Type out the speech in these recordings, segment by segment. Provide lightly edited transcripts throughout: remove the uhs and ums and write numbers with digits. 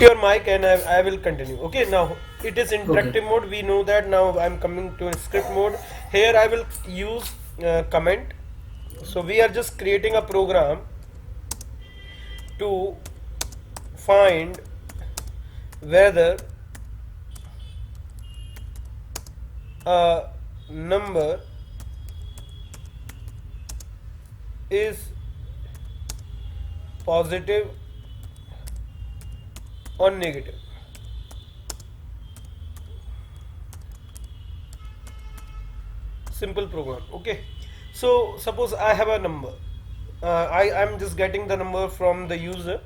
your mic and I will continue. Okay, now it is Okay. interactive mode. We know that. Now I'm coming to script mode. Here I will use comment. So we are just creating a program to find whether a number is positive or negative. Simple program. Okay, so suppose I have a number. I'm just getting the number from the user,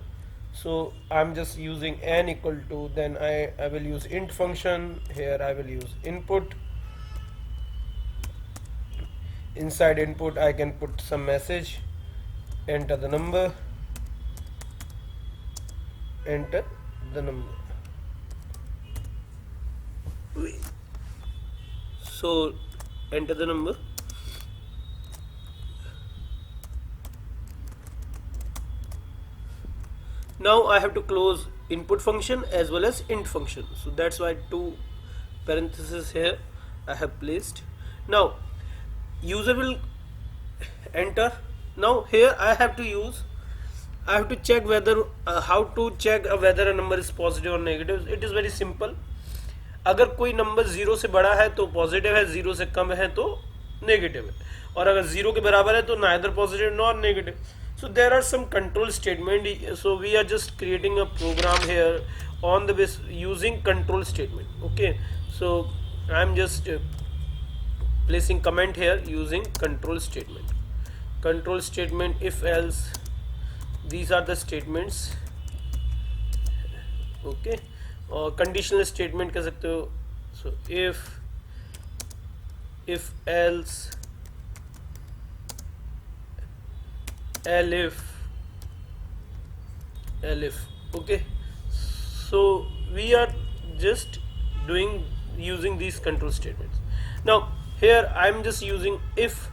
so I'm just using n equal to, then I will use int function. Here I will use input. Inside input I can put some message, enter the number, enter the number. So enter the number. Now I have to close input function as well as int function, so that's why two parentheses here I have placed. Now user will enter. Now here I have to check whether how to check whether a number is positive or negative. It is very simple. अगर कोई number zero से बड़ा है तो positive है, zero से कम है तो नेगेटिव है, और अगर जीरो के बराबर है तो neither positive nor negative. So there are some control statement. So we are just creating a program here on the base using control statement. Okay, so I'm just placing comment here using control statement. Control statement, if else, these are the statements. Okay, और conditional statement कह सकते हो. So if else, elif. Okay, so we are just using these control statements. Now here I'm just using if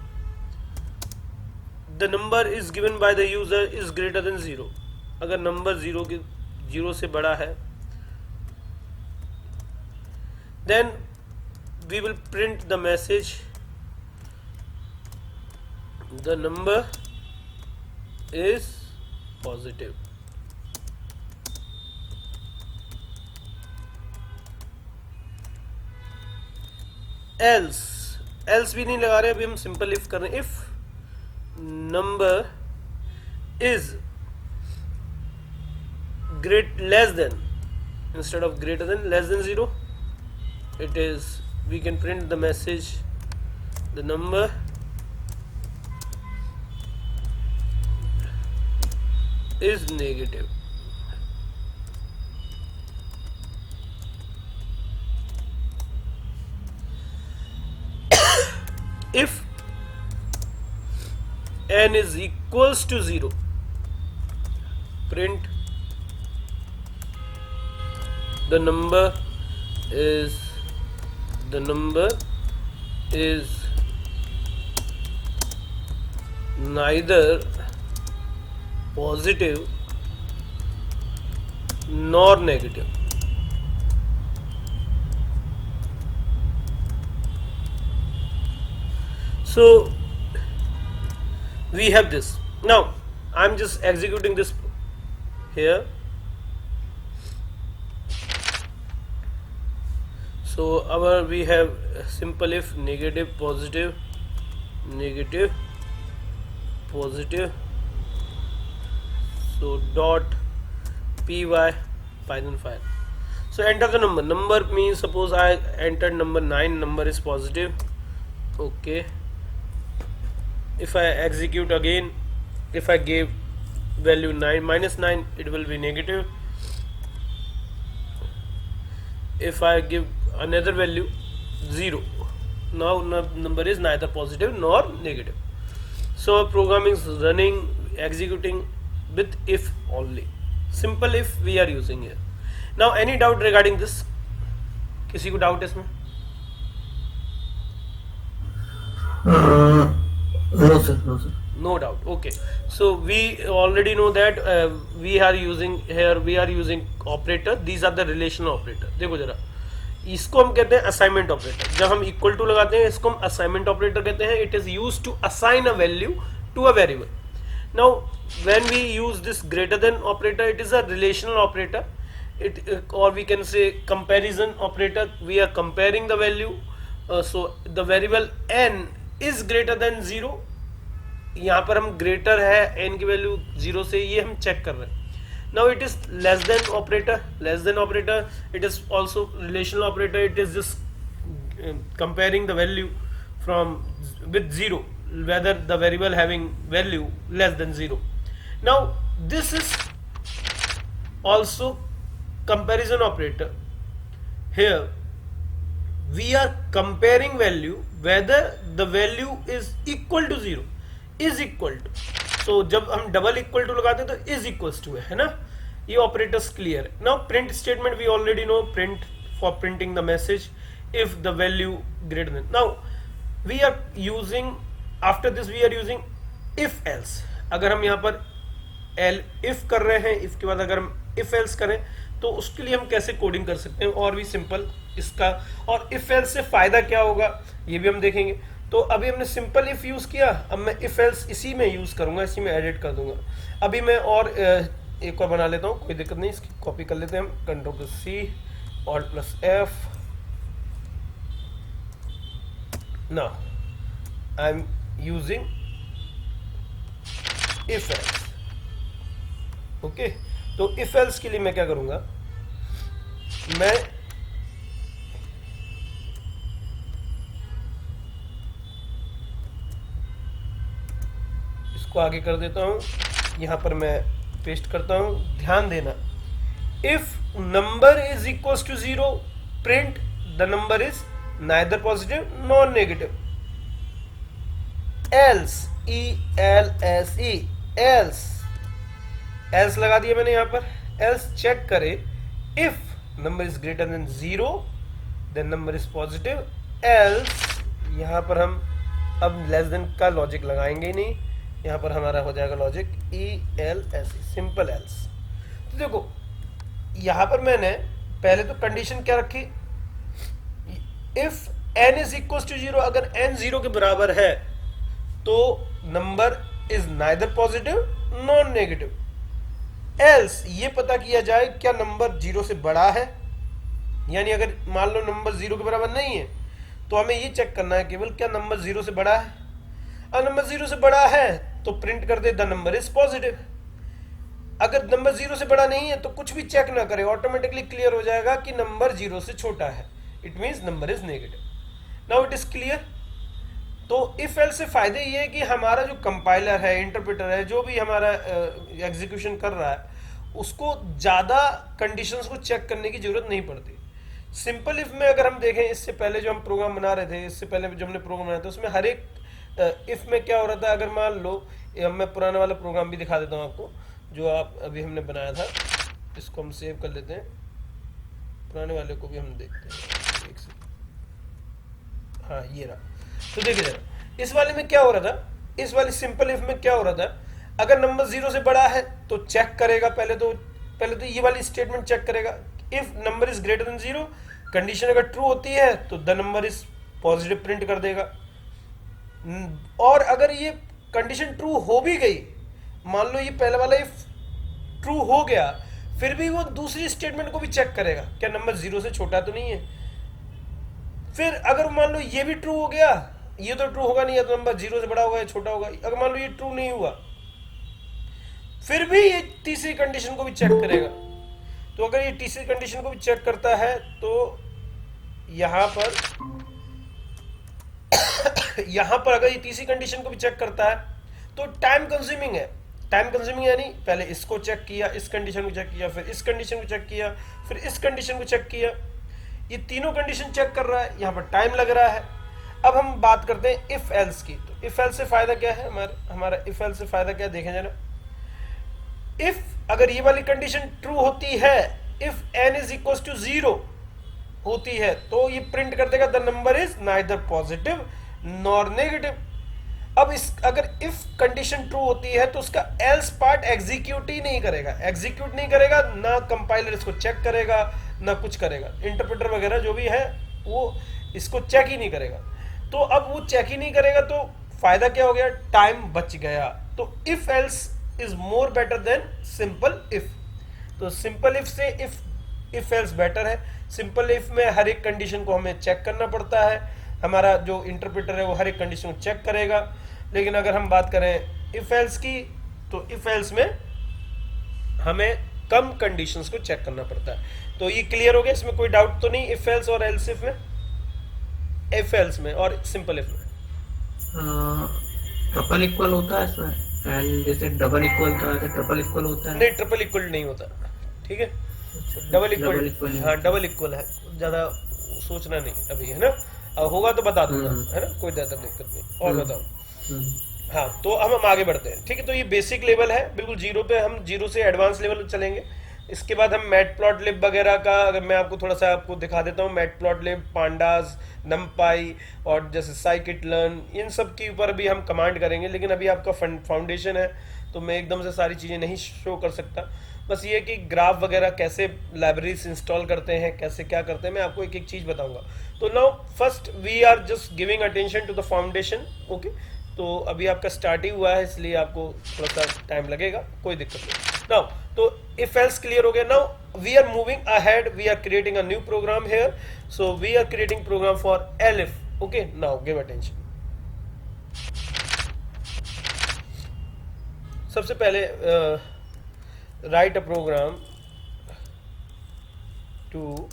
the number is given by the user is greater than 0. अगर number zero से बड़ा है, then we will print the message the number is positive. else भी नहीं लगा रहे, अभी हम सिंपल इफ कर रहे हैं. If number is great less than, instead of greater than, less than 0, it is, we can print the message the number is negative. If n is equals to 0, print the number is neither positive nor negative. So we have this. Now I'm just executing this here. So we have simple if negative positive negative positive. So dot py python file. So enter the number. Number means, suppose I entered number 9, number is positive. Okay, if I execute again, if I gave value 9 minus 9, it will be negative. If I give another value 0, now number is neither positive nor negative. So program is running, executing with if only. Simple if we are using here. Now any doubt regarding this? किसी को doubt इसमें? No, sir. No doubt. Okay, so we already know that we are using here, we are using operator. These are the relational operator. देखो जरा, इसको हम कहते हैं assignment operator. जब हम इक्वल टू लगाते हैं इसको हम असाइनमेंट ऑपरेटर कहते हैं. It is use to assign a value to a variable. Now, when we use this greater than operator, it is a relational operator. It or we can say comparison operator. We are comparing the value. So the variable n is greater than 0. यहाँ पर हम greater है n की value 0 से, ये हम check कर रहे हैं. Now it is less than operator. Less than operator. It is also relational operator. It is just comparing the value from with 0, whether the variable having value less than 0. Now this is also comparison operator. Here we are comparing value whether the value is equal to 0, is equal to. So जब हम double equal to लगाते हैं तो is equals to है ना. ये operators clear. Now print statement we already know. Print for printing the message if the value greater than. Now we are using, after this we are using if else. अगर हम यहाँ पर L if कर रहे हैं, if के बाद अगर हम इफ एल्स करें तो उसके लिए हम कैसे कोडिंग कर सकते हैं और भी सिंपल इसका. और इफ एल्स से फायदा क्या होगा ये भी हम देखेंगे. तो अभी हमने सिंपल इफ यूज किया, अब मैं इफ एल्स इसी में यूज करूंगा, इसी में एडिट कर दूंगा. अभी मैं और एक और बना लेता हूँ, कोई दिक्कत नहीं. इसकी कॉपी कर लेते हैं हम. Control C alt plus F. Now I am using if else. Okay, तो इफ एल्स के लिए मैं क्या करूंगा, मैं इसको आगे कर देता हूं. यहां पर मैं पेस्ट करता हूं. ध्यान देना, if number is equal to 0 print the number is neither positive non negative. Else, E L S E, else, else लगा दिया मैंने यहां पर. एल्स चेक करे if number is greater than 0 then number is positive. Else यहां पर हम अब लेस देन का लॉजिक लगाएंगे ही नहीं. यहां पर हमारा हो जाएगा लॉजिक ई एल एस ई, सिंपल एल्स. तो देखो यहां पर मैंने पहले तो कंडीशन क्या रखी, if N is equal to 0. अगर एन 0 के बराबर है तो number is neither positive non negative. Else ये पता किया जाए क्या नंबर 0 से बड़ा है, यानी अगर मान लो नंबर 0 के बराबर नहीं है तो हमें ये चेक करना है केवल क्या नंबर 0 से बड़ा है. अगर नंबर 0 से बड़ा है तो प्रिंट कर दे द नंबर इज पॉजिटिव. अगर नंबर 0 से बड़ा नहीं है तो कुछ भी चेक ना करे, ऑटोमेटिकली क्लियर हो जाएगा कि नंबर 0 से छोटा है. It means number is negative. Now it is clear. तो इफ एल्स से फायदे ये है कि हमारा जो कंपाइलर है, इंटरप्रेटर है, जो भी हमारा एग्जीक्यूशन कर रहा है, उसको ज्यादा कंडीशंस को चेक करने की जरूरत नहीं पड़ती. सिंपल इफ में अगर हम देखें, इससे पहले जो हम प्रोग्राम बना रहे थे, इससे पहले जो हमने प्रोग्राम बनाया था, उसमें हर एक इफ में क्या हो रहा था, अगर मान लो मैं पुराना वाला प्रोग्राम भी दिखा देता हूँ आपको जो आप अभी हमने बनाया था. इसको हम सेव कर लेते हैं, पुराने वाले को भी हम देखते हैं. एक सेकंड. हाँ ये रहा. तो देखिए जरा इस वाले में क्या हो रहा था, इस वाली सिंपल इफ में क्या हो रहा था, अगर नंबर 0 से बड़ा है तो चेक करेगा. पहले तो ये वाली स्टेटमेंट चेक करेगा. If number is greater than 0, condition अगर ट्रू होती है तो the number is positive print कर देगा. और अगर ये कंडीशन ट्रू हो भी गई, मान लो ये पहले वाला इफ ट्रू हो गया, फिर भी वो दूसरी स्टेटमेंट को भी चेक करेगा क्या नंबर 0 से छोटा तो नहीं है. फिर अगर मान लो ये भी ट्रू हो गया, ये तो ट्रू होगा नहीं, या तो नंबर 0 से बड़ा होगा या छोटा होगा. अगर मान लो ये ट्रू नहीं हुआ, फिर भी ये तीसरी कंडीशन को भी चेक करेगा. तो अगर ये तीसरी कंडीशन को भी चेक करता है तो यहां पर अगर ये तीसरी कंडीशन को भी चेक करता है तो टाइम कंज्यूमिंग है. टाइम कंज्यूमिंग यानी पहले इसको चेक किया, इस कंडीशन को चेक किया, फिर इस कंडीशन को चेक किया, फिर इस कंडीशन को चेक किया. ये तीनों कंडीशन चेक कर रहा है, यहाँ पर टाइम लग रहा है. अब हम बात करते हैं इफ एल्स की. तो इफ एल्स से फायदा क्या है, हमारा इफ एल्स से फायदा क्या है देखें जरा. इफ अगर ये वाली कंडीशन ट्रू होती है, if N is equal to 0 होती है, तो ये प्रिंट कर देगा the number is neither positive nor negative. अब इस अगर इफ कंडीशन ट्रू होती है तो उसका एल्स पार्ट एग्जीक्यूट ही नहीं करेगा, एग्जीक्यूट नहीं करेगा, ना कंपाइलर इसको चेक करेगा ना कुछ करेगा, इंटरप्रेटर वगैरह जो भी है वो इसको चेक ही नहीं करेगा। तो अब वो चेक ही नहीं करेगा तो फायदा क्या हो गया, टाइम बच गया। तो if else is more better than simple if. तो सिंपल इफ से इफ एल्स बेटर है। सिंपल इफ में हर एक कंडीशन को हमें चेक करना पड़ता है, हमारा जो इंटरप्रेटर है वो हर एक कंडीशन को चेक करेगा। लेकिन अगर हम बात करें इफ एल्स की तो इफ एल्स में हमें कम कंडीशंस को चेक करना पड़ता है। तो ये क्लियर हो गया, इसमें कोई डाउट तो नहीं इफ एल्स और एल्स इफ में, इफ एल्स में और सिंपल इफ में। ट्रिपल इक्वल होता है इसमें, एंड जैसे डबल इक्वल था तो ट्रिपल इक्वल होता है? नहीं, ट्रिपल इक्वल नहीं होता, ठीक है, डबल इक्वल, हाँ डबल इक्वल है, ज्यादा सोचना नहीं अभी, है ना, अब होगा तो बता दूंगा, है ना, कोई ज्यादा दिक्कत नहीं। और बताओ, हाँ तो अब हम आगे बढ़ते हैं, ठीक है। तो ये बेसिक लेवल है, बिल्कुल जीरो पे, हम जीरो से एडवांस लेवल चलेंगे। इसके बाद हम मैटप्लॉटलिब वगैरह का, अगर मैं आपको थोड़ा सा आपको दिखा देता हूँ, मैटप्लॉटलिब, पांडास, नमपाई और जैसे साइकिट लर्न, इन सब के ऊपर भी हम कमांड करेंगे। लेकिन अभी आपका फाउंडेशन है तो मैं एकदम से सारी चीज़ें नहीं शो कर सकता। बस ये कि ग्राफ वगैरह कैसे लाइब्रेरीज इंस्टॉल करते हैं, कैसे क्या करते हैं, मैं आपको एक एक चीज़ बताऊंगा। तो now first we are just giving attention to the foundation, okay. तो अभी आपका स्टार्ट ही हुआ है इसलिए आपको थोड़ा सा टाइम लगेगा, कोई दिक्कत नहीं। नाउ तो इफ एल्स क्लियर हो गया। Now we are moving ahead, we are creating a new program here. So we are creating program for elif, okay. Now give attention. सबसे पहले write a program to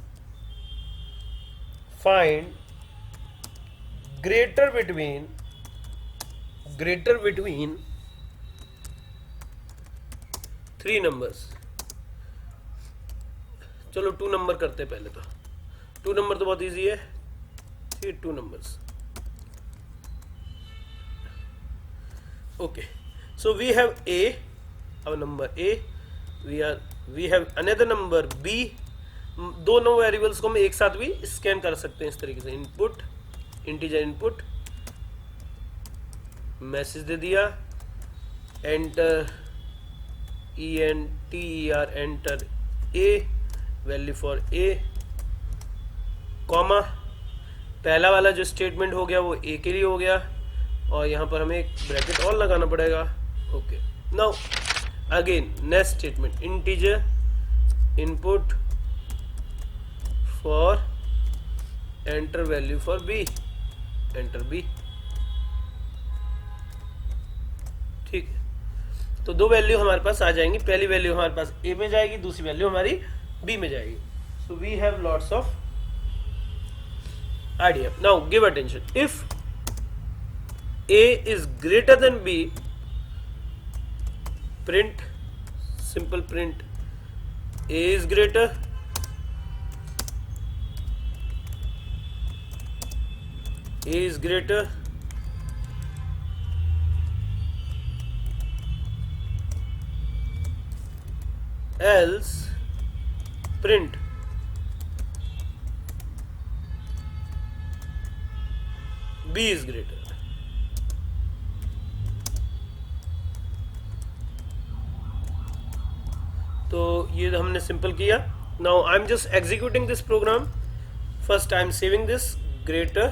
find greater between three numbers. चलो 2 number करते हैं पहले। तो 2 number तो बहुत easy है, ये 2 numbers, okay. So we have a, our number a, we have another number b। दोनों वेरिएबल्स को हम एक साथ भी स्कैन कर सकते हैं इस तरीके से। इनपुट, इंटीजर इनपुट, मैसेज दे दिया, enter ENTER enter a, value for a, comma, पहला वाला जो स्टेटमेंट हो गया वो a के लिए हो गया और यहाँ पर हमें एक ब्रैकेट और लगाना पड़ेगा, okay. Now again next statement, integer input for enter value for b, enter b, ठीक है। तो 2 वैल्यू हमारे पास आ जाएंगी, पहली वैल्यू हमारे पास a में जाएगी, दूसरी वैल्यू हमारी b में जाएगी। So we have lots of idea. Now give attention, if a is greater than b, print, simple print a is greater, a is greater, else print b is greater। तो ये हमने simple किया। Now I am just executing this program. First I am saving this, greater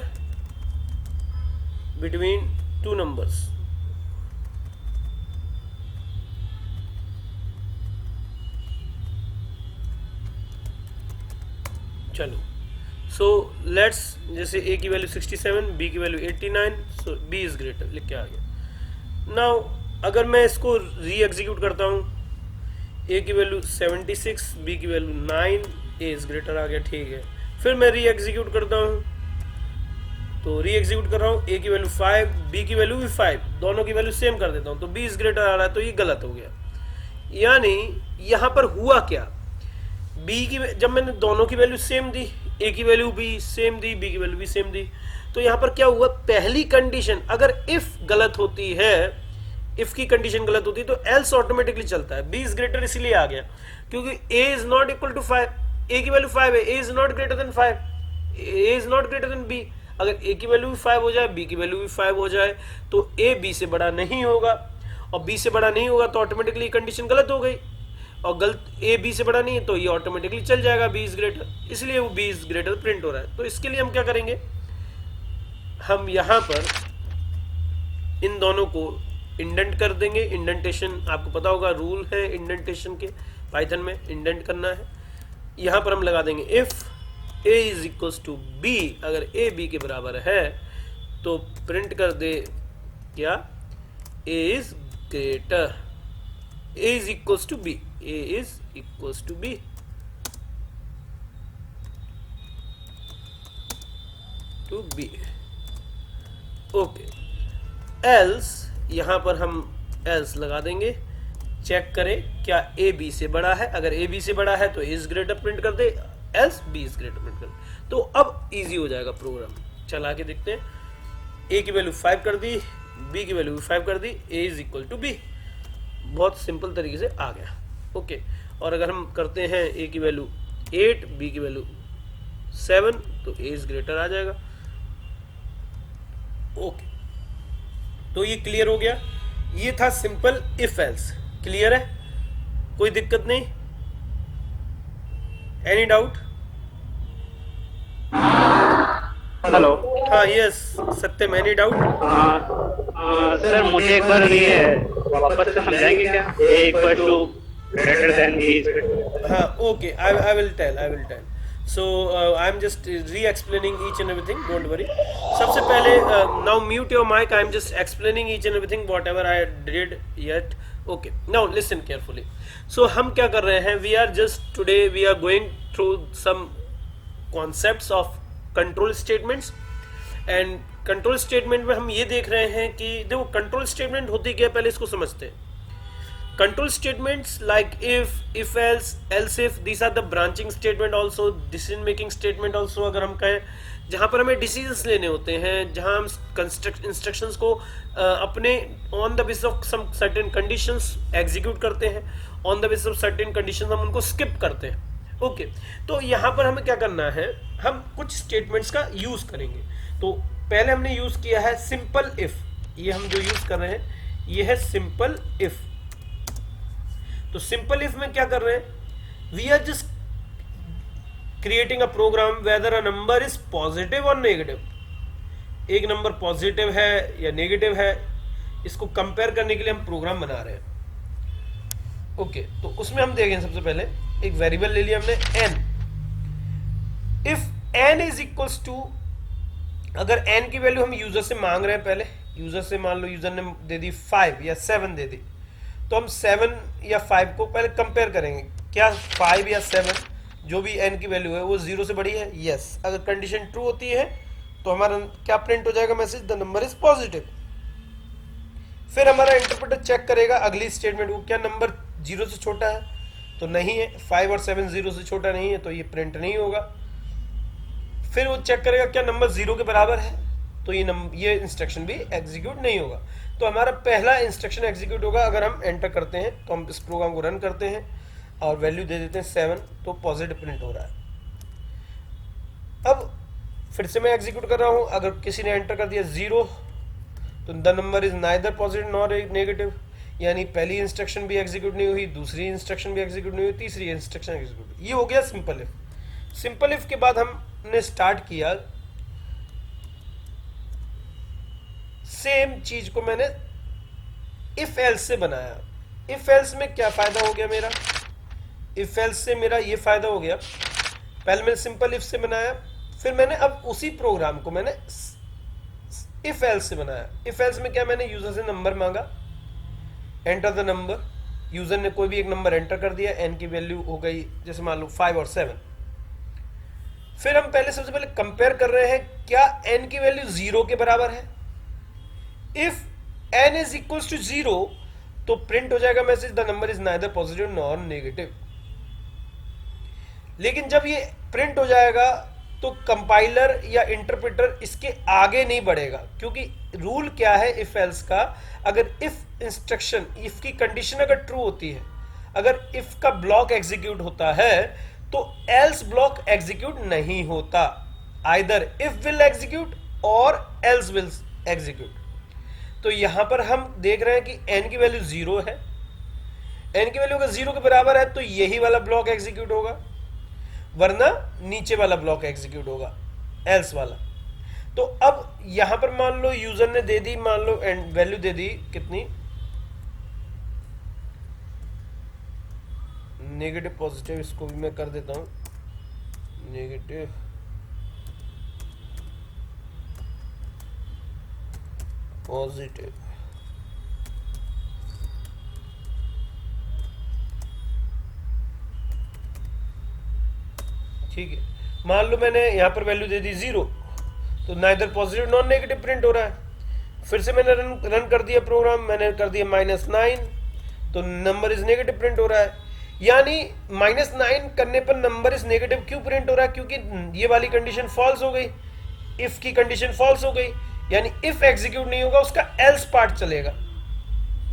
between 2 numbers, चलो। So let's, जैसे a की value 67, b की value 89, so b is greater लिख के आ गया। नाउ अगर मैं इसको री एग्जीक्यूट करता हूँ, a की वैल्यू 76, b की वैल्यू 9, a इज ग्रेटर आ गया, ठीक है। फिर मैं री एग्जीक्यूट करता हूँ, तो री एग्जीक्यूट कर रहा हूँ, a की वैल्यू 5, b की वैल्यू भी 5, दोनों की वैल्यू सेम कर देता हूँ, तो b इज ग्रेटर आ रहा है, तो ये गलत हो गया। यानी यहाँ पर हुआ क्या, b की जब मैंने दोनों की वैल्यू सेम दी, a की वैल्यू भी सेम दी, b की वैल्यू भी सेम दी, तो यहाँ पर क्या हुआ, पहली कंडीशन अगर इफ गलत होती है, इफ की कंडीशन गलत होती है तो एल्स ऑटोमेटिकली चलता है। b इज ग्रेटर इसलिए आ गया क्योंकि a is not equal to 5, a की वैल्यू 5 है, a is not greater than 5, a is not greater than b। अगर ए की वैल्यू भी 5 हो जाए, बी की वैल्यू भी 5 हो जाए, तो ए बी से बड़ा नहीं होगा, और बी से बड़ा नहीं होगा तो ऑटोमेटिकली कंडीशन गलत हो गई, और गलत ए बी से बड़ा नहीं है तो ये ऑटोमेटिकली चल जाएगा बी इज ग्रेटर, इसलिए वो बी इज ग्रेटर प्रिंट हो रहा है। तो इसके लिए हम क्या करेंगे, हम यहाँ पर इन दोनों को इंडेंट कर देंगे। इंडेंटेशन आपको पता होगा, रूल है इंडेंटेशन के, पाइथन में इंडेंट करना है। यहाँ पर हम लगा देंगे if A is equals to B, अगर ए बी के बराबर है तो प्रिंट कर दे क्या, A is greater, A is equals to B, A is equals to B, to B, okay. Else यहां पर हम एल्स लगा देंगे, चेक करें क्या ए बी से बड़ा है, अगर ए बी से बड़ा है तो ए इज ग्रेटर प्रिंट कर दे, else B is greater print कर दे। तो अब इजी हो जाएगा प्रोग्राम, चला के देखते हैं। ए की वैल्यू 5 कर दी, बी की वैल्यू 5 कर दी, ए इज इक्वल टू बी, बहुत सिंपल तरीके से आ गया, ओके। और अगर हम करते हैं ए की वैल्यू 8, बी की वैल्यू 7, तो ए इज ग्रेटर आ जाएगा, ओके। तो ये क्लियर हो गया, ये था सिंपल इफ एल्स। क्लियर है, कोई दिक्कत नहीं, एनी डाउट? हेलो। हाँ yes Satyam, any doubt? Sir मुझे एक बार ये वापस से समझाएंगे क्या, A equal to greater than B? हाँ okay, I will tell. So I'm just re-explaining each and everything. Don't worry. सबसे पहले now mute your mic. I'm just explaining each and everything whatever I did yet. Okay. Now listen carefully. So हम क्या कर रहे हैं? We are just today we are going through some concepts of control statements. And control statement में हम ये देख रहे हैं कि देखो control statement होती क्या है, पहले इसको समझते हैं। Control statements like if else, else if, these are the branching statement also, decision making statement also अगर हम कहें, जहाँ पर हमें decisions लेने होते हैं, जहाँ हम instructions को अपने on the basis of some certain conditions execute करते हैं, on the basis of certain conditions हम उनको skip करते हैं, ओके। तो यहाँ पर हमें क्या करना है, हम कुछ statements का use करेंगे। तो पहले हमने use किया है simple if, ये हम जो use कर रहे हैं ये है simple if। तो सिंपल इफ में क्या कर रहे हैं, we are just creating a program whether a number is positive और नेगेटिव। एक नंबर पॉजिटिव है या नेगेटिव है, इसको कंपेयर करने के लिए हम प्रोग्राम बना रहे हैं, ओके। तो उसमें हम देखेंगे सबसे पहले एक वेरिएबल ले लिया हमने n। If n is equals to, अगर n की वैल्यू हम यूजर से मांग रहे हैं, पहले यूजर से मान लो यूजर ने दे दी 5 या 7 दे दी, तो हम 7 या 5 को पहले कंपेयर करेंगे, क्या 5 या 7 जो भी n की वैल्यू है वो 0 से बड़ी है, यस। अगर कंडीशन ट्रू होती है तो हमारा क्या प्रिंट हो जाएगा, message the number is positive. फिर हमारा इंटरप्रेटर चेक करेगा अगली स्टेटमेंट को, क्या नंबर 0 से छोटा है, तो नहीं है, 5 और 7 0 से छोटा नहीं है, तो ये प्रिंट नहीं होगा। फिर वो चेक करेगा क्या नंबर 0 के बराबर है, तो ये इंस्ट्रक्शन भी एग्जीक्यूट नहीं होगा। तो हमारा पहला इंस्ट्रक्शन एग्जीक्यूट होगा अगर हम एंटर करते हैं, तो हम इस प्रोग्राम को रन करते हैं और वैल्यू दे देते हैं 7, तो पॉजिटिव प्रिंट हो रहा है। अब फिर से मैं एग्जीक्यूट कर रहा हूं, अगर किसी ने एंटर कर दिया 0, तो the number is neither positive nor negative, यानी पहली इंस्ट्रक्शन भी एग्जीक्यूट नहीं हुई, दूसरी इंस्ट्रक्शन भी एग्जीक्यूट नहीं हुई, तीसरी इंस्ट्रक्शन एग्जीक्यूट। ये हो गया सिंपल इफ। सिंपल इफ के बाद हमने स्टार्ट किया सेम चीज को मैंने इफ एल्स से बनाया। इफ एल्स में क्या फायदा हो गया मेरा, इफ एल्स से मेरा ये फायदा हो गया, पहले मैंने सिंपल इफ से बनाया, फिर मैंने अब उसी प्रोग्राम को मैंने इफ एल्स से बनाया। इफ एल्स में क्या, मैंने यूजर से नंबर मांगा, एंटर द नंबर, यूजर ने कोई भी एक नंबर एंटर कर दिया, एन की वैल्यू हो गई जैसे मान लो 5 और 7। फिर हम पहले सबसे पहले कंपेयर कर रहे हैं क्या एन की वैल्यू 0 के बराबर है। If n is equals to 0 तो प्रिंट हो जाएगा message the number is neither positive nor negative. लेकिन जब ये प्रिंट हो जाएगा तो कंपाइलर या इंटरप्रेटर इसके आगे नहीं बढ़ेगा, क्योंकि रूल क्या है इफ एल्स का, अगर इफ इंस्ट्रक्शन, इफ की कंडीशन अगर ट्रू होती है, अगर इफ का ब्लॉक एग्जीक्यूट होता है तो एल्स ब्लॉक एग्जीक्यूट नहीं होता। आइदर इफ विल एग्जीक्यूट और एल्स विल एग्जीक्यूट। तो यहां पर हम देख रहे हैं कि n की वैल्यू 0 है, n की वैल्यू अगर 0 के बराबर है तो यही वाला ब्लॉक एग्जीक्यूट होगा, वरना नीचे वाला ब्लॉक एग्जीक्यूट होगा, एल्स वाला। तो अब यहां पर मान लो यूजर ने दे दी, मान लो वैल्यू दे दी कितनी, नेगेटिव पॉजिटिव, इसको भी मैं कर देता हूं नेगेटिव पॉजिटिव। ठीक है, मान लो मैंने यहां पर वैल्यू दे दी 0, तो neither positive non negative print हो रहा है। फिर से मैंने रन कर दिया प्रोग्राम, मैंने कर दिया -9, तो नंबर इज नेगेटिव प्रिंट हो रहा है। यानी -9 करने पर नंबर इज नेगेटिव क्यों प्रिंट हो रहा है? क्योंकि ये वाली कंडीशन फॉल्स हो गई, इफ की कंडीशन फॉल्स हो गई, यानी इफ एग्जीक्यूट नहीं होगा, उसका एल्स पार्ट चलेगा,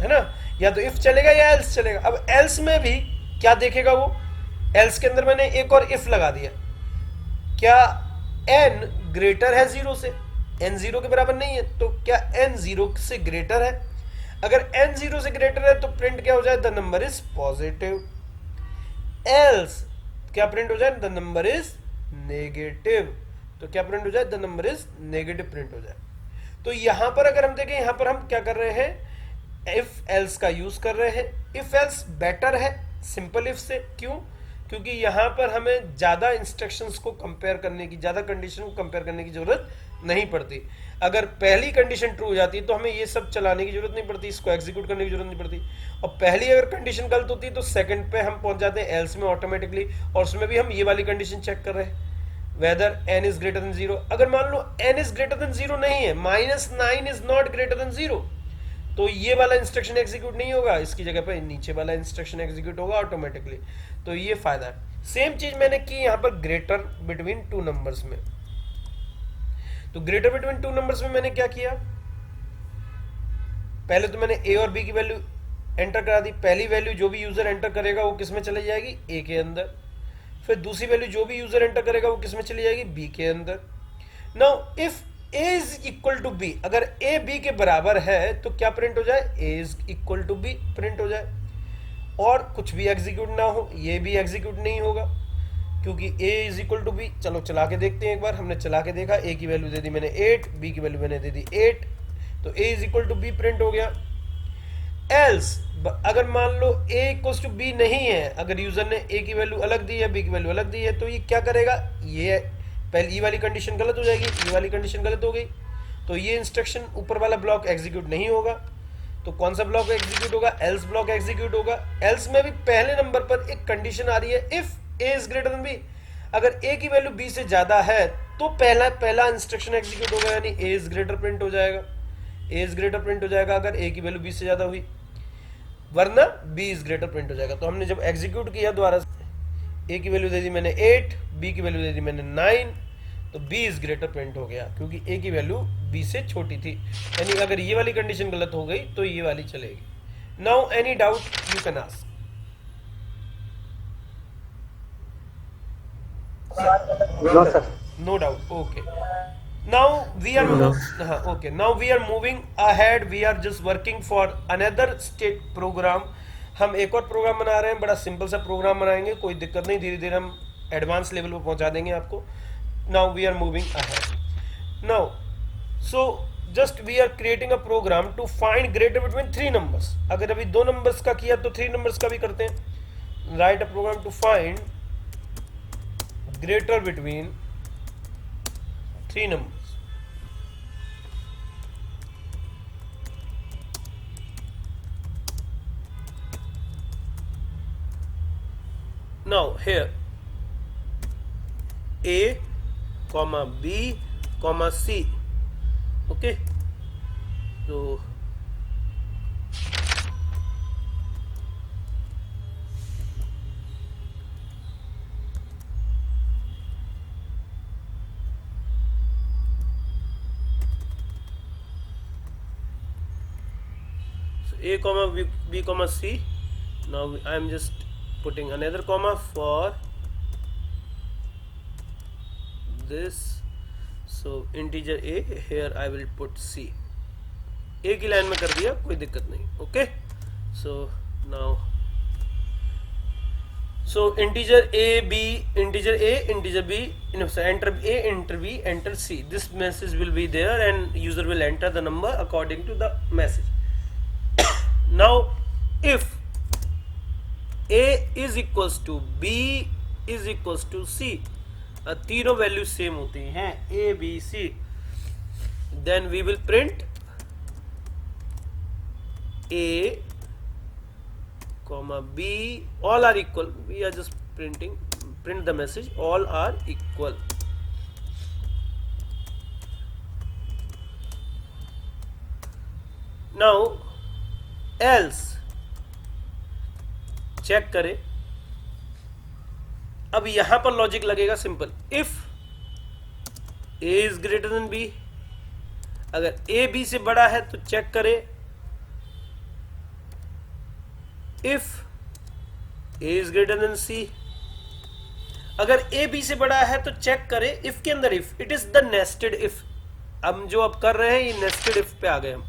है ना, या तो इफ चलेगा या एल्स चलेगा। अब एल्स में भी क्या देखेगा वो, एल्स के अंदर मैंने एक और इफ लगा दिया, क्या n ग्रेटर है 0 से, n 0 के बराबर नहीं है, तो क्या n 0 से ग्रेटर है? अगर n 0 से ग्रेटर है तो प्रिंट क्या हो जाए, the number is positive. Else क्या प्रिंट हो जाए, द नंबर इज नेगेटिव। तो क्या प्रिंट हो जाए, the number is negative print हो जाए। तो यहां पर अगर हम देखें, यहां पर हम क्या कर रहे हैं, इफ एल्स का यूज कर रहे हैं। इफ एल्स बेटर है सिंपल इफ से, क्यों? क्योंकि यहां पर हमें ज्यादा इंस्ट्रक्शंस को कंपेयर करने की, ज्यादा कंडीशन को कंपेयर करने की जरूरत नहीं पड़ती। अगर पहली कंडीशन ट्रू हो जाती तो हमें ये सब चलाने की जरूरत नहीं पड़ती, इसको एग्जीक्यूट करने की जरूरत नहीं पड़ती। और पहली अगर कंडीशन गलत होती तो सेकंड पे हम पहुंच जाते हैं एल्स में ऑटोमेटिकली, और उसमें भी हम ये वाली कंडीशन चेक कर रहे हैं, whether n is greater than 0। अगर मान लो n इज ग्रेटर देन 0 नहीं है, -9 इज नॉट ग्रेटर देन 0, तो ये वाला इंस्ट्रक्शन एग्जीक्यूट नहीं होगा, इसकी जगह पे नीचे वाला इंस्ट्रक्शन एग्जीक्यूट होगा ऑटोमेटिकली। तो ये फायदा है। सेम चीज मैंने की यहां पर ग्रेटर बिटवीन टू नंबर्स में। तो ग्रेटर बिटवीन टू नंबर्स में मैंने क्या किया, पहले तो मैंने a और b की वैल्यू एंटर करा दी। पहली वैल्यू जो भी यूजर एंटर करेगा वो किस में चली जाएगी, a के अंदर। फिर दूसरी वैल्यू जो भी यूजर एंटर करेगा वो किस में चली जाएगी, b के अंदर। Now if a is equal to b, अगर a b के बराबर है तो क्या प्रिंट हो जाए, a is equal to b print हो जाए, और कुछ भी एग्जीक्यूट ना हो, ये भी एग्जीक्यूट नहीं होगा क्योंकि a is equal to b। चलो चला के देखते हैं एक बार। हमने चला के देखा, a की वैल्यू दे दी मैंने 8, b की वैल्यू मैंने दे दी 8, तो a is equal to b print हो गया। एल्स अगर मान लो a इक्वल्स टू b नहीं है, अगर यूजर ने a की वैल्यू अलग दी है, b की वैल्यू अलग दी है, तो ये क्या करेगा, ये पहले ये वाली कंडीशन गलत हो जाएगी, ये वाली कंडीशन गलत हो गई, तो ये इंस्ट्रक्शन ऊपर वाला ब्लॉक एग्जीक्यूट नहीं होगा। तो कौन सा ब्लॉक एग्जीक्यूट होगा, एल्स ब्लॉक एग्जीक्यूट होगा। एल्स में भी पहले नंबर पर एक कंडीशन आ रही है, if a is greater than b। अगर a की वैल्यू b से ज्यादा है तो पहला इंस्ट्रक्शन एग्जीक्यूट होगा, यानी a इज ग्रेटर प्रिंट हो जाएगा, a इज ग्रेटर प्रिंट हो जाएगा अगर a की वैल्यू b से ज्यादा हुई, वरना b इज ग्रेटर प्रिंट हो जाएगा। तो हमने जब एग्जीक्यूट किया दोबारा, a की वैल्यू दे दी मैंने 8, b की वैल्यू दे दी मैंने 9, तो b इज ग्रेटर प्रिंट हो गया क्योंकि a की वैल्यू b से छोटी थी। यानी अगर ये वाली कंडीशन गलत हो गई तो ये वाली चलेगी। Now any doubt you can ask. No sir, No doubt. Okay. Now we are okay. Now we are moving ahead. We are just working for another state program. हम एक और प्रोग्राम बना रहे हैं, बड़ा सिंपल सा प्रोग्राम बनाएंगे, कोई दिक्कत नहीं, धीरे धीरे हम एडवांस लेवल पे पहुंचा देंगे आपको। Now we are moving ahead. Now, so just we are creating a program to find greater between three numbers. अगर अभी दो नंबर्स का किया तो 3 नंबर्स का भी करते हैं। Write a program to find greater between 3 numbers. Now here a comma b comma c, okay, so a comma b comma c. Now I am just putting another comma for this so integer A, here I will put C. एक ही line में कर दिया, कोई दिक्कत नहीं। Okay, so now so integer a b, integer a, integer b, enter a, enter b, enter c. This message will be there and user will enter the number according to the message. Now if a is equals to b is equals to c, तीनों value same होती हैं a b c, then we will print a comma b, all are equal. We are just print the message all are equal. Now else check करें। अब यहां पर logic लगेगा simple, if a is greater than b, अगर a b से बड़ा है तो चेक करें if a is greater than c, अगर a b से बड़ा है तो चेक करें if के अंदर if, it is the nested if। हम जो अब कर रहे हैं ये nested if पे आ गए हम,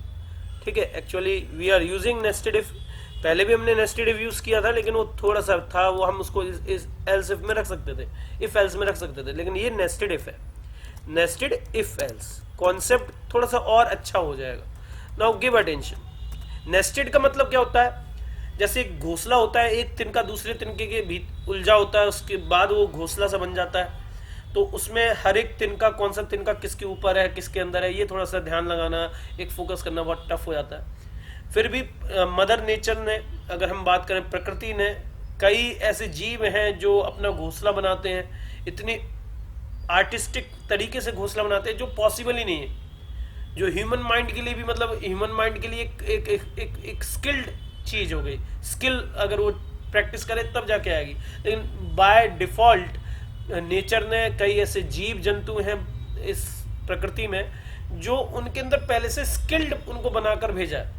ठीक है। Actually we are using nested if, पहले भी हमने nested if यूज किया था लेकिन वो थोड़ा सा था, वो हम उसको इस else if में रख सकते थे, if else में रख सकते थे, लेकिन ये nested if है, nested if else। कॉन्सेप्ट थोड़ा सा और अच्छा हो जाएगा। Now give attention. नेस्टेड का मतलब क्या होता है, जैसे एक घोंसला होता है, एक तिनका दूसरे तिनके के बीच उलझा होता है, उसके बाद वो घोंसला सा बन जाता है, तो उसमें हर एक तिनका, कौन सा तिनका किसके ऊपर है किसके अंदर है, ये थोड़ा सा ध्यान लगाना, एक फोकस करना बहुत टफ हो जाता है। फिर भी मदर नेचर ने, अगर हम बात करें प्रकृति ने, कई ऐसे जीव हैं जो अपना घोंसला बनाते हैं, इतनी आर्टिस्टिक तरीके से घोंसला बनाते हैं जो पॉसिबल ही नहीं है, जो ह्यूमन माइंड के लिए भी, मतलब ह्यूमन माइंड के लिए एक स्किल्ड चीज हो गई। स्किल अगर वो प्रैक्टिस करे तब जाके आएगी, लेकिन बाय डिफॉल्ट नेचर ने कई ऐसे जीव जंतु हैं इस प्रकृति में जो उनके अंदर पहले से स्किल्ड उनको बनाकर भेजा है।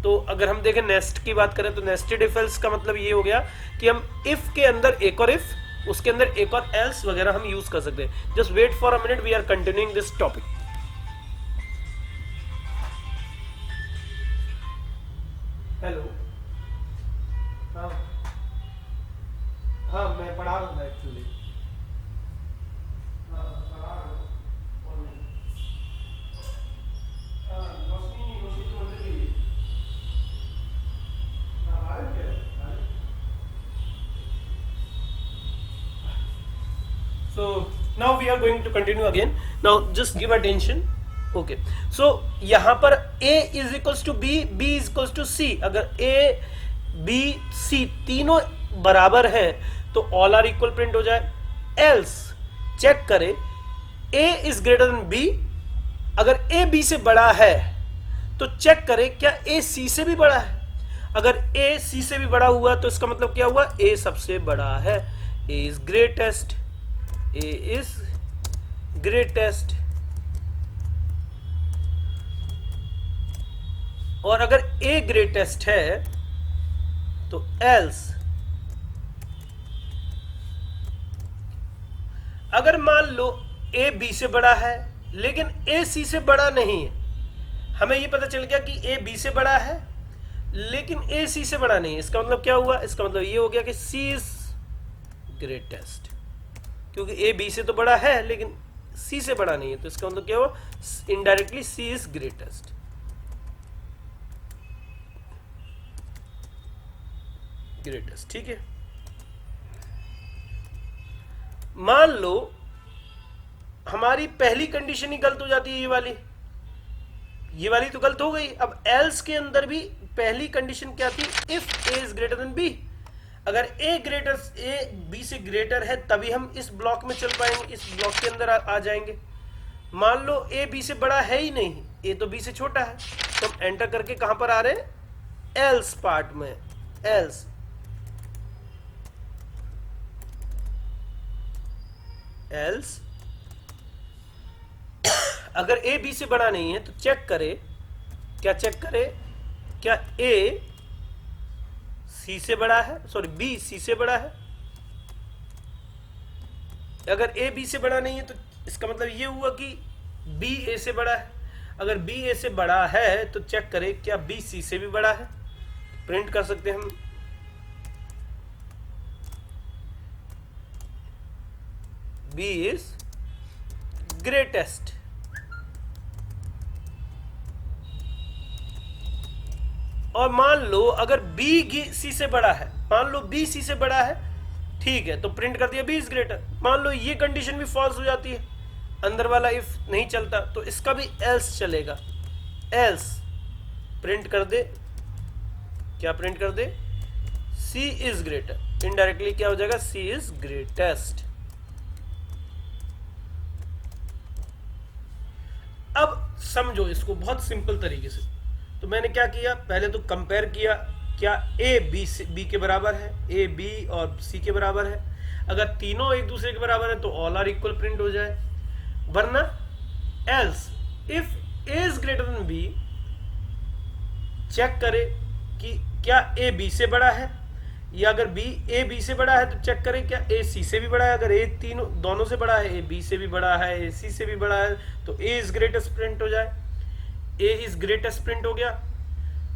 तो अगर हम देखें नेस्ट की बात करें तो नेस्टेड इफ एल्स का मतलब ये हो गया कि हम इफ के अंदर एक और इफ, उसके अंदर एक और एल्स वगैरह हम यूज कर सकते हैं। Just wait for a minute, we are continuing this topic. Hello, हाँ मैं पढ़ा रहा था actually. So now we are going to continue again. Now just give attention. Okay. So यहाँ पर A is equals to B, B is equals to C. अगर A, B, C तीनों बराबर हैं तो all are equal प्रिंट हो जाए। Else check करें A is greater than B, अगर A B से बड़ा है तो चेक करें क्या A C से भी बड़ा है। अगर A C से भी बड़ा हुआ तो इसका मतलब क्या हुआ, A सबसे बड़ा है। A is greatest, A is greatest। और अगर A greatest है तो else, अगर मान लो A B से बड़ा है लेकिन A C से बड़ा नहीं है, हमें ये पता चल गया कि A B से बड़ा है लेकिन A C से बड़ा नहीं है, इसका मतलब क्या हुआ, इसका मतलब ये हो गया कि C is greatest, क्योंकि A B से तो बड़ा है लेकिन C से बड़ा नहीं है, तो इसका मतलब क्या हुआ, indirectly C is greatest। Greatest, ठीक है। मान लो हमारी पहली कंडीशन ही गलत हो जाती है, ये वाली तो गलत हो गई। अब एल्स के अंदर भी पहली कंडीशन क्या थी, if A is greater than b. अगर ए बी से ग्रेटर है तभी हम इस ब्लॉक में चल पाएंगे, इस ब्लॉक के अंदर आ जाएंगे। मान लो ए बी से बड़ा है ही नहीं, ए तो बी से छोटा है, तो हम एंटर करके कहां पर आ रहे हैं, एल्स पार्ट में। एल्स एल्स अगर ए बी से बड़ा नहीं है तो चेक करें, क्या चेक करें, क्या ए सी से बड़ा है, सॉरी बी सी से बड़ा है। अगर ए बी से बड़ा नहीं है तो इसका मतलब ये हुआ कि बी ए से बड़ा है। अगर बी ए से बड़ा है तो चेक करें क्या बी सी से भी बड़ा है। प्रिंट कर सकते हैं हम, बी इज ग्रेटेस्ट। और मान लो अगर बी सी से बड़ा है, मान लो बी सी से बड़ा है, ठीक है, तो प्रिंट कर दिया बी इज ग्रेटर। मान लो ये कंडीशन भी फॉल्स हो जाती है, अंदर वाला इफ नहीं चलता, तो इसका भी एल्स चलेगा। एल्स प्रिंट कर दे, क्या प्रिंट कर दे, सी इज ग्रेटर। इनडायरेक्टली क्या हो जाएगा, सी इज ग्रेटेस्ट। अब समझो इसको बहुत सिंपल तरीके से। तो मैंने क्या किया, पहले तो कंपेयर किया, क्या ए बी के बराबर है, ए बी और सी के बराबर है। अगर तीनों एक दूसरे के बराबर है तो ऑल आर इक्वल प्रिंट हो जाए, वरना else if A is greater than b, check करे कि क्या ए बी से बड़ा है, या अगर बी ए बी से बड़ा है तो चेक करें क्या ए सी से भी बड़ा है। अगर ए तीनों दोनों से बड़ा है, ए बी से भी बड़ा है, ए सी से भी बड़ा है, तो ए इज ग्रेटेस्ट प्रिंट हो जाए। ए इज ग्रेटेस्ट प्रिंट हो गया।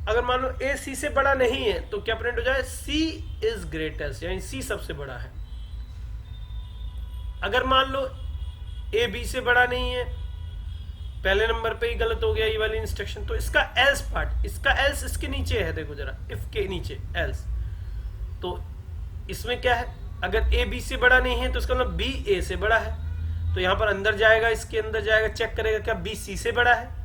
अगर मान लो ए सी से बड़ा नहीं है तो क्या प्रिंट हो जाए, सी इज ग्रेटेस्ट, यानी सी सबसे बड़ा है। अगर मान लो ए बी से बड़ा नहीं है, पहले नंबर पे ही गलत हो गया ये वाली इंस्ट्रक्शन, तो इसका एल्स पार्ट, इसका एल्स इसके नीचे है, देखो जरा, इफ के नीचे एल्स। तो इसमें क्या है, अगर ए बी से बड़ा नहीं है तो इसका मतलब बी ए से बड़ा है, तो यहां पर अंदर जाएगा, इसके अंदर जाएगा, चेक करेगा क्या बी सी से बड़ा है।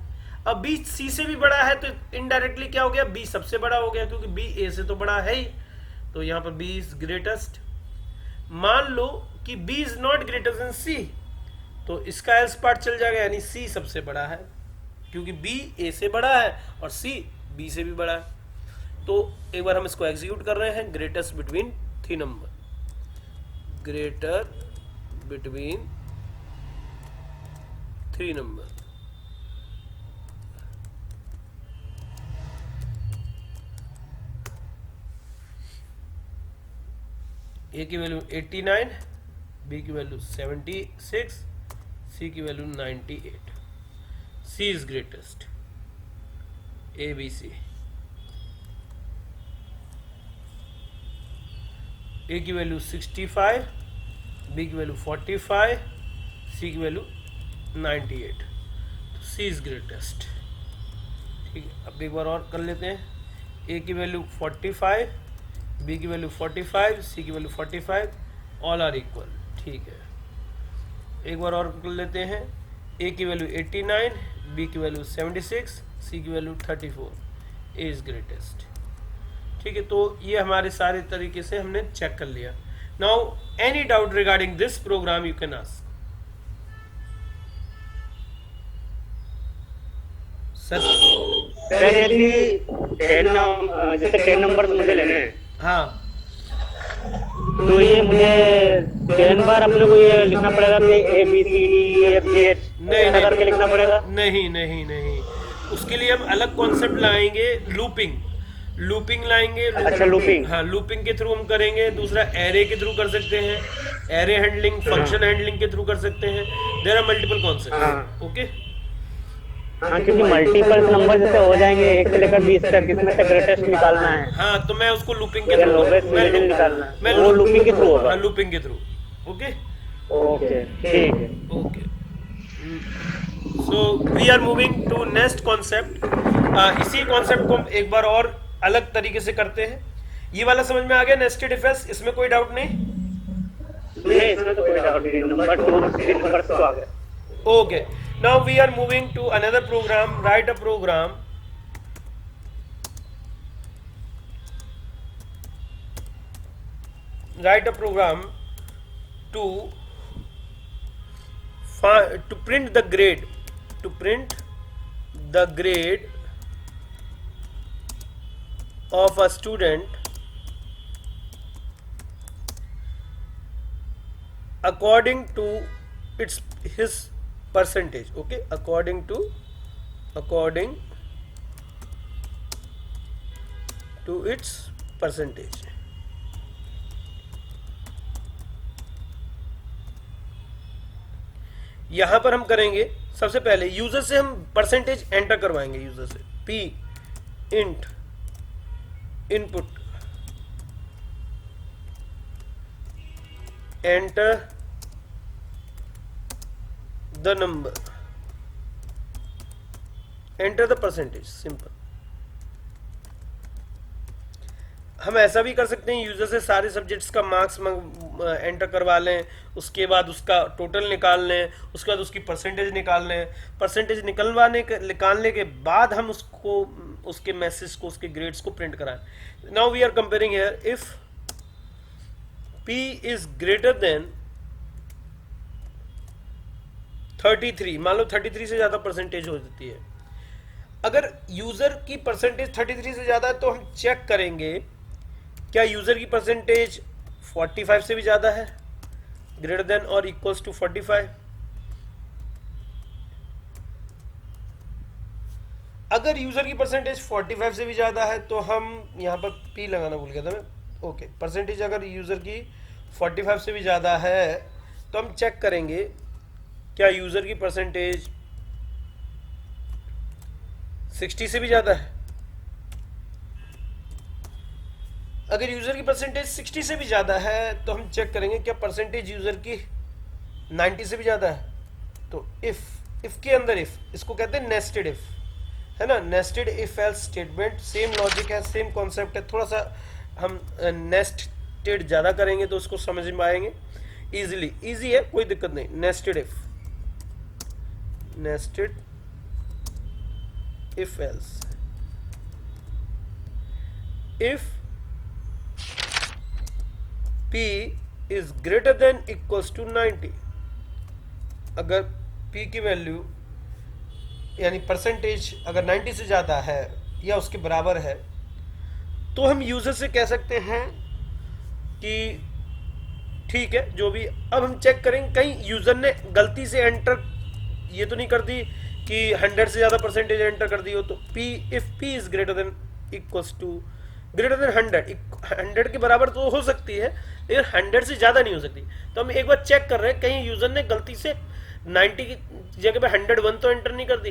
अब बी सी से भी बड़ा है तो इनडायरेक्टली क्या हो गया, बी सबसे बड़ा हो गया, क्योंकि बी ए से तो बड़ा है ही, तो यहां पर बी इज ग्रेटेस्ट। मान लो कि B is not greater than C, तो इसका एल्स पार्ट चल जाएगा, यानी सी सबसे बड़ा है, क्योंकि बी ए से बड़ा है और सी बी से भी बड़ा है। तो एक बार हम इसको एग्जीक्यूट कर रहे हैं, greatest between 3 number, greater between 3 number. A की वैल्यू 89, बी की वैल्यू 76, सी की value 98। C is greatest, A B C. A की वैल्यू 65, बी की वैल्यू 45, सी की वैल्यू 98, तो सी इज ग्रेटेस्ट। ठीक है, अब एक बार और कर लेते हैं। ए की वैल्यू 45, बी की वैल्यू 45, सी की वैल्यू 45, ऑल आर इक्वल। ठीक है, एक बार और कर लेते हैं। ए की वैल्यू 89, बी की वैल्यू 76, सी की वैल्यू 34, ए इज ग्रेटेस्ट। ठीक है, तो ये हमारे सारे तरीके से हमने चेक कर लिया। Now any doubt regarding this program you can ask. Sir जैसे 10 नंबर मुझे लेने हैं, हाँ, तो ये मुझे 10 बार अपने को ये लिखना पड़ेगा कि A B C D F G H ऐसा करके लिखना पड़ेगा? नहीं नहीं नहीं, उसके लिए हम अलग कॉन्सेप्ट लाएंगे, लूपिंग लाएंगे। अच्छा, लूपिंग। हाँ, लूपिंग के थ्रू हम करेंगे। दूसरा एरे के थ्रू कर सकते हैं, एरे हैंडलिंग, फंक्शन हैंडलिंग के थ्रू कर सकते हैं। There are multiple concepts. Okay, हाँ, क्योंकि मल्टीपल नंबर जैसे हो जाएंगे 1 से लेकर 20 तक, इसमें से ग्रेटेस्ट निकालना है। हाँ, तो मैं उसको लूपिंग के या थ्रू, लोवेस्ट मिडिल निकालना है, वो लूपिंग के थ्रू होगा। हाँ, लूपिंग के थ्रू। ओके ओके, ठीक है। Okay, so we are moving to next concept. इसी कॉन्सेप्ट को हम एक बार और अलग तरीके से करते हैं। ये वाला समझ में आ गया, नेस्टेड इफ एल्स, इसमें कोई डाउट नहीं? नहीं, इसमें तो कोई डाउट नहीं, नंबर 2 नंबर तो आ गया। Okay, now we are moving to another program. Write a program. Write a program to print the grade. To print the grade of a student according to his percentage. Okay, according to its percentage. यहां पर हम करेंगे सबसे पहले user से हम percentage enter करवाएंगे, user से p int input enter the number, enter the percentage, simple. हम ऐसा भी कर सकते हैं, यूजर से सारे सब्जेक्ट्स का मार्क्स एंटर करवा लें, उसके बाद उसका टोटल निकाल लें, उसके बाद उसकी परसेंटेज निकाल लें। परसेंटेज निकालने के बाद हम उसको उसके मैसेज को, उसके ग्रेड्स को प्रिंट कराएं। Now we are comparing here, if p is greater than 33, मान लो 33 से ज्यादा परसेंटेज हो जाती है। अगर यूजर की परसेंटेज 33 से ज्यादा है तो हम चेक करेंगे क्या यूजर की परसेंटेज 45 से भी ज्यादा है, ग्रेटर देन और इक्वल्स टू 45। अगर यूजर की परसेंटेज 45 से भी ज्यादा है तो हम यहां पर p लगाना भूल गया था मैं, ओके। परसेंटेज अगर यूजर की 45 से भी ज्यादा है तो हम चेक करेंगे क्या यूजर की परसेंटेज 60 से भी ज्यादा है। अगर यूजर की परसेंटेज 60 से भी ज्यादा है तो हम चेक करेंगे क्या परसेंटेज यूजर की 90 से भी ज्यादा है। तो इफ के अंदर इफ, इसको कहते हैं नेस्टेड इफ, है ना, nested if else statement. Same logic है, सेम कॉन्सेप्ट है, थोड़ा सा हम नेस्टेड ज्यादा करेंगे तो उसको समझ में आएंगे इजीली। इजी है, कोई दिक्कत नहीं। Nested if, nested if else, if p is greater than equals to 90, अगर p की वैल्यू यानी परसेंटेज अगर 90 से ज्यादा है या उसके बराबर है तो हम यूजर से कह सकते हैं कि ठीक है जो भी। अब हम चेक करेंगे कहीं यूजर ने गलती से एंटर ये तो नहीं कर दी कि 100 से ज्यादा परसेंटेज एंटर कर दी हो। तो p if p is greater than equals to greater than 100 के बराबर तो हो सकती है लेकिन 100 से ज्यादा नहीं हो सकती। तो हम एक बार चेक कर रहे हैं कहीं यूजर ने गलती से 90 की जगह पे 101 तो एंटर नहीं कर दी।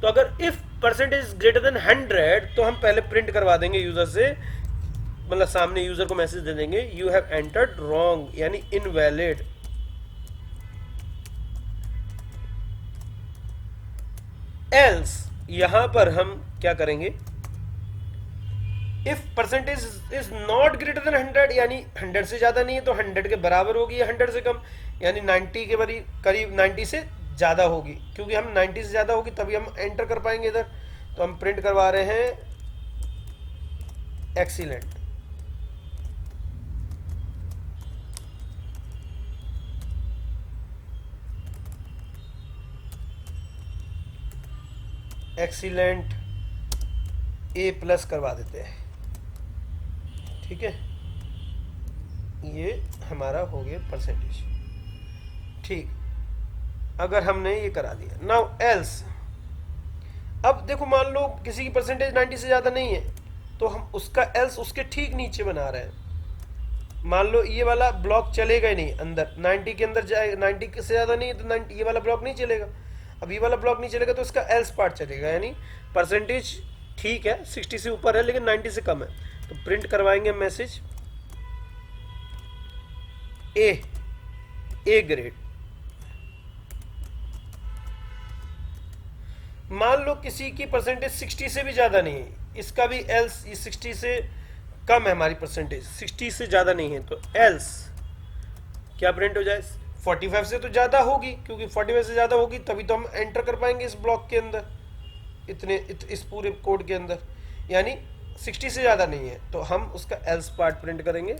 तो अगर इफ परसेंटेज ग्रेटर देन 100 तो हम पहले प्रिंट करवा देंगे यूजर से, मतलब सामने यूजर को मैसेज दे देंगे यू हैव एंटर्ड रॉन्ग यानी इनवैलिड। एल्स यहां पर हम क्या करेंगे, if percentage is not greater than 100 यानी 100 से ज्यादा नहीं है तो 100 के बराबर होगी या 100 से कम, यानी 90 के करीब 90 से ज्यादा होगी। क्योंकि हम 90 से ज्यादा होगी तभी हम एंटर कर पाएंगे इधर। तो हम प्रिंट करवा रहे हैं एक्सीलेंट। एक्सीलेंट A+ करवा देते हैं, ठीक है। ये हमारा हो गया परसेंटेज, ठीक। अगर हमने ये करा दिया, नाउ एल्स। अब देखो मान लो किसी की परसेंटेज 90 से ज्यादा नहीं है तो हम उसका एल्स उसके ठीक नीचे बना रहे हैं। मान लो ये वाला ब्लॉक चलेगा ही नहीं अंदर, 90 के अंदर जाएगा, 90 से ज्यादा नहीं है तो 90 ये वाला ब्लॉक नहीं चलेगा। अब ये वाला ब्लॉक नहीं चलेगा तो इसका एल्स पार्ट चलेगा, यानी परसेंटेज ठीक है 60 से ऊपर है लेकिन 90 से कम है। तो प्रिंट करवाएंगे मैसेज ए ग्रेड। मान लो किसी की परसेंटेज 60 से भी ज्यादा नहीं है, इसका भी एल्स, ये 60 से कम है हमारी परसेंटेज, 60 से ज्यादा नहीं है तो एल्स क्या प्रिंट हो जाए, 45 से तो ज्यादा होगी, क्योंकि 45 से ज्यादा होगी तभी तो हम एंटर कर पाएंगे इस ब्लॉक के अंदर, इस पूरे कोड के अंदर। यानी 60 से ज्यादा नहीं है तो हम उसका एल्स पार्ट प्रिंट करेंगे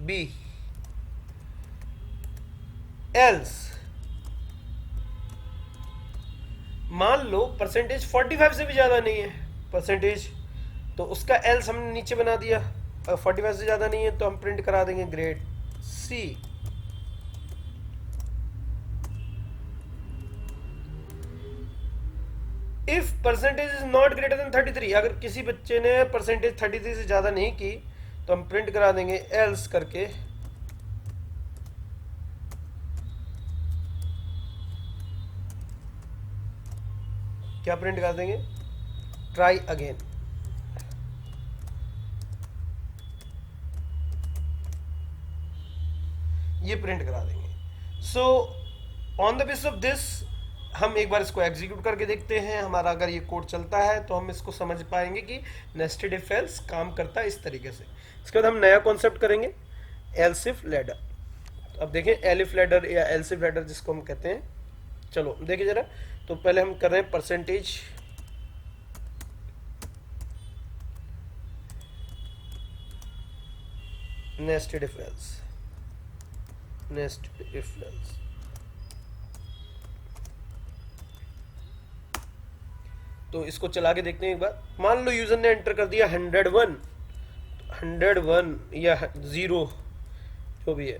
बी। एल्स मान लो परसेंटेज 45 से भी ज्यादा नहीं है परसेंटेज, तो उसका एल्स हमने नीचे बना दिया। 45 से ज्यादा नहीं है तो हम प्रिंट करा देंगे grade C. If percentage is not greater than 33, अगर किसी बच्चे ने परसेंटेज 33 से ज्यादा नहीं की तो हम प्रिंट करा देंगे एल्स करके क्या प्रिंट कर देंगे, ट्राई अगेन। ये प्रिंट करा देंगे। So on the base of this हम एक बार इसको एग्जीक्यूट करके देखते हैं। हमारा अगर ये कोड चलता है तो हम इसको समझ पाएंगे कि नेस्टेड इफ एल्स काम करता है इस तरीके से। इसके बाद हम नया कॉन्सेप्ट करेंगे, एल्स इफ लैडर। अब देखें एलिफ लैडर या एल्स इफ लैडर जिसको हम कहते हैं। चलो देखिए जरा, तो पहले हम कर रहे हैं percentage nested if else, nested if else. तो इसको चला के देखते हैं एक बार। मान लो यूजर ने एंटर कर दिया 101 या 0 जो भी है,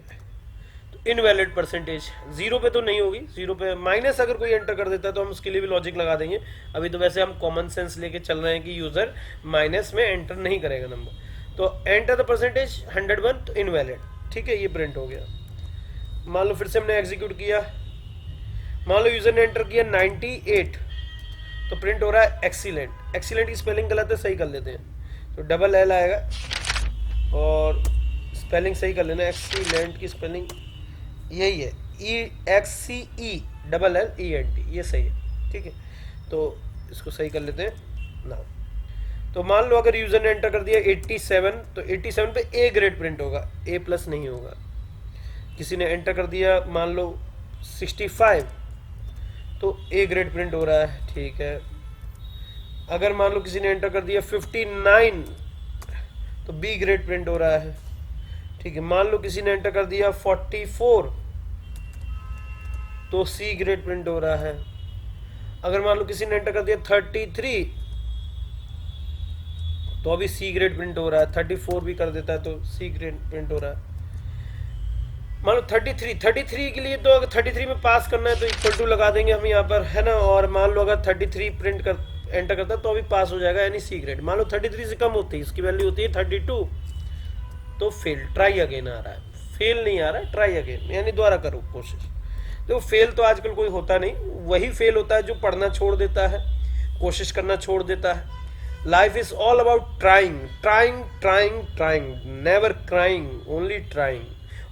तो इनवैलिड परसेंटेज 0 पे तो नहीं होगी, 0 पे माइनस अगर कोई एंटर कर देता है तो हम उसके लिए भी लॉजिक लगा देंगे। अभी तो वैसे हम कॉमन सेंस लेके चल रहे हैं कि यूजर माइनस में एंटर नहीं करेगा नंबर। तो एंटर द परसेंटेज 101 तो इनवैलिड, ठीक है, ये प्रिंट हो गया। मान लो फिर से हमने एग्जीक्यूट किया, मान लो यूजर ने एंटर किया 98 तो प्रिंट हो रहा है एक्सीलेंट। एक्सीलेंट की स्पेलिंग गलत है, सही कर लेते हैं, तो डबल एल आएगा और स्पेलिंग सही कर लेना। एक्सीलेंट की स्पेलिंग यही है, EXCE ये सही है, ठीक है। तो इसको सही कर लेते हैं ना। तो मान लो अगर यूजर ने एंटर कर दिया 87 तो 87 पे ए ग्रेड प्रिंट होगा, ए प्लस नहीं होगा। किसी ने एंटर कर दिया मान लो 65 तो ए ग्रेड प्रिंट हो रहा है, ठीक है। अगर मान लो किसी ने एंटर कर दिया 59 तो बी ग्रेड प्रिंट हो रहा है, ठीक है। मान लो किसी ने एंटर कर दिया 44 तो सी ग्रेड प्रिंट हो रहा है। अगर मान लो किसी ने एंटर कर दिया 33 तो अभी सी ग्रेड प्रिंट हो रहा है। 34 भी कर देता है तो सी ग्रेड प्रिंट हो रहा है। मान लो 33 के लिए तो अगर 33 में पास करना है तो इक्वल टू लगा देंगे हम यहाँ पर, है ना। और मान लो अगर 33 एंटर करता है तो अभी पास हो जाएगा, यानी सी ग्रेड। मान लो 33 से कम होती है, इसकी वैल्यू होती है 32 तो फेल, ट्राई अगेन आ रहा है। फेल नहीं आ रहा है, ट्राई अगेन, यानी दोबारा करो कोशिश। तो फेल तो आजकल कोई होता नहीं, वही फेल होता है जो पढ़ना छोड़ देता है, कोशिश करना छोड़ देता है। Life is all about trying, trying trying trying, never crying, only trying.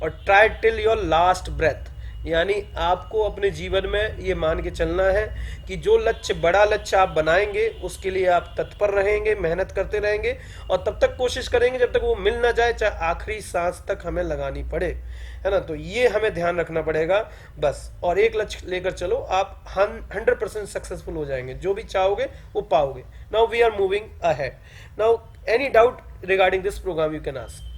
और try till your last breath, यानी आपको अपने जीवन में ये मान के चलना है कि जो लक्ष्य, बड़ा लक्ष्य आप बनाएंगे उसके लिए आप तत्पर रहेंगे, मेहनत करते रहेंगे और तब तक कोशिश करेंगे जब तक वो मिल ना जाए, चाहे आखिरी सांस तक हमें लगानी पड़े, है ना। तो ये हमें ध्यान रखना पड़ेगा बस। और एक लक्ष्य लेकर चलो, आप 100% सक्सेसफुल हो जाएंगे, जो भी चाहोगे वो पाओगे। Now we are moving ahead. Now any doubt regarding this program you can ask.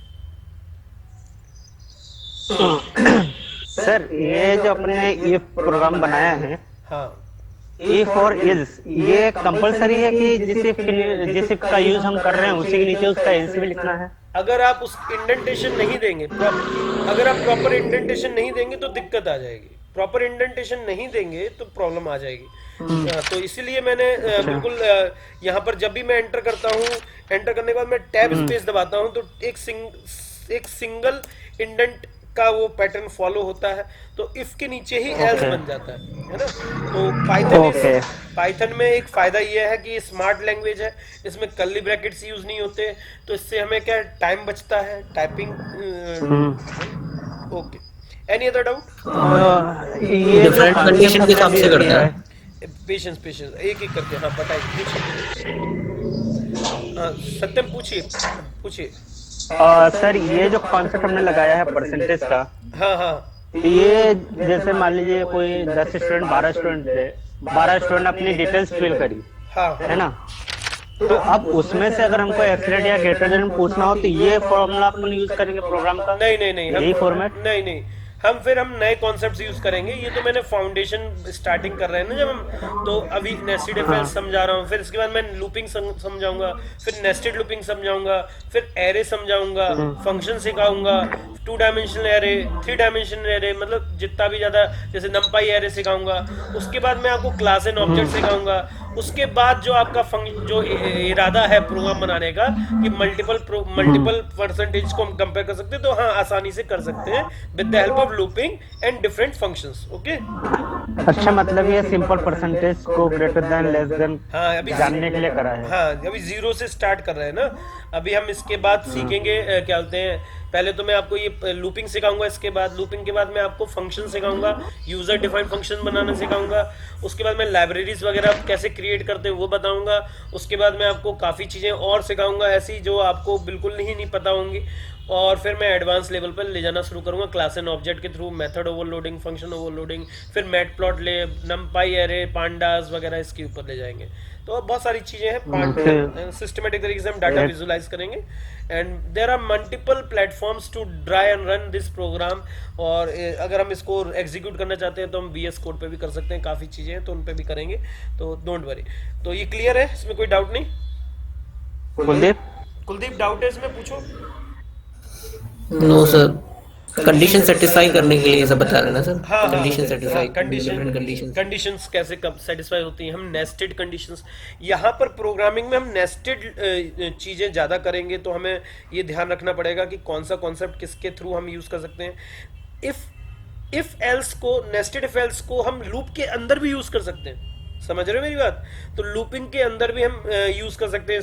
Sir ये जो अपने ये प्रोग्राम बनाया है, हाँ, ए फॉर इज, ये कंपलसरी है कि जिस का यूज हम कर रहे हैं उसी के नीचे उसका एल्स भी लिखना है? अगर आप उस इंडेंटेशन नहीं देंगे, अगर आप प्रॉपर इंडेंटेशन नहीं देंगे तो दिक्कत आ जाएगी। प्रॉपर इंडेंटेशन नहीं देंगे तो प्रॉब्लम आ जाएगी। तो इसीलिए मैंने बिल्कुल यहाँ पर जब भी मैं एंटर करता हूँ, एंटर करने के बाद मैं टैब स्पेस दबाता हूँ तो एक सिंगल इंडेंट का वो पैटर्न फॉलो होता है, तो इफ के नीचे ही एल्स बन जाता है ना। तो पाइथन में एक फायदा ये है कि ये स्मार्ट लैंग्वेज है, इसमें कर्ली ब्रैकेट्स यूज नहीं होते, तो इससे हमें क्या टाइम बचता है typing. Okay, any other doubt? ये डिफरेंट कंडीशन के हिसाब से करता है। पेशेंस एक एक करके, हाँ बताइए, सत्यम पूछिए। सर ये जो कॉन्सेप्ट हमने लगाया है परसेंटेज का, हाँ, ये जैसे मान लीजिए कोई 10 स्टूडेंट 12 स्टूडेंट थे, 12 स्टूडेंट अपनी डिटेल्स फिल करी, हाँ, है ना। तो अब उसमें से अगर हमको एक्सीलेंट या ग्रेटर देन पूछना हो तो ये फॉर्मूला अपन यूज करेंगे प्रोग्राम का? नहीं, यही फॉर्मेट? नहीं, हम नए कॉन्सेप्ट्स यूज करेंगे। ये तो मैंने फाउंडेशन स्टार्टिंग कर रहे हैं ना जब हम, तो अभी नेस्टेड इफ एल्स समझा रहा हूँ, फिर इसके बाद मैं लूपिंग समझाऊंगा, फिर नेस्टेड लूपिंग समझाऊंगा, फिर एरे समझाऊंगा, फंक्शन सिखाऊंगा, 2 डायमेंशनल एरे, 3 डायमेंशनल एरे, मतलब जितना भी ज्यादा, जैसे नंपाई एरे सिखाऊंगा। उसके बाद मैं आपको क्लास एंड ऑब्जेक्ट सिखाऊंगा, उसके बाद जो आपका जो इरादा है प्रोग्राम बनाने का कि मल्टीपल परसेंटेज को हम कंपेयर कर सकते हैं, तो हाँ आसानी से कर सकते हैं with the help of looping and different functions. Okay, अच्छा, मतलब ये सिंपल परसेंटेज को ग्रेटर देन लेस देन हाँ अभी जानने के लिए करा है। हाँ अभी जीरो से स्टार्ट कर रहे हैं ना। अभी हम इसके बाद सीखेंगे क्या बोलते हैं, पहले तो मैं आपको ये लूपिंग सिखाऊंगा, इसके बाद लूपिंग के बाद मैं आपको फंक्शन सिखाऊंगा, यूजर डिफाइंड फंक्शन बनाना सिखाऊंगा, उसके बाद मैं लाइब्रेरीज वगैरह कैसे क्रिएट करते हैं वो बताऊंगा, उसके बाद मैं आपको काफ़ी चीज़ें और सिखाऊंगा ऐसी जो आपको बिल्कुल नहीं पता होंगी, और फिर मैं एडवांस लेवल पर ले जाना शुरू करूंगा क्लास एंड ऑब्जेक्ट के through, method overloading, function overloading, फिर मैटप्लॉटलिब, नमपाई एरे, पांडास वगैरह इसके ऊपर ले जाएंगे। तो बहुत सारी चीज़ें हैं, सिस्टमेटिक तरीके से हम डाटा विजुलाइज करेंगे, and there are multiple platforms to try and run this program. और अगर हम इसको एग्जीक्यूट करना चाहते हैं तो हम VS कोड पे भी कर सकते हैं, काफ़ी चीज़ें हैं तो उन पे भी करेंगे, तो डोंट वरी। तो ये क्लियर है, इसमें कोई डाउट नहीं? कुलदीप डाउट है इसमें, पूछो। नो सर, कंडीशन सेटिस्फाई करने के लिए सब बता रहे ना सर। हाँ कंडीशन सेटिस्फाई, कंडीशंस कैसे कब सेटिस्फाई होती हैं, हम नेस्टेड कंडीशंस, यहाँ पर प्रोग्रामिंग में हम नेस्टेड चीज़ें ज़्यादा करेंगे, तो हमें ये ध्यान रखना पड़ेगा कि कौन सा कॉन्सेप्ट किसके थ्रू हम यूज़ कर सकते हैं। इफ एल्स को, नेस्टेड इफ एल्स को हम लूप के अंदर भी यूज़ कर सकते हैं, समझ रहे हो मेरी बात? तो लूपिंग के अंदर भी हम यूज कर सकते हैं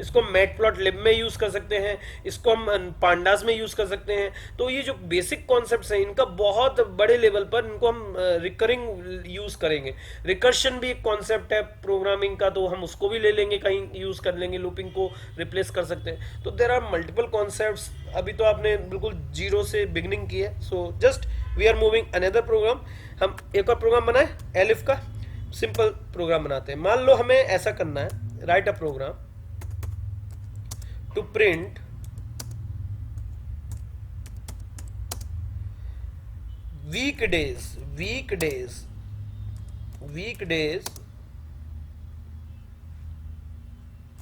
इसको मैटप्लॉटलिब में यूज कर सकते हैं, इसको हम पांडास में यूज कर सकते हैं। तो ये जो बेसिक कॉन्सेप्ट्स हैं इनका बहुत बड़े लेवल पर इनको हम रिकरिंग यूज करेंगे। रिकर्शन भी एक कॉन्सेप्ट है प्रोग्रामिंग का, तो हम उसको भी ले लेंगे, कहीं यूज कर लेंगे, लूपिंग को रिप्लेस कर सकते हैं। तो देयर आर मल्टीपल कॉन्सेप्ट्स। अभी तो आपने बिल्कुल जीरो से बिगिनिंग की है, so just we are moving another program. हम एक और प्रोग्राम बनाए एलिफ का, सिंपल प्रोग्राम बनाते हैं। मान लो हमें ऐसा करना है, write a program to print weekdays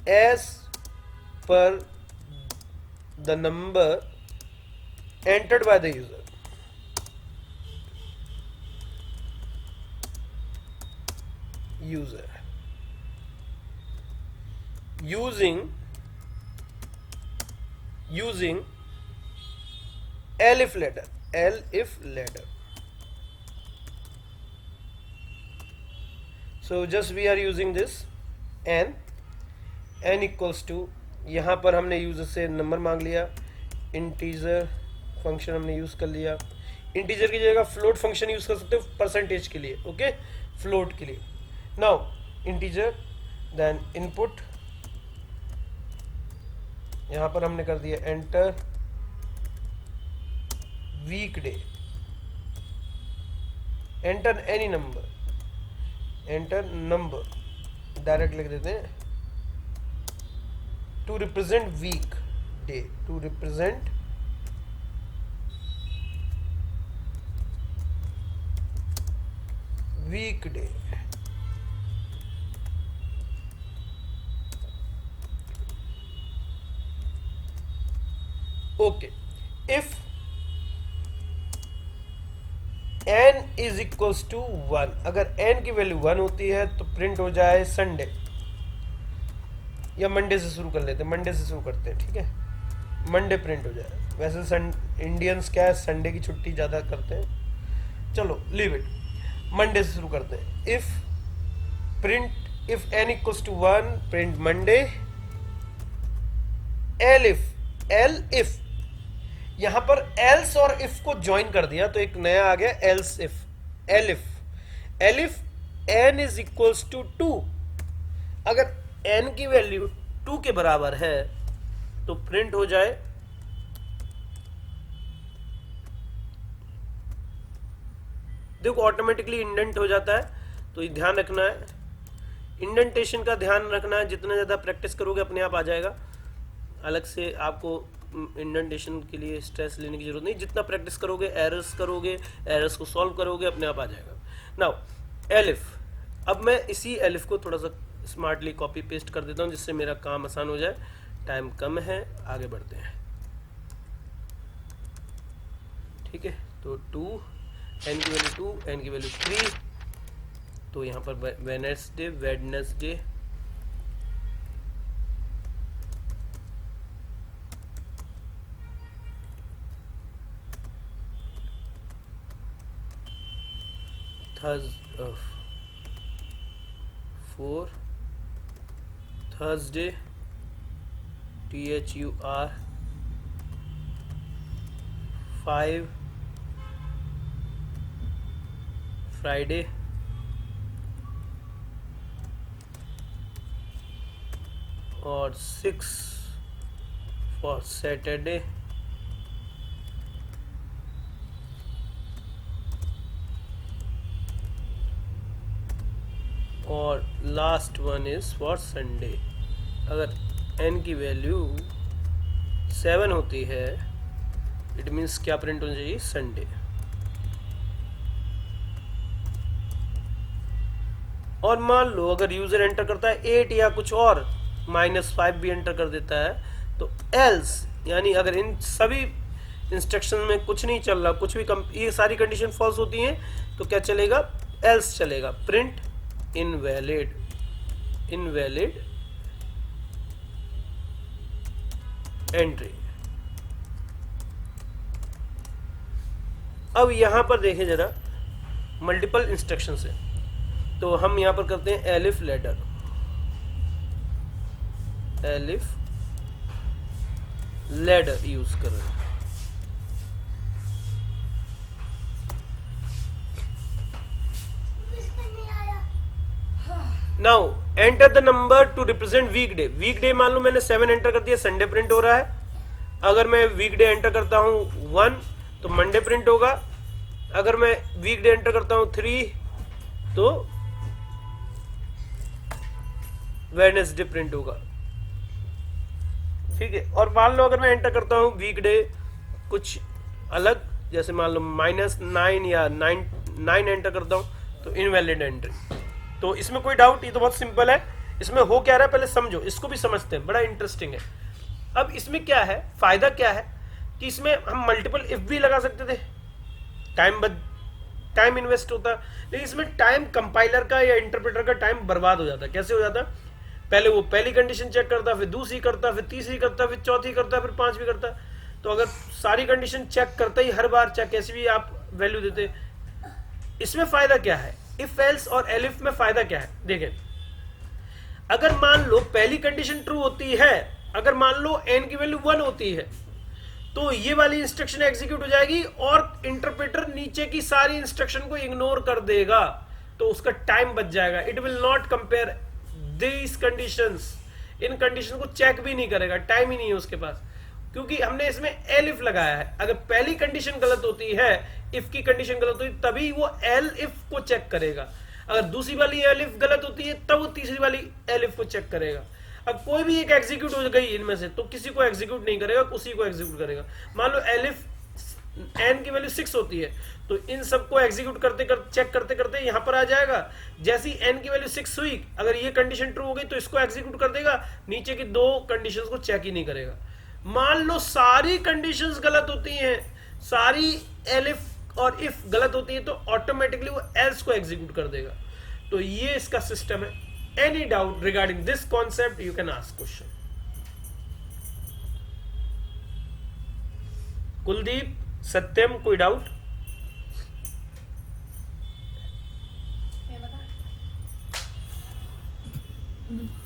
as per the number entered by the user. using elif ladder. So just we are using this n equals to, यहाँ पर हमने यूजर से नंबर मांग लिया, इंटीजर फंक्शन हमने यूज कर लिया, integer की जगह फ्लोट फंक्शन यूज कर सकते हो परसेंटेज के लिए, ओके, फ्लोट के लिए। नाउ इंटीजर देन इनपुट, यहां पर हमने कर दिया enter weekday, enter any number, enter number direct लिख देते हैं, to represent weekday, to represent weekday. Okay, if n is equals to 1, अगर n की वैल्यू 1 होती है तो प्रिंट हो जाए संडे, या मंडे से शुरू कर लेते हैं, मंडे से शुरू करते हैं, ठीक है, मंडे प्रिंट हो जाए। वैसे इंडियंस क्या है, संडे की छुट्टी ज़्यादा करते हैं, चलो लीव इट, मंडे से शुरू करते हैं। If n equals to 1 print Monday, elif, यहां पर एल्स और इफ को ज्वाइन कर दिया तो एक नया आ गया else if, elif n is equals to 2, अगर n की वैल्यू 2 के बराबर है तो प्रिंट हो जाए देखो ऑटोमेटिकली इंडेंट हो जाता है, तो ये ध्यान रखना है, इंडेंटेशन का ध्यान रखना है, जितना ज़्यादा प्रैक्टिस करोगे अपने आप आ जाएगा, अलग से आपको इंडेंटेशन के लिए स्ट्रेस लेने की जरूरत नहीं, जितना प्रैक्टिस करोगे, एरर्स को सॉल्व करोगे, अपने आप आ जाएगा। नाउ एलिफ, अब मैं इसी एलिफ को थोड़ा सा स्मार्टली कॉपी पेस्ट कर देता हूँ जिससे मेरा काम आसान हो जाए, टाइम कम है, आगे बढ़ते हैं, ठीक है। तो 2, n की वैल्यू 2, n की वैल्यू 3, तो यहाँ पर Wednesday Wednesday four Thursday THUR 5 Friday और 6 फॉर सैटरडे और last one is for Sunday. अगर n की वैल्यू 7 होती है इट मीन्स क्या प्रिंट होना चाहिए, संडे। और मान लो अगर यूजर एंटर करता है 8 या कुछ और -5 भी एंटर कर देता है तो एल्स, यानी अगर इन सभी इंस्ट्रक्शन में कुछ नहीं चल रहा, कुछ भी ये सारी कंडीशन फॉल्स होती हैं तो क्या चलेगा, एल्स चलेगा, प्रिंट इनवैलिड एंट्री। अब यहां पर देखें जरा मल्टीपल इंस्ट्रक्शन से, तो हम यहां पर करते हैं elif ladder, elif ladder use कर रहे हैं। Now enter the number to represent weekday. Weekday मान लो मैंने 7 एंटर कर दिया, संडे प्रिंट हो रहा है। अगर मैं वीकडे एंटर करता हूं 1 तो मंडे प्रिंट होगा। अगर मैं वीकडे एंटर करता हूं 3 तो वेडनेसडे प्रिंट होगा, ठीक है। और मान लो अगर मैं एंटर करता हूं वीकडे कुछ अलग, जैसे मान लो -9 या 9 एंटर करता हूं तो इनवैलिड एंट्री। तो इसमें कोई डाउट, ये तो बहुत सिंपल है। इसमें हो क्या रहा है पहले समझो, इसको भी समझते हैं, बड़ा इंटरेस्टिंग है। अब इसमें क्या है, फायदा क्या है कि इसमें हम मल्टीपल इफ भी लगा सकते थे, टाइम इन्वेस्ट होता, लेकिन इसमें टाइम कंपाइलर का या इंटरप्रेटर का टाइम बर्बाद हो जाता। कैसे हो जाता, पहले वो पहली कंडीशन चेक करता, फिर दूसरी करता, फिर तीसरी करता, फिर चौथी करता, फिर पांचवी करता। तो अगर सारी कंडीशन चेक करता ही हर बार, चाहे कैसी भी आप वैल्यू देते, इसमें फायदा क्या है, इफ एल्स और एलिफ में फायदा क्या है देखें। अगर मान लो पहली कंडीशन ट्रू होती है, अगर मान लो n की वैल्यू 1 होती है तो ये वाली इंस्ट्रक्शन एग्जीक्यूट हो जाएगी और इंटरप्रेटर नीचे की सारी इंस्ट्रक्शन को इग्नोर कर देगा, तो उसका टाइम बच जाएगा। It will not compare these conditions, in condition को चेक भी नहीं करेगा, टाइम ही नहीं है उसके पास, क्योंकि हमने इसमें एलिफ लगाया है। अगर पहली कंडीशन गलत होती है, इफ की कंडीशन गलत होती है, तभी वो एल इफ को चेक करेगा। अगर दूसरी वाली एलिफ गलत होती है तब वो तीसरी वाली एलिफ को चेक करेगा। अब कोई भी एक एग्जीक्यूट हो गई इनमें से तो किसी को एग्जीक्यूट नहीं करेगा, उसी को एग्जीक्यूट करेगा। मान लो एलिफ n की वैल्यू 6 होती है तो इन सबको एग्जीक्यूट चेक करते करते यहां पर आ जाएगा। जैसी n की वैल्यू 6 हुई, अगर ये कंडीशन ट्रू हो गई तो इसको एग्जीक्यूट कर देगा, नीचे की दो कंडीशंस को चेक ही नहीं करेगा। मान लो सारी कंडीशंस गलत होती हैं, सारी एलिफ और इफ गलत होती है तो ऑटोमेटिकली वो एल्स को एग्जीक्यूट कर देगा। तो ये इसका सिस्टम है। Any doubt regarding this concept you can ask question. Kuldeep, Satyam, कोई डाउट?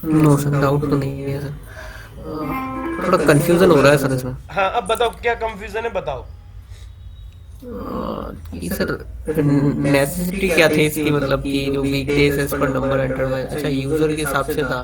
नो सर, डाउट तो नहीं है सर, थोड़ा कंफ्यूजन हो रहा है सर इसमें। हाँ, अब बताओ क्या कंफ्यूजन है, बताओ। ये सर नेसेसिटी क्या थी इसकी, मतलब कि जो weekdays as per number enter में, अच्छा यूजर के हिसाब से था,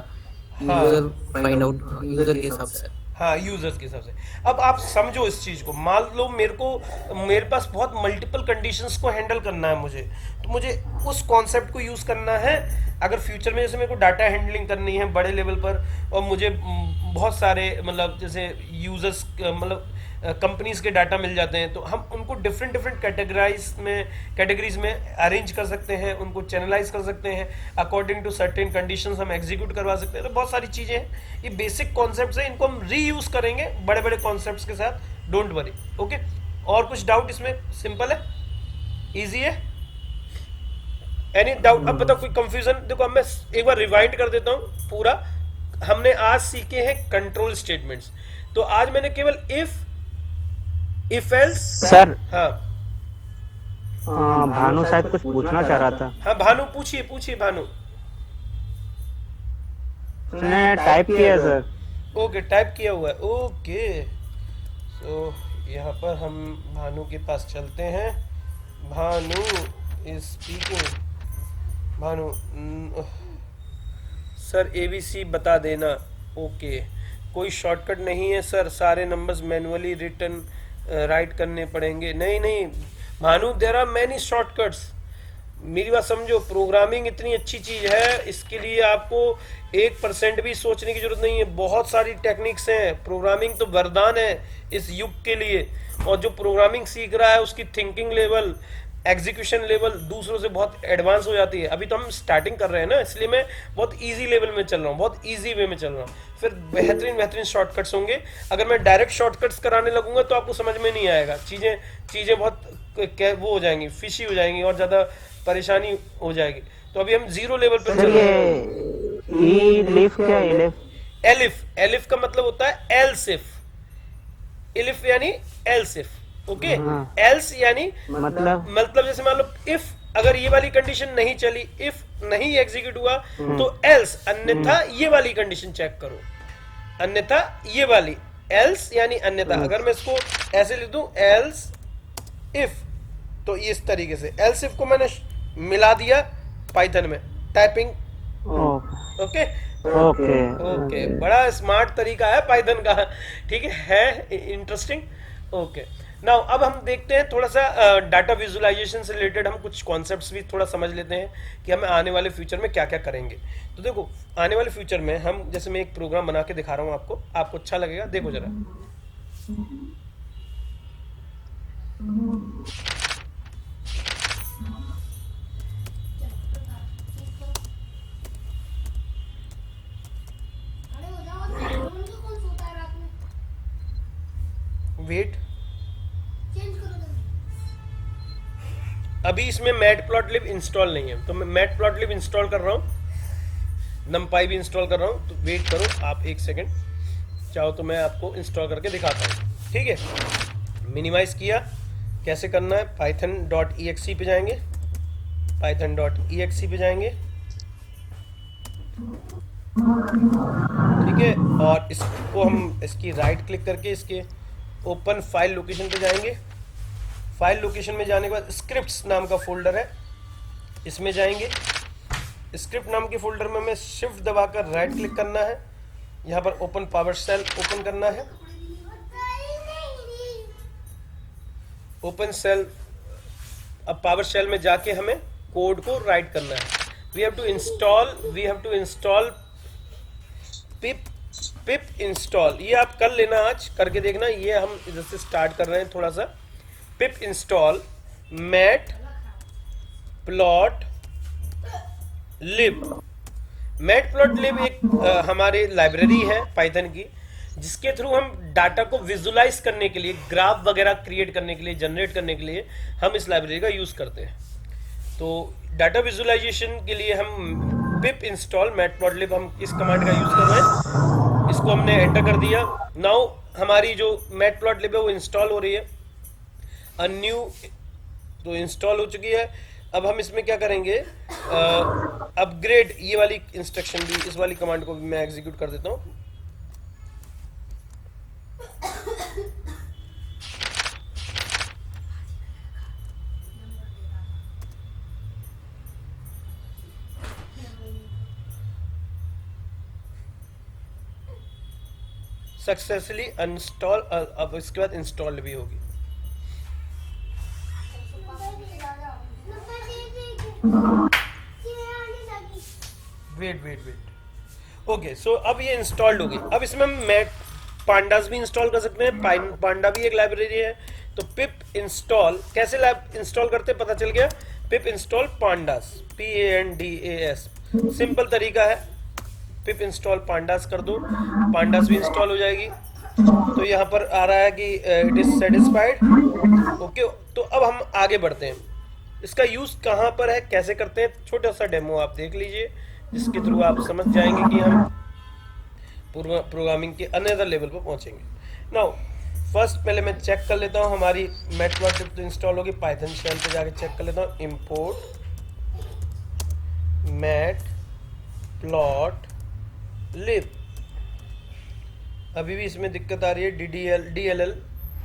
यूजर फाइंड आउट यूजर के हिसाब से। हाँ, यूजर्स के हिसाब से। अब आप समझो इस चीज को, मान लो मेरे पास बहुत मल्टीपल कंडीशंस को हैंडल करना है मुझे, तो मुझे उस कॉन्सेप्ट को यूज करना है। अगर फ्यूचर में जैसे मेरे को डाटा हैंडलिंग करनी है बड़े लेवल पर, और मुझे बहुत सारे मतलब जैसे यूजर्स मतलब कंपनीज के डाटा मिल जाते हैं, तो हम उनको डिफरेंट कैटेगरीज में अरेंज कर सकते हैं, उनको चैनलाइज कर सकते हैं, अकॉर्डिंग टू सर्टेन कंडीशंस हम एग्जीक्यूट करवा सकते हैं। तो बहुत सारी चीज़ें हैं, ये बेसिक कॉन्सेप्ट्स हैं, इनको हम रीयूज करेंगे बड़े बड़े कॉन्सेप्ट्स के साथ, डोंट वरी। ओके, और कुछ डाउट इसमें? सिंपल है, ईजी है। Any doubt? अब बताओ कोई कंफ्यूजन? देखो अब मैं एक बार रिवाइंड कर देता हूँ पूरा। हमने आज सीखे हैं कंट्रोल स्टेटमेंट्स। तो आज मैंने केवल इफ एल्स। सर हाँ भानु शायद कुछ पूछना चाह रहा था। हाँ भानु पूछिए पूछिए भानु। उसने टाइप किया है सर। ओके टाइप किया हुआ है, ओके। सो यहाँ पर हम भानु के पास चलते हैं। Bhanu is speaking. Bhanu sir ABC बता देना। ओके कोई शॉर्टकट नहीं है सर, सारे नंबर्स मैनुअली रिटर्न राइट करने पड़ेंगे। नहीं नहीं Bhanu, there are many shortcuts. मेरी बात समझो, प्रोग्रामिंग इतनी अच्छी चीज है, इसके लिए आपको 1% भी सोचने की जरूरत नहीं है। बहुत सारी टेक्निक्स हैं। प्रोग्रामिंग तो वरदान है इस युग के लिए। और जो प्रोग्रामिंग सीख रहा है उसकी थिंकिंग लेवल, एग्जीक्यूशन लेवल दूसरों से बहुत एडवांस हो जाती है। अभी तो हम स्टार्टिंग कर रहे हैं ना, इसलिए मैं बहुत इजी लेवल में चल रहा हूँ, बहुत इजी वे में चल रहा हूँ। फिर बेहतरीन बेहतरीन शॉर्टकट्स होंगे। अगर मैं डायरेक्ट शॉर्टकट्स कराने लगूंगा तो आपको समझ में नहीं आएगा। चीज़ें बहुत वो हो जाएंगी, फिशी हो जाएंगी और ज़्यादा परेशानी हो जाएगी। तो अभी हम जीरो लेवल पर चल रहे हैं। एलिफ क्या है? एलिफ एलिफ का मतलब होता है एल्स इफ। एलिफ यानी एल्स इफ। ओके एल्स यानी मतलब जैसे मान लो इफ अगर ये वाली कंडीशन नहीं चली, इफ नहीं एग्जीक्यूट हुआ तो एल्स, अन्यथा ये वाली कंडीशन चेक करो। अन्यथा ये वाली एल्स यानी अन्यथा। अगर मैं इसको ऐसे लिख दूं एल्स इफ, तो इस तरीके से एल्स इफ को मैंने मिला दिया पाइथन में टाइपिंग। ओके ओके ओके बड़ा स्मार्ट तरीका है पाइथन का। ठीक है इंटरेस्टिंग। ओके नाउ अब हम देखते हैं थोड़ा सा डाटा विजुअलाइजेशन से रिलेटेड हम कुछ कॉन्सेप्ट्स भी थोड़ा समझ लेते हैं कि हमें आने वाले फ्यूचर में क्या क्या करेंगे। तो देखो आने वाले फ्यूचर में हम, जैसे मैं एक प्रोग्राम बना के दिखा रहा हूँ आपको अच्छा लगेगा, देखो जरा। वेट, अभी इसमें मैटप्लॉटलिब इंस्टॉल नहीं है, तो मैं मैटप्लॉटलिब इंस्टॉल कर रहा हूँ, नमपाई भी इंस्टॉल कर रहा हूँ। तो वेट करो आप एक सेकंड, चाहो तो मैं आपको इंस्टॉल करके दिखाता हूँ। ठीक है मिनिमाइज किया, कैसे करना है, python.exe पे जाएंगे, python.exe पे जाएंगे। ठीक है और इसको हम इसकी राइट क्लिक करके इसके ओपन फाइल लोकेशन पे जाएंगे। फाइल लोकेशन में जाने के बाद स्क्रिप्ट्स नाम का फोल्डर है, इसमें जाएंगे। स्क्रिप्ट नाम के फोल्डर में हमें शिफ्ट दबाकर राइट क्लिक करना है, यहाँ पर ओपन पावर शेल ओपन करना है। ओपन शेल, अब पावर शेल में जाके हमें कोड को राइट करना है। We have to install pip install. ये आप कर लेना, आज करके देखना। ये हम इधर से स्टार्ट कर रहे हैं थोड़ा सा। पिप इंस्टॉल मैट प्लॉट लिब। मैट प्लॉट लिब एक हमारे लाइब्रेरी है पाइथन की, जिसके थ्रू हम डाटा को विजुलाइज करने के लिए, ग्राफ वगैरह क्रिएट करने के लिए, जनरेट करने के लिए हम इस लाइब्रेरी का यूज करते हैं। तो डाटा विजुलाइजेशन के लिए हम पिप इंस्टॉल मैटप्लॉटलिब, हम इस कमांड का यूज कर रहे हैं। इसको हमने एंटर कर दिया। नाउ हमारी जो मैटप्लॉटलिब है वो इंस्टॉल हो रही है। न्यू तो इंस्टॉल हो चुकी है। अब हम इसमें क्या करेंगे, अपग्रेड, ये वाली इंस्ट्रक्शन भी, इस वाली कमांड को भी मैं एग्जीक्यूट कर देता हूँ। Successfully install. अब इसके बाद इंस्टॉल भी होगी। वेट ओके सो अब ये इंस्टॉल्ड होगी। अब इसमें हम मैट पांडास भी इंस्टॉल कर सकते हैं। पांडा भी एक लाइब्रेरी है। तो पिप इंस्टॉल कैसे इंस्टॉल करते पता चल गया। पिप इंस्टॉल पांडास, PANDAS, सिंपल तरीका है। पिप इंस्टॉल पांडास कर दो, पांडास भी इंस्टॉल हो जाएगी। तो यहाँ पर आ रहा है कि इट इज सेटिस्फाइड। ओके तो अब हम आगे बढ़ते हैं। इसका यूज कहाँ पर है, कैसे करते हैं, छोटा सा डेमो आप देख लीजिए, जिसके थ्रू आप समझ जाएंगे कि हम प्रोग्रामिंग के अनदर लेवल पर पहुंचेंगे। नाउ फर्स्ट पहले मैं चेक कर लेता हूँ हमारी मैटप्लॉटलिब तो इंस्टॉल होगी, पाइथन शेल पे जाके चेक कर लेता हूँ, इंपोर्ट मैटप्लॉटलिब। अभी भी इसमें दिक्कत आ रही है, DLL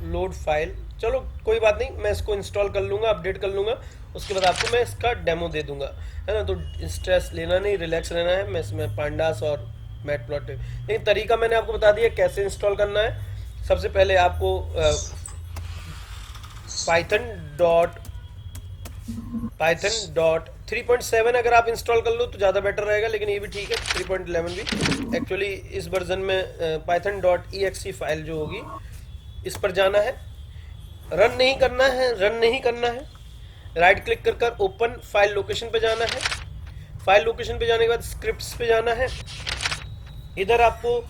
लोड फाइल। चलो कोई बात नहीं, मैं इसको इंस्टॉल कर लूँगा, अपडेट कर लूँगा, उसके बाद आपको मैं इसका डेमो दे दूंगा, है ना। तो स्ट्रेस लेना नहीं, रिलैक्स रहना है। मैं इसमें पांडास और मैटप्लॉटलिब, लेकिन तरीका मैंने आपको बता दिया कैसे इंस्टॉल करना है। सबसे पहले आपको पाइथन 3.7 अगर आप इंस्टॉल कर लो तो ज़्यादा बेटर रहेगा, लेकिन ये भी ठीक है, 3.11 भी। एक्चुअली इस वर्जन में python.exe फाइल जो होगी इस पर जाना है, रन नहीं करना है, राइट क्लिक कर ओपन फाइल लोकेशन पे जाना है। फाइल लोकेशन पे जाने के बाद स्क्रिप्ट्स पे जाना है, इधर आपको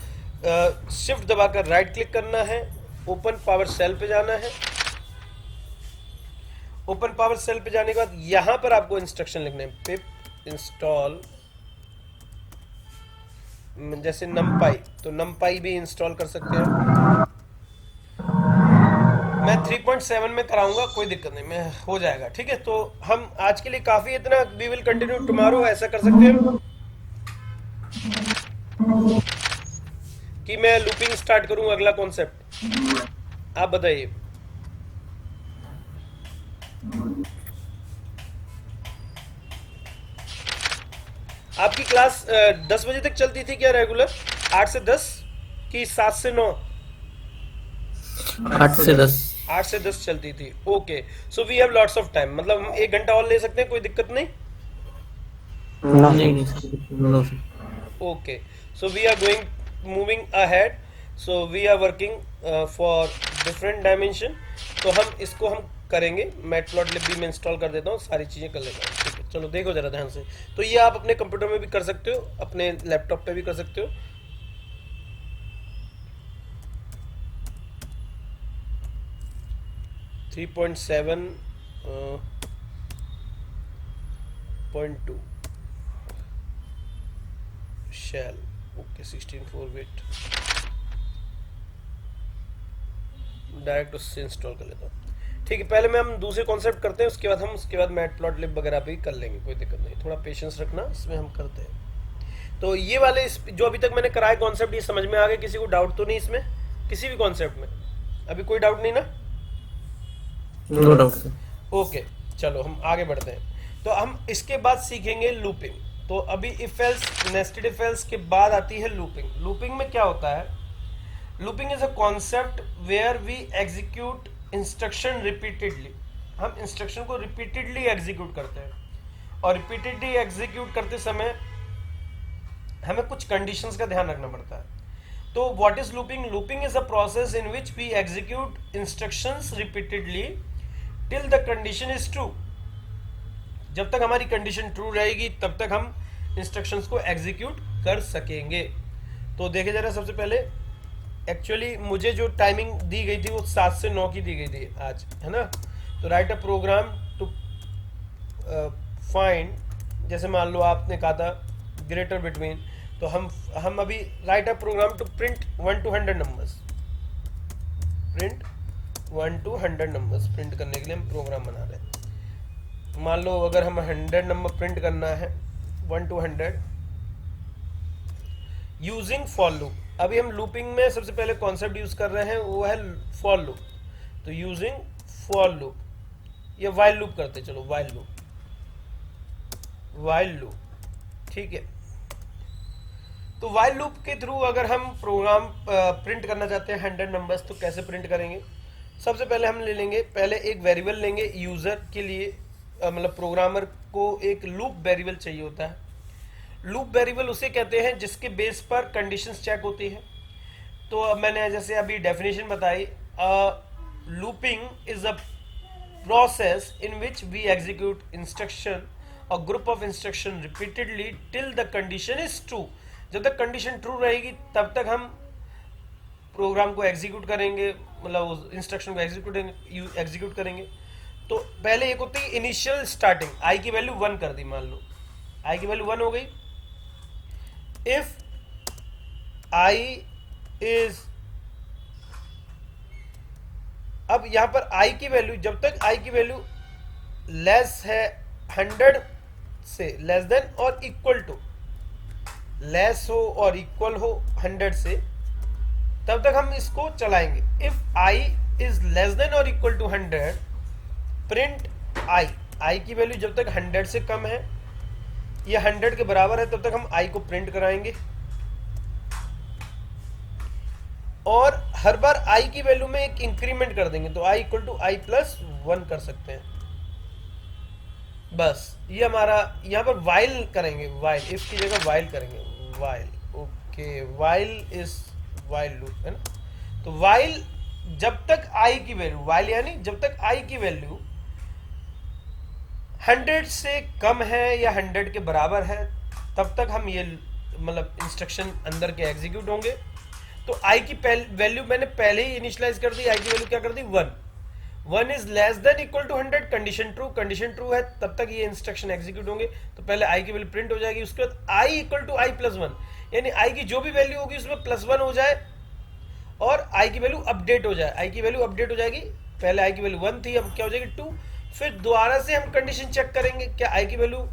शिफ्ट दबाकर राइट क्लिक करना है, ओपन पावर सेल पे जाना है। ओपन पावर सेल पे जाने के बाद यहां पर आपको इंस्ट्रक्शन लिखने हैं, पिप इंस्टॉल, जैसे नमपाई, तो नमपाई भी इंस्टॉल कर सकते हैं। मैं 3.7 में कराऊंगा, कोई दिक्कत नहीं, मैं हो जाएगा, ठीक है। तो हम आज के लिए काफी इतना, वी विल कंटिन्यू टुमारो, ऐसा कर सकते हैं कि मैं लूपिंग स्टार्ट करूं, अगला कॉन्सेप्ट आप बताइए। आपकी क्लास 10 बजे तक चलती थी क्या रेगुलर, 8 से 10 कि 7 से 9? 8 से 10। 8 से 10 चलती थी, okay. So we have lots of time, मतलब हम 1 घंटा और ले सकते हैं, कोई दिक्कत नहीं। नहीं, Okay, so we are moving ahead, so we are working for different dimension। तो हम इसको हम करेंगे, मैटप्लॉटलिब भी मैं इंस्टॉल कर देता हूँ, सारी चीज़ें कर लेता हूँ, ठीक है। चलो देखो जरा ध्यान से, तो ये आप अपने कंप्यूटर में भी कर सकते हो, अपने लैपटॉप पे भी कर सकते हो। थ्री 3.7.2 shell, ओके, 16/4 डायरेक्ट उससे इंस्टॉल कर लेता हूँ, ठीक है। पहले में हम दूसरे कॉन्सेप्ट करते हैं, उसके बाद मैटप्लॉटलिब वगैरह भी कर लेंगे, कोई दिक्कत नहीं, थोड़ा पेशेंस रखना, इसमें हम करते हैं। तो ये वाले जो अभी तक मैंने कराया कॉन्सेप्ट, ये समझ में आ गया? किसी को डाउट तो नहीं इसमें, किसी भी कॉन्सेप्ट में अभी कोई डाउट नहीं ना? No doubt. ओके, चलो हम आगे बढ़ते हैं। तो हम इसके बाद सीखेंगे लूपिंग। तो अभी if else, nested if else के बाद आती है लूपिंग। लूपिंग में क्या होता है? Looping is a concept where we execute instruction repeatedly. हम इंस्ट्रक्शन को रिपीटेडली एग्जीक्यूट करते हैं, और रिपीटेडली एग्जीक्यूट करते समय हमें कुछ कंडीशंस का ध्यान रखना पड़ता है। तो what is looping? Looping is a process in which we execute instructions repeatedly till the condition is true. जब तक हमारी कंडीशन ट्रू रहेगी तब तक हम इंस्ट्रक्शंस को एग्जीक्यूट कर सकेंगे। तो देखे जरा, सबसे पहले एक्चुअली मुझे जो टाइमिंग दी गई थी वो 7 से 9 की दी गई थी आज, है ना। तो write a program to find, जैसे मान लो आपने कहा था ग्रेटर बिटवीन, तो हम अभी write a program to print 1 to 100 numbers, print 1 to 100 numbers print करने के लिए हम प्रोग्राम बना रहे हैं। मान लो अगर हम 100 नंबर प्रिंट करना है, 1 to 100, यूजिंग फॉर लूप। अभी हम लूपिंग में सबसे पहले कॉन्सेप्ट यूज कर रहे हैं, वो है फॉर लूप। तो यूजिंग फॉर लूप या वाइल लूप करते, चलो वाइल लूप, ठीक है। तो वाइल लूप के थ्रू अगर हम प्रोग्राम प्रिंट करना चाहते हैं 100 नंबर्स, तो कैसे प्रिंट करेंगे? सबसे पहले हम ले लेंगे, पहले एक वेरिएबल लेंगे यूजर के लिए, मतलब प्रोग्रामर को एक लूप वेरिएबल चाहिए होता है। लूप वेरिएबल उसे कहते हैं जिसके बेस पर कंडीशंस चेक होती है। तो अब मैंने जैसे अभी डेफिनेशन बताई, looping is a process in which we execute instruction और group of instruction repeatedly till the condition is true. जब तक कंडीशन ट्रू रहेगी तब तक हम प्रोग्राम को एग्जीक्यूट करेंगे, मतलब उस इंस्ट्रक्शन को एग्जीक्यूट करेंगे। तो पहले एक होती है इनिशियल स्टार्टिंग, आई की वैल्यू 1 कर दी, मान लो आई की वैल्यू 1 हो गई। इफ आई इज, अब यहां पर आई की वैल्यू, जब तक आई की वैल्यू लेस है 100 से, लेस देन और इक्वल टू, लेस हो और इक्वल हो 100 से, तब तक हम इसको चलाएंगे। If I is less then और equal to 100, print I, I की वैल्यू जब तक 100 से कम है या 100 के बराबर है तब तक हम आई को प्रिंट कराएंगे। और हर बार आई की वैल्यू में एक इंक्रीमेंट कर देंगे, तो I equal to I plus 1 कर सकते हैं। बस ये हमारा, यहाँ पर वाइल करेंगे, वाइल, इफ की जगह वाइल करेंगे, while, okay, while is while loop है ना। तो वाइल जब तक आई की वैल्यू, वाइल यानी जब तक आई की वैल्यू 100 से कम है या 100 के बराबर है तब तक हम ये मतलब इंस्ट्रक्शन अंदर के एग्जीक्यूट होंगे। तो आई की वैल्यू मैंने पहले ही इनिशियलाइज कर दी, आई की वैल्यू क्या कर दी 1, 1 is less than equal to 100, condition true, condition true है तब तक ये इंस्ट्रक्शन एग्जीक्यूट होंगे। तो पहले आई की वैल्यू प्रिंट हो जाएगी, उसके बाद I equal to I plus 1, यानी आई की जो भी वैल्यू होगी उसमें +1 हो जाए और आई की वैल्यू अपडेट हो जाए। आई की वैल्यू अपडेट हो जाएगी, पहले आई की वैल्यू 1 थी, अब क्या हो जाएगी 2। फिर दोबारा से हम कंडीशन चेक करेंगे, क्या आई की वैल्यू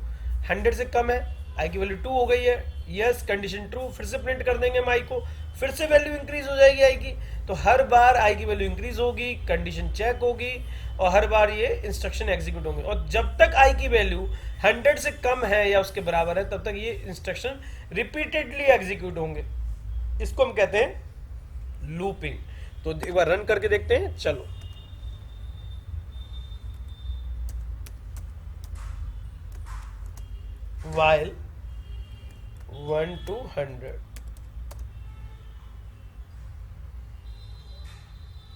100 से कम है, आई की वैल्यू 2 हो गई है, यस, कंडीशन ट्रू, फिर से प्रिंट कर देंगे हम आई को, फिर से वैल्यू इंक्रीज हो जाएगी आई की। तो हर बार आई की वैल्यू इंक्रीज होगी, कंडीशन चेक होगी और हर बार ये इंस्ट्रक्शन एग्जीक्यूट होंगे। और जब तक आई की वैल्यू 100 से कम है या उसके बराबर है तब तक ये इंस्ट्रक्शन रिपीटेडली एग्जीक्यूट होंगे। इसको हम कहते हैं लूपिंग। तो एक बार रन करके देखते हैं, चलो। while 1 to 100,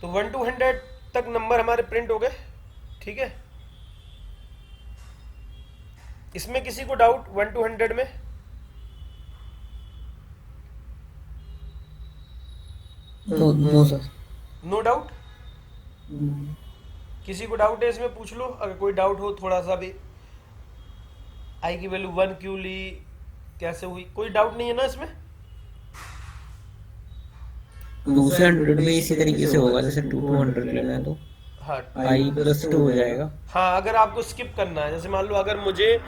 तो 1 to 100 तक नंबर हमारे प्रिंट हो गए, ठीक है। इसमें किसी को डाउट 1 to 100 में? No sir, no doubt. किसी को डाउट है इसमें, पूछ लो अगर कोई डाउट हो थोड़ा सा भी। आई की वैल्यू 1 क्यों ली, कैसे हुई, कोई डाउट नहीं है ना इसमें? दूसरे 100 में इसी तरीके से होगा जैसे 2 to 100 लेना है तो हाँ, आई प्लस 2 हो जाएगा। हाँ, अगर आपको स्किप करना है, जैसे मान लो अगर मुझे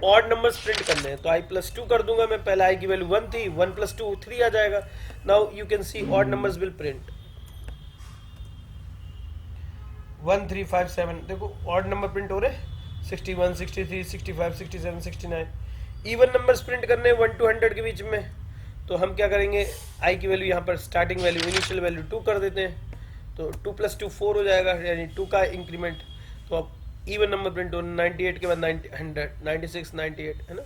ऑड नंबर्स प्रिंट करने हैं तो आई प्लस 2 कर दूंगा मैं, पहले आई की वैल्यू 1 थी, 1 + 2 3 आ जाएगा। Now you can see odd numbers will print 1 3 5 7, देखो ऑड नंबर प्रिंट हो रहे 61 63 65 67 69। इवन नंबर्स प्रिंट करने 1 to 100 के बीच में, तो हम क्या करेंगे, आई की वैल्यू यहाँ पर स्टार्टिंग वैल्यू, इनिशियल वैल्यू 2 कर देते हैं, तो 2 + 2 4 हो जाएगा, यानी 2 का इंक्रीमेंट। तो अब इवन नंबर प्रिंट हो 98 के बाद 90 100 96 98 है ना,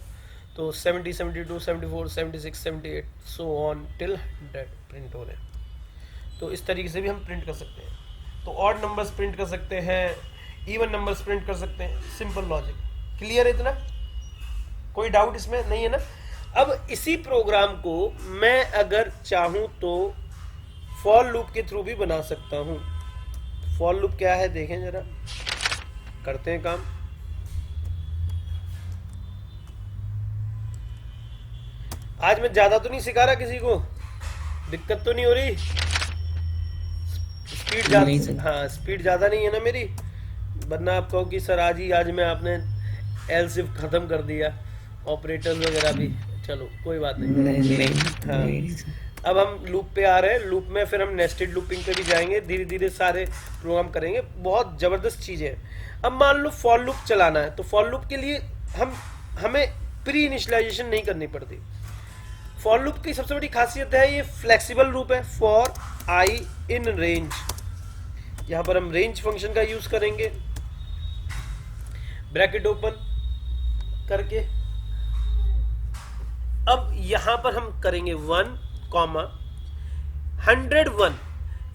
तो 70 72 74 76 78 सो ऑन टिल 100 प्रिंट हो रहे हैं। तो इस तरीके से भी हम प्रिंट कर सकते हैं। तो ऑड नंबर्स प्रिंट कर सकते हैं, इवन नंबर्स प्रिंट कर सकते हैं, सिंपल लॉजिक। क्लियर है इतना? कोई डाउट इसमें नहीं है ना? अब इसी प्रोग्राम को मैं अगर चाहूं तो फॉर लूप के थ्रू भी बना सकता हूं। फॉर लूप क्या है देखें जरा, करते हैं काम। आज मैं ज्यादा तो नहीं सिखा रहा, किसी को दिक्कत तो नहीं हो रही? स्पीड ज्यादा, हाँ स्पीड ज्यादा नहीं है ना मेरी, वरना आप कहो कि सर आज में आपने एलसिफ खत्म कर दिया, ऑपरेटर्स वगैरह भी। चलो कोई बात नहीं। हाँ, अब हम लूप पे आ रहे हैं, लूप में फिर हम नेस्टेड लूपिंग पे भी जाएंगे, धीरे धीरे सारे प्रोग्राम करेंगे, बहुत जबरदस्त चीजें हैं। अब मान लो फॉर लूप चलाना है, तो फॉर लूप के लिए हमें प्री इनिशियलाइजेशन नहीं करनी पड़ती। फॉर लूप की सबसे बड़ी खासियत है ये फ्लेक्सिबल लूप है, फॉर आई इन रेंज। यहां पर हम रेंज फंक्शन का यूज करेंगे, ब्रैकेट ओपन करके। अब यहां पर हम करेंगे 1, 101।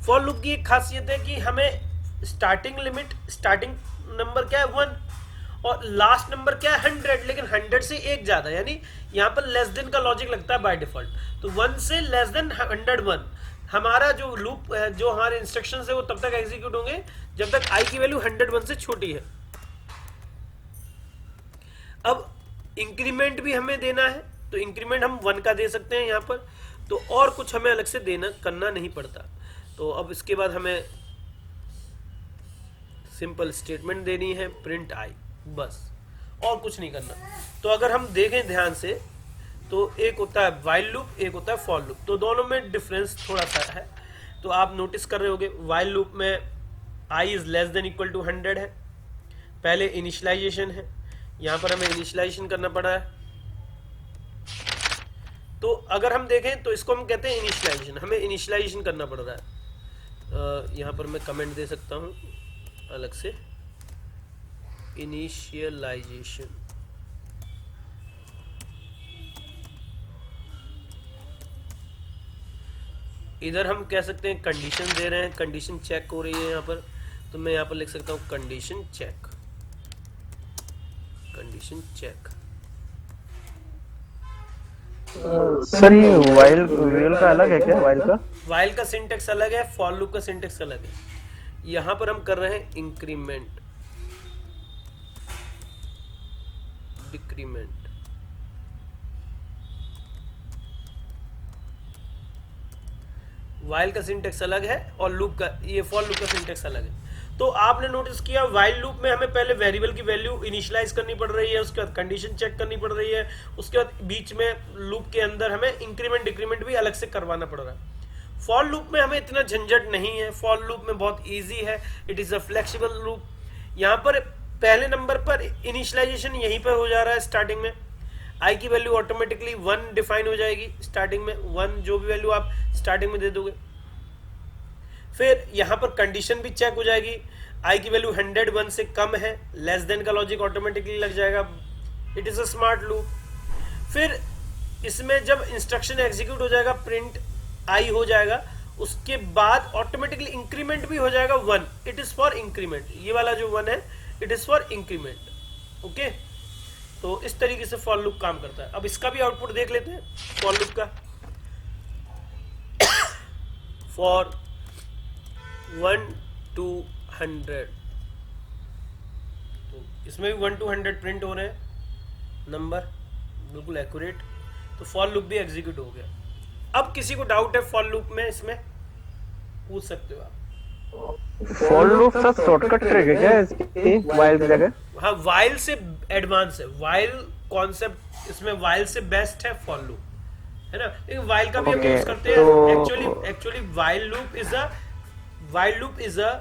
फॉर लूप की एक खासियत है कि हमें स्टार्टिंग नंबर क्या है 1 और लास्ट नंबर क्या है 100, लेकिन 100 से एक ज्यादा, यानी यहाँ पर लेस देन का लॉजिक लगता है बाय डिफॉल्ट। तो 1 से लेस देन 101, हमारा जो लूप है, जो हमारे इंस्ट्रक्शंस है वो तब तक एग्जीक्यूट होंगे जब तक i की वैल्यू 101 से छोटी है। अब इंक्रीमेंट भी हमें देना है, तो इंक्रीमेंट हम 1 का दे सकते हैं यहाँ पर, तो और कुछ हमें अलग से देना करना नहीं पड़ता। तो अब इसके बाद हमें सिंपल स्टेटमेंट देनी है प्रिंट i, बस, और कुछ नहीं करना। तो अगर हम देखें ध्यान से तो एक होता है वाइल लूप, एक होता है फॉर लूप, तो दोनों में डिफरेंस थोड़ा सा है। तो आप नोटिस कर रहे होगे वाइल लूप में i is less than equal to 100 है, पहले इनिशियलाइजेशन है, यहाँ पर हमें इनिशियलाइजेशन करना पड़ा है। तो अगर हम देखें तो इसको हम कहते हैं इनिशियलाइजेशन, हमें इनिशियलाइजेशन करना पड़ रहा है। यहाँ पर मैं कमेंट दे सकता हूँ अलग से, इनिशियलाइजेशन। इधर हम कह सकते हैं कंडीशन दे रहे हैं, कंडीशन चेक हो रही है यहाँ पर, तो मैं यहाँ पर लिख सकता हूँ condition check, condition check. Sir ये वाइल का अलग है क्या? वाइल का सिंटेक्स अलग है, फॉर लूप का सिंटेक्स अलग है। यहाँ पर हम कर रहे हैं इंक्रीमेंट, डिक्रीमेंट। वाइल का सिंटेक्स अलग है और लूप का, ये फॉर लूप का सिंटेक्स अलग है। तो आपने नोटिस किया वाइल लूप में हमें पहले वेरिएबल की वैल्यू इनिशियलाइज करनी पड़ रही है, उसके बाद कंडीशन चेक करनी पड़ रही है, उसके बाद बीच में लूप के अंदर हमें इंक्रीमेंट डिक्रीमेंट भी अलग से करवाना पड़ रहा है। फॉर लूप में हमें इतना झंझट नहीं है, फॉर लूप में बहुत इजी है, it is a flexible loop. यहाँ पर पहले नंबर पर इनिशियलाइजेशन यहीं पर हो जा रहा है, स्टार्टिंग में i की वैल्यू ऑटोमेटिकली 1 डिफाइन हो जाएगी, स्टार्टिंग में 1 जो भी वैल्यू आप स्टार्टिंग में दे दोगे। फिर यहाँ पर कंडीशन भी चेक हो जाएगी, i की वैल्यू 101 से कम है, लेस देन का लॉजिक ऑटोमेटिकली लग जाएगा, it is a smart loop. फिर इसमें जब इंस्ट्रक्शन एग्जीक्यूट हो जाएगा, प्रिंट i हो जाएगा, उसके बाद ऑटोमेटिकली इंक्रीमेंट भी हो जाएगा 1, इट इज फॉर इंक्रीमेंट। ये वाला जो 1 है it is for increment. Okay, तो इस तरीके से फॉर लूप काम करता है। अब इसका भी आउटपुट देख लेते हैं फॉर लूप का। फॉर 1 to 100, तो इसमें भी 1 to 100 प्रिंट हो रहे हैं नंबर, बिल्कुल एक्यूरेट। तो फॉर लूप भी एग्जीक्यूट हो गया। अब किसी को डाउट है फॉर लूप में, इसमें पूछ सकते हो आप। For loop sir shortcut trick है क्या इसकी वाइल की जगह? हाँ, वाइल से एडवांस है, वाइल कॉन्सेप्ट इसमें वाइल से बेस्ट है फॉर लूप, है ना। लेकिन वाइल का भी हम यूज करते हैं। Actually while loop is a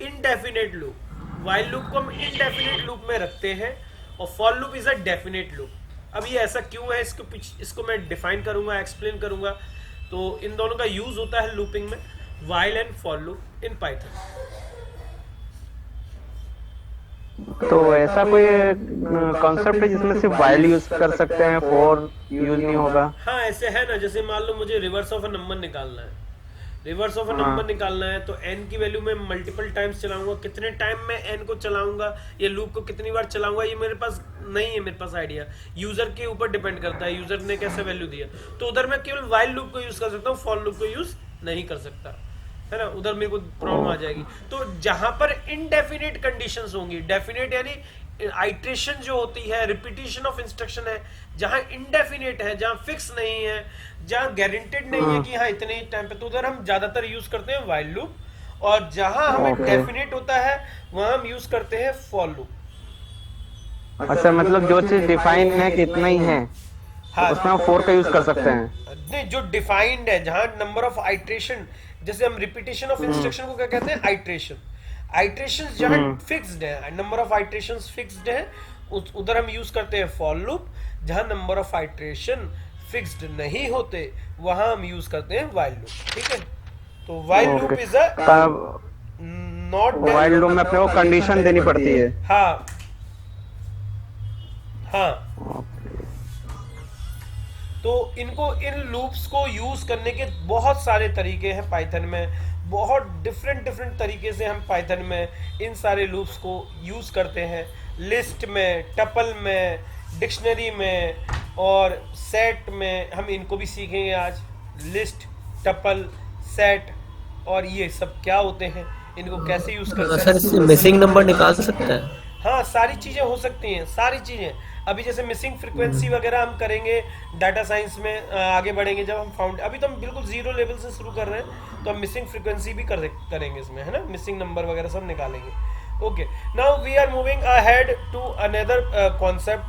indefinite loop. While loop को हम इनडेफिनेट लूप में रखते हैं और for loop is a definite loop. अब ये ऐसा क्यों है, इसको मैं डिफाइन करूंगा, एक्सप्लेन करूंगा। तो इन दोनों का यूज होता है लूपिंग में, while and for loop in Python. तो ऐसा कोई कॉन्सेप्ट है जिसमें सिर्फ वाइल यूज कर सकते हैं, फॉर यूज नहीं होगा? हाँ, ऐसे है ना, जैसे मान लो मुझे रिवर्स ऑफ अ नंबर निकालना है, रिवर्स ऑफ अ नंबर निकालना है, तो n की वैल्यू में मल्टीपल टाइम्स चलाऊंगा। कितने टाइम में n को चलाऊंगा, ये लूप को कितनी बार चलाऊंगा, ये मेरे पास नहीं है, मेरे पास आइडिया यूजर के ऊपर डिपेंड करता है, यूजर ने कैसे वैल्यू दिया। तो उधर मैं केवल वाइल लूप को यूज कर सकता हूँ, फॉर लूप को यूज नहीं कर सकता, है ना। उधर मेरे को प्रॉब्लम आ जाएगी। तो जहां पर इनडेफिनेट कंडीशंस होंगी, डेफिनेट यानी आइट्रेशन जो होती है, रिपीटिशन ऑफ इंस्ट्रक्शन है, जहां इनडेफिनेट है, जहां फिक्स नहीं है, जहां गारंटेड नहीं है कि हाँ इतने ही टाइम पे, तो उधर हम ज्यादातर यूज करते हैं वाइल लूप। और जहां हमें डेफिनेट होता है वहां हम यूज करते हैं फॉर लूप। अच्छा, मतलब जो चीज डिफाइन है कि इतना ही है, हाँ, उसमें हम फॉर का यूज कर सकते हैं। नहीं, जो डिफाइंड है, जहां नंबर ऑफ आइट्रेशन, जैसे हम रिपीटिशन ऑफ इंस्ट्रक्शन को क्या कहते हैं, आइट्रेशन। आइट्रेशन जहां फिक्स्ड है, नंबर ऑफ आइट्रेशंस फिक्स्ड है, उधर हम यूज करते हैं फॉर लूप। जहां नंबर ऑफ आइट्रेशन फिक्स्ड नहीं होते वहां हम यूज करते हैं वाइल लूप। ठीक है, तो while loop is a not, while loop में अपने को कंडीशन देनी पड़ती है। हाँ हाँ, तो इन लूप्स को यूज करने के बहुत सारे तरीके हैं पाइथन में, बहुत डिफरेंट तरीके से हम पाइथन में इन सारे लूप्स को यूज करते हैं। लिस्ट में, टपल में, डिक्शनरी में और सेट में, हम इनको भी सीखेंगे आज। लिस्ट, टपल, सेट और ये सब क्या होते हैं, इनको कैसे यूज करते सर हैं। इससे मिसिंग नंबर निकाल सकते हैं? हाँ, सारी चीजें हो सकती हैं, सारी चीजें। अभी जैसे मिसिंग फ्रीक्वेंसी वगैरह हम करेंगे डाटा साइंस में, आगे बढ़ेंगे जब हम फाउंड, अभी तो हम बिल्कुल जीरो लेवल से शुरू कर रहे हैं, तो हम मिसिंग फ्रीक्वेंसी भी करेंगे इसमें, है ना, मिसिंग नंबर वगैरह सब निकालेंगे। Okay, now we are moving ahead to another concept.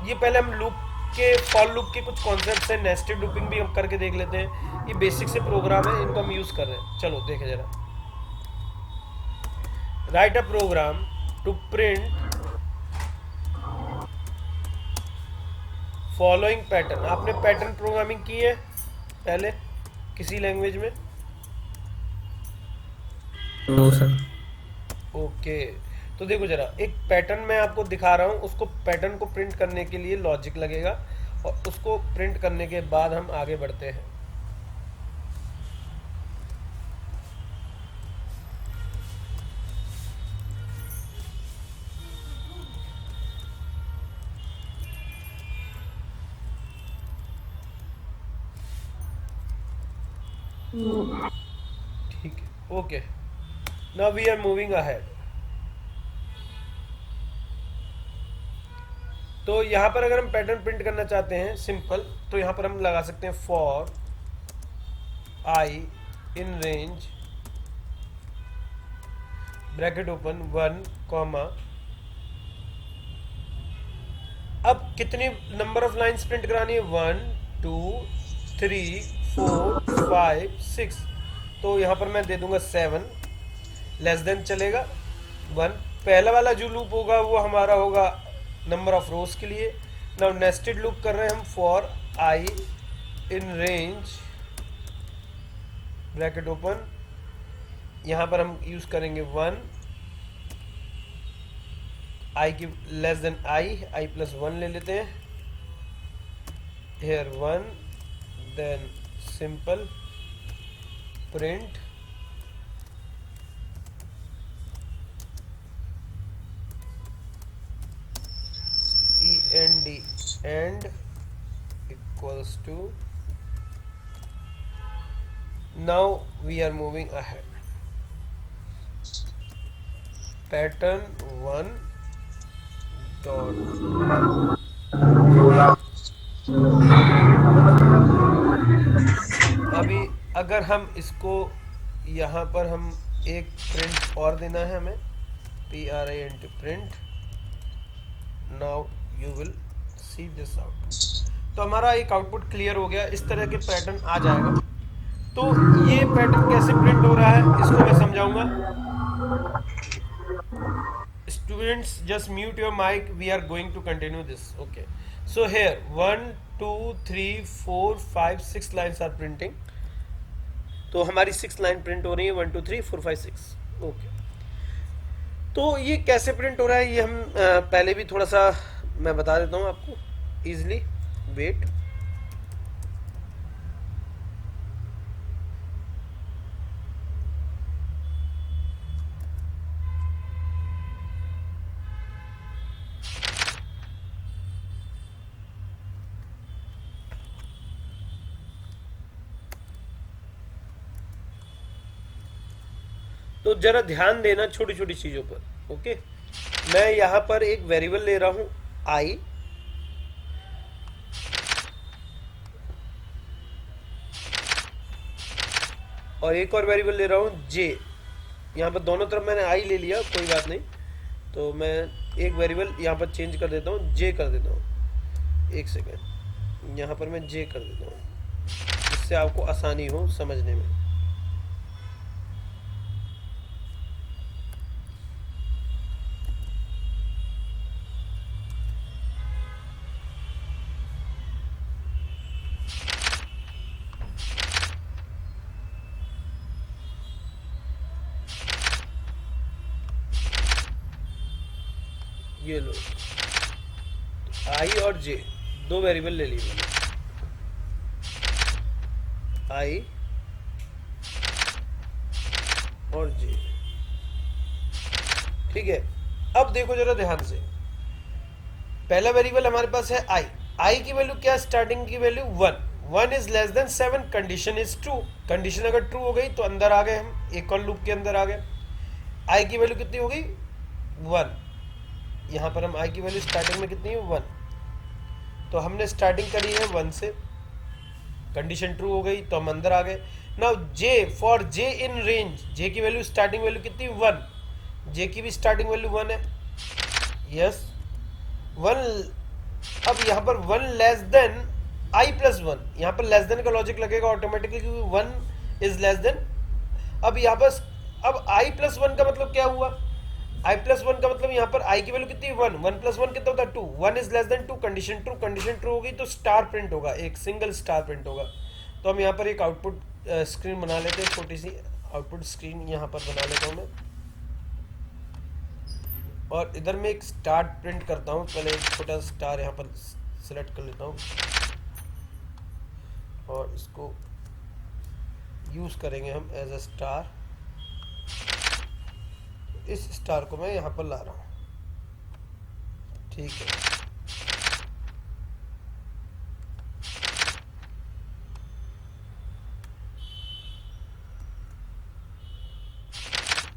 ये पहले हम लूप के, फॉर लूप के कुछ कॉन्सेप्ट है, नेस्टेड लूपिंग भी हम करके देख लेते हैं। ये बेसिक से प्रोग्राम है, इनको हम यूज कर रहे हैं। चलो देखें जरा। Write a program to print following pattern. आपने पैटर्न प्रोग्रामिंग की है पहले किसी लैंग्वेज में? No sir. ओके, तो देखो जरा, एक पैटर्न मैं आपको दिखा रहा हूँ, उसको पैटर्न को प्रिंट करने के लिए लॉजिक लगेगा, और उसको प्रिंट करने के बाद हम आगे बढ़ते हैं। ठीक है, okay, now we are moving ahead. तो यहाँ पर अगर हम पैटर्न प्रिंट करना चाहते हैं सिंपल, तो यहाँ पर हम लगा सकते हैं for I in range bracket open 1 comma, अब कितनी नंबर ऑफ लाइंस प्रिंट करानी है, 1 2 3 4 5 6, तो यहाँ पर मैं दे दूंगा 7, लेस देन चलेगा 1। पहला वाला जो लूप होगा वो हमारा होगा नंबर ऑफ रोज के लिए। नाउ नेस्टेड लूप कर रहे हैं हम for I in range bracket open, यहाँ पर हम यूज करेंगे 1, आई की लेस देन आई प्लस 1 ले लेते हैं, here 1, then simple print end equals to, now we are moving ahead, pattern 1 dot अभी अगर हम इसको यहाँ पर हम एक प्रिंट और देना है हमें, print print, now you will see this output. तो हमारा एक आउटपुट क्लियर हो गया, इस तरह के पैटर्न आ जाएगा। तो ये पैटर्न कैसे प्रिंट हो रहा है इसको मैं समझाऊंगा। Students, just mute your mic. We are going to continue this. Okay. So here 1 2 3 4 5 6 lines are printing. तो हमारी 6 लाइन प्रिंट हो रही है, 1 2 3 4 5 6। ओके, तो ये कैसे प्रिंट हो रहा है ये हम पहले भी थोड़ा सा मैं बता देता हूँ आपको इजीली। वेट, तो जरा ध्यान देना छोटी छोटी चीजों पर। ओके, मैं यहां पर एक वेरिएबल ले रहा हूं आई, और एक और वेरिएबल ले रहा हूं जे। यहां पर दोनों तरफ मैंने आई ले लिया, कोई बात नहीं, तो मैं एक वेरिएबल यहां पर चेंज कर देता हूं, जे कर देता हूं। एक सेकेंड, यहां पर मैं जे कर देता हूं जिससे आपको आसानी हो समझने में। ये लो, आई और जे दो वेरिएबल ले लिए मैंने, आई और जे। ठीक है, अब देखो जरा ध्यान से, पहला वेरिएबल हमारे पास है आई। आई की वैल्यू क्या, स्टार्टिंग की value 1, 1 is less than 7 condition is true. Condition अगर ट्रू हो गई तो अंदर आ गए, हम एक और लूप के अंदर आ गए। आई की वैल्यू कितनी हो गई 1, यहाँ पर हम आई की वैल्यू स्टार्टिंग में कितनी है 1, तो हमने स्टार्टिंग करी है 1 से, कंडीशन ट्रू हो गई तो हम अंदर आ गए। Now J, for J in range, J की वैल्यू स्टार्टिंग वैल्यू कितनी 1, जे की भी स्टार्टिंग वैल्यू 1 है, यस 1। अब यहाँ पर 1 लेस देन आई प्लस 1, यहाँ पर लेस देन का लॉजिक लगेगा ऑटोमेटिकली क्योंकि 1 इज लेस देन। अब यहाँ पर अब आई प्लस 1 का मतलब क्या हुआ, आई प्लस 1 का मतलब यहाँ पर आई की वैल्यू कितनी 1, 1 प्लस 1 कितना होता है 2, 1 is less than 2, condition true, condition true होगी तो स्टार प्रिंट होगा, एक सिंगल स्टार प्रिंट होगा। तो हम यहाँ पर एक आउटपुट स्क्रीन बना लेते हैं, छोटी सी आउटपुट स्क्रीन यहाँ पर बना लेता हूँ मैं, और इधर मैं एक स्टार प्रिंट करता हूँ। पहले एक छोटा स्टार यहाँ पर सिलेक्ट कर लेता हूँ और इसको यूज करेंगे हम एज अ स्टार। इस स्टार को मैं यहाँ पर ला रहा हूँ, ठीक है।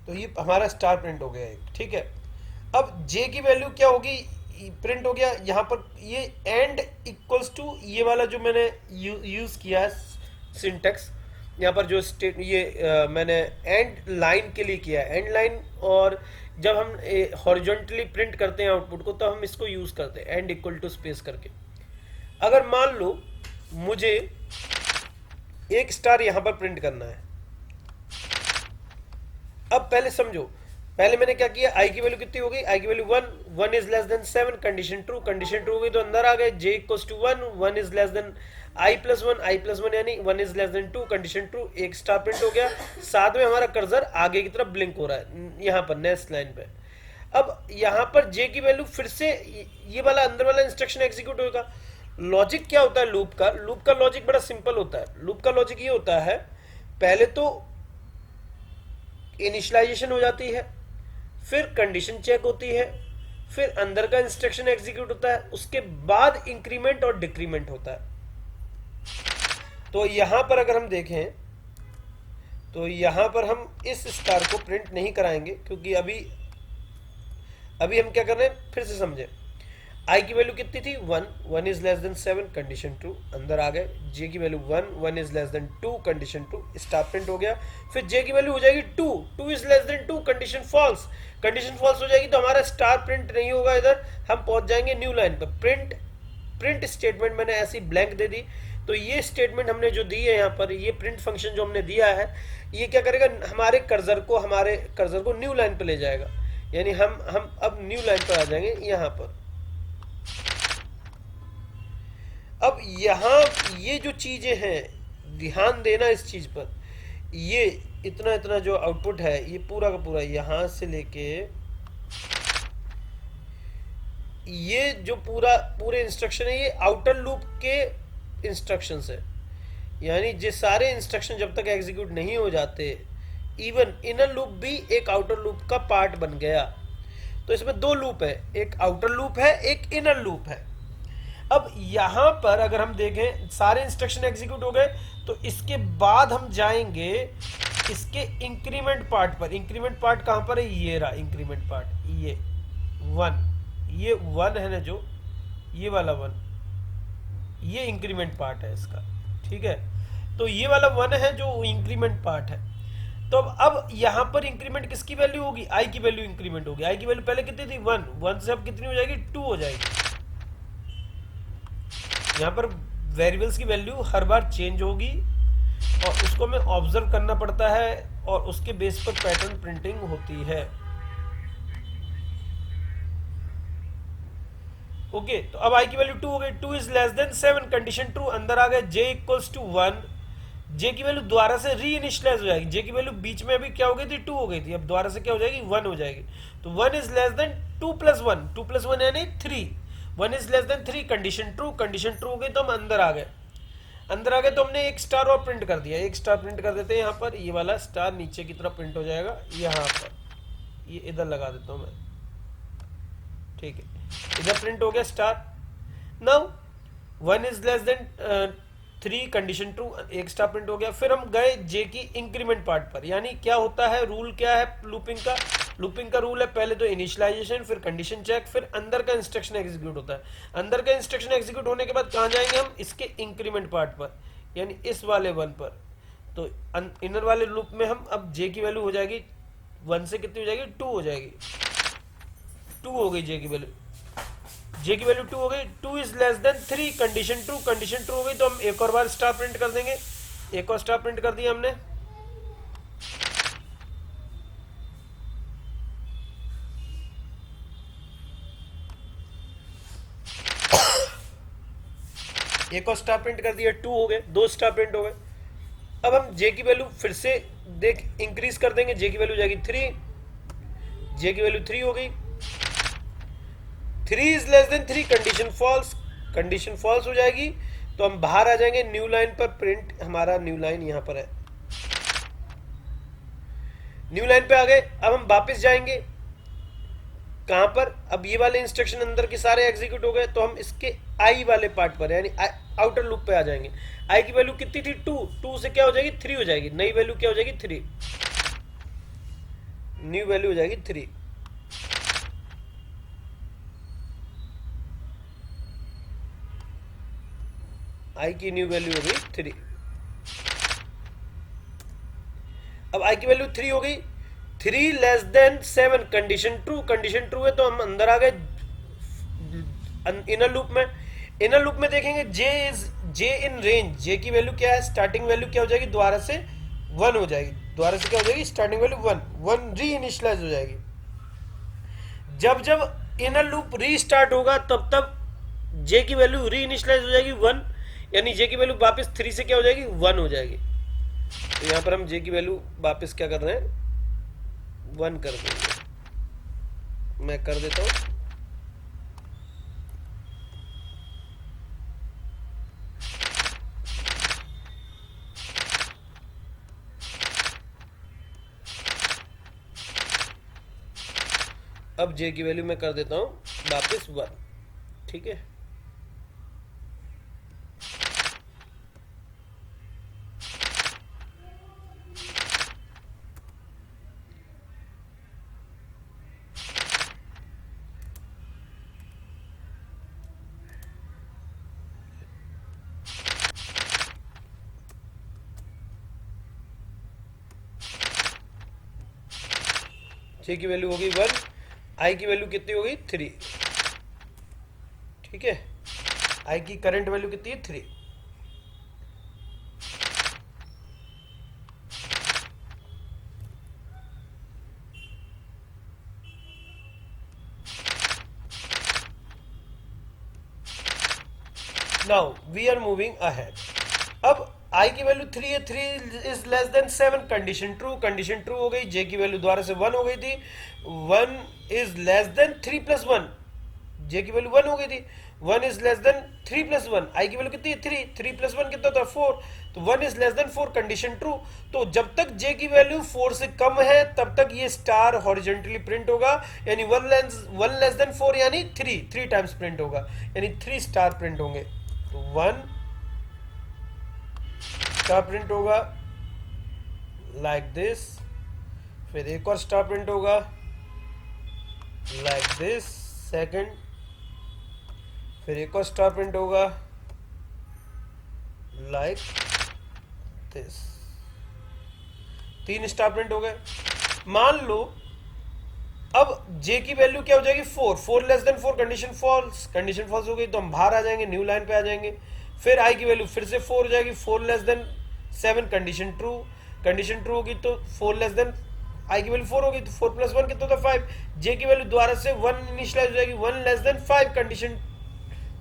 तो ये हमारा स्टार प्रिंट हो गया एक, ठीक है। अब जे की वैल्यू क्या होगी, प्रिंट हो गया यहाँ पर, ये एंड इक्वल्स टू ये वाला जो मैंने यूज किया है सिंटेक्स यहाँ पर, जो स्टेट ये मैंने एंड लाइन के लिए किया है, एंड लाइन। और जब हम हॉरिजॉन्टली प्रिंट करते हैं आउटपुट को तो हम इसको यूज करते हैं एंड इक्वल टू स्पेस करके। अगर मान लो मुझे एक स्टार यहाँ पर प्रिंट करना है, अब पहले समझो, पहले मैंने क्या किया, आई की वैल्यू कितनी हो गई, आई की value 1, 1 is less than 7, condition true, condition true हो गई तो अंदर आ गए, J equals to 1, 1 is less than I plus 1, I plus 1 यानी 1 is less than 2, condition true, एक स्टार प्रिंट हो गया। साथ में हमारा कर्सर आगे की तरफ ब्लिंक हो रहा है यहाँ पर नेक्स्ट लाइन पे। अब यहाँ पर जे की वैल्यू फिर से ये वाला अंदर वाला इंस्ट्रक्शन एग्जीक्यूट होगा। लॉजिक क्या होता है लूप का, लूप का लॉजिक बड़ा सिंपल होता है। लूप का लॉजिक ये होता है, पहले तो इनिशियलाइजेशन हो जाती है, फिर कंडीशन चेक होती है, फिर अंदर का इंस्ट्रक्शन एग्जीक्यूट होता है, उसके बाद इंक्रीमेंट और डिक्रीमेंट होता है। तो यहां पर अगर हम देखें तो यहां पर हम इस स्टार को प्रिंट नहीं कराएंगे क्योंकि अभी हम क्या कर रहे हैं फिर से समझे। आई की वैल्यू कितनी थी 1, 1 is less than 7, condition true, अंदर आ गए। जे की value 1, 1 is less than 2, condition true, star print हो गया। फिर जे की वैल्यू हो जाएगी 2, 2 is less than 2, condition false, condition false हो जाएगी तो हमारा स्टार प्रिंट नहीं होगा, इधर हम पहुंच जाएंगे न्यू लाइन पर। प्रिंट स्टेटमेंट मैंने ऐसी ब्लैंक दे दी, तो ये स्टेटमेंट हमने जो दी है यहाँ पर, ये प्रिंट फंक्शन जो हमने दिया है, ये क्या करेगा, हमारे कर्सर को न्यू लाइन पर ले जाएगा, यानी हम अब न्यू लाइन पर आ जाएंगे यहाँ पर। अब यहाँ ये जो चीजें हैं ध्यान देना इस चीज पर, ये इतना जो आउटपुट है ये पूरा का पूरा यहां से लेके ये जो पूरे इंस्ट्रक्शन है ये आउटर लूप के इंस्ट्रक्शंस है, यानी ये सारे इंस्ट्रक्शन जब तक एग्जीक्यूट नहीं हो जाते, इवन इनर लूप भी एक आउटर लूप का पार्ट बन गया। तो इसमें दो लूप है, एक आउटर लूप है, एक इनर लूप है। अब यहां पर अगर हम देखें सारे इंस्ट्रक्शन एग्जीक्यूट हो गए, तो इसके बाद हम जाएंगे इसके इंक्रीमेंट पार्ट पर। इंक्रीमेंट पार्ट कहां पर है, ये रहा इंक्रीमेंट पार्ट, ये 1 है ना, जो ये वाला 1, ये इंक्रीमेंट पार्ट है इसका, ठीक है। तो ये वाला 1 है जो इंक्रीमेंट पार्ट है। तो अब यहां पर इंक्रीमेंट किसकी वैल्यू होगी, आई की वैल्यू इंक्रीमेंट होगी। आई की वैल्यू पहले कितनी थी 1 से अब कितनी हो जाएगी 2 हो जाएगी। यहाँ पर वेरिएबल्स की वैल्यू हर बार चेंज होगी और उसको हमें ऑब्जर्व करना पड़ता है और उसके बेस पर पैटर्न प्रिंटिंग होती है। ओके, तो अब आई की वैल्यू 2 हो गई, 2 is less than 7, condition true, अंदर आ गए। जे इक्वल्स टू 1, जे की वैल्यू दोबारा से री इनिशियलाइज हो जाएगी। जे की वैल्यू बीच में अभी क्या हो गई थी 2 हो गई थी, अब दोबारा से क्या हो जाएगी 1 हो जाएगी। तो 1 is less than 2 plus 1, 2 plus 1 यानी 3, 1 is less than 3, condition true, condition true हो गई तो हम अंदर आ गए। अंदर आ गए तो हमने एक स्टार और प्रिंट कर दिया, एक स्टार प्रिंट कर देते हैं यहाँ पर, ये वाला स्टार नीचे की तरफ प्रिंट हो जाएगा यहाँ पर, ये इधर लगा देता हूँ मैं, ठीक है। इधर प्रिंट हो गया star. Now 1 is less than 3 condition true, एक स्टार प्रिंट हो गया। फिर हम गए जे की इंक्रीमेंट पार्ट पर, यानी क्या होता है, रूल क्या है लूपिंग का। लूपिंग का रूल है पहले तो इनिशियलाइजेशन, फिर कंडीशन चेक, फिर अंदर का इंस्ट्रक्शन एग्जीक्यूट होता है। अंदर का इंस्ट्रक्शन एग्जीक्यूट होने के बाद कहाँ जाएंगे हम, इसके इंक्रीमेंट पार्ट पर, यानी इस वाले 1 पर। तो इनर वाले लूप में हम अब जे की वैल्यू हो जाएगी 1 से कितनी हो जाएगी, 2 हो जाएगी, 2 हो गई जे की वैल्यू, जे की वैल्यू 2 हो गई। 2 is less than 3, condition true, condition true हो गई तो हम एक और बार स्टार प्रिंट कर देंगे, एक और स्टार प्रिंट कर दिया हमने। एक और स्टार प्रिंट कर दिया, 2 हो गए, 2 स्टार प्रिंट हो गए। अब हम जे की वैल्यू फिर से देख इंक्रीज कर देंगे, जे की वैल्यू जाएगी 3, जे की वैल्यू 3 हो गई। 3 is less than 3, condition false, condition false हो जाएगी तो हम बाहर आ जाएंगे, न्यू लाइन पर। प्रिंट हमारा न्यू लाइन यहां पर है, न्यू लाइन पे आ गए। अब हम वापस जाएंगे कहां पर, अब ये वाले इंस्ट्रक्शन अंदर के सारे एग्जीक्यूट हो गए तो हम इसके आई वाले पार्ट पर यानी आउटर लूप पे आ जाएंगे। आई की वैल्यू कितनी थी, 2, 2 से क्या हो जाएगी, 3 हो जाएगी, नई वैल्यू क्या हो जाएगी, 3, न्यू वैल्यू हो जाएगी 3। आई की न्यू वैल्यू हो गई 3। अब आई की वैल्यू 3 हो गई, 3 less than 7, condition true, condition true है तो हम अंदर आ गए इनर लूप में। इनर लूप में देखेंगे जे इन रेंज, जे की वैल्यू क्या है, स्टार्टिंग वैल्यू क्या हो जाएगी, दोबारा से 1 हो जाएगी, दोबारा से क्या हो जाएगी, स्टार्टिंग वैल्यू 1 री इनिशियलाइज हो जाएगी। जब जब इनर लूप रीस्टार्ट होगा तब तब जे की वैल्यू री इनिशियलाइज हो जाएगी 1, यानी जे की वैल्यू वापस 3 से क्या हो जाएगी, 1 हो जाएगी। तो यहां पर हम जे की वैल्यू वापस क्या कर रहे हैं, 1 कर देंगे। मैं कर देता हूं, अब जे की वैल्यू मैं कर देता हूं वापस 1, ठीक है। जे की वैल्यू होगी 1, आई की वैल्यू कितनी होगी, 3, ठीक है। आई की करंट वैल्यू कितनी है, 3। Now we are moving ahead. अब आई की वैल्यू 3 है, 3 is less than 7, condition true, condition true हो गई। जे की वैल्यू दोबारा से 1 हो गई थी, 1 इज लेस देन 3 प्लस 1, जे की वैल्यू 1 हो गई थी, 1 इज लेस देन 3 प्लस 1, आई की वैल्यू कितनी है, 3, 3 प्लस 1 कितना होता है, 4, तो 1 is less than 4, condition true. तो जब तक जे की वैल्यू 4 से कम है तब तक ये स्टार हॉरिजॉन्टली प्रिंट होगा, यानी 1 लेस देन 4 यानी 3 टाइम्स प्रिंट होगा, यानी 3 स्टार प्रिंट होंगे। तो 1 स्टार प्रिंट होगा लाइक दिस, फिर एक और स्टार प्रिंट होगा लाइक दिस, सेकंड, फिर एक और स्टार प्रिंट होगा लाइक दिस, 3 स्टार प्रिंट हो गए। मान लो अब जे की वैल्यू क्या हो जाएगी, 4 less than 4, condition false, condition false हो गई तो हम बाहर आ जाएंगे, न्यू लाइन पे आ जाएंगे। फिर आई की वैल्यू फिर से 4 हो जाएगी, 4 less than 7, condition true, condition true होगी तो 4 लेस देन, आई की वैल्यू 4 होगी तो 4 प्लस 1 कितना होता है, 5, जे की वैल्यू दोबारा से 1 इनिशियलाइज हो जाएगी, 1 लेस देन 5, कंडीशन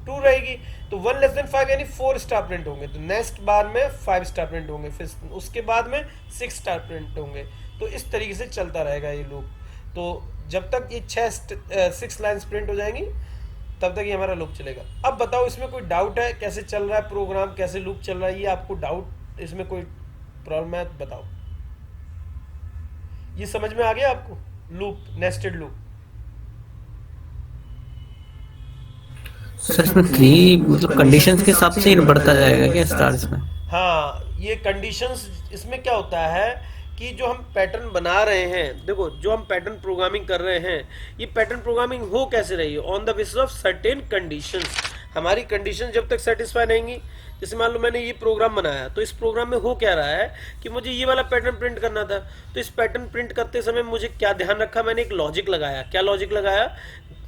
2 रहेगी, तो 1 लेस देन 5 यानी 4 स्टार प्रिंट होंगे, तो नेक्स्ट बार में 5 स्टार प्रिंट होंगे, फिर उसके बाद में 6 स्टार प्रिंट होंगे। तो इस तरीके से चलता रहेगा ये लूप। तो जब तक ये 6 लाइन्स प्रिंट हो जाएंगी तब तक ये हमारा लूप चलेगा। अब बताओ इसमें कोई डाउट है, कैसे चल रहा है प्रोग्राम, कैसे लूप चल रहा है, ये आपको डाउट, इसमें कोई प्रॉब्लम है तो बताओ। ये समझ में आ गया आपको, लूप, नेस्टेड लूप? सर इसमें थ्री मतलब कंडीशंस के हिसाब से ही बढ़ता जाएगा क्या स्टार्स में? हाँ, ये कंडीशंस इसमें क्या होता है कि जो हम पैटर्न बना रहे हैं, देखो जो हम पैटर्न प्रोग्रामिंग कर रहे हैं, ये पैटर्न प्रोग्रामिंग हो कैसे रही है, on the basis of certain conditions. हमारी कंडीशन जब तक सेटिस्फाई नहीं होंगी, जैसे मान लो मैंने ये प्रोग्राम बनाया, तो इस प्रोग्राम में हो क्या रहा है कि मुझे ये वाला पैटर्न प्रिंट करना था, तो इस पैटर्न प्रिंट करते समय मुझे क्या ध्यान रखा, मैंने एक लॉजिक लगाया। क्या लॉजिक लगाया?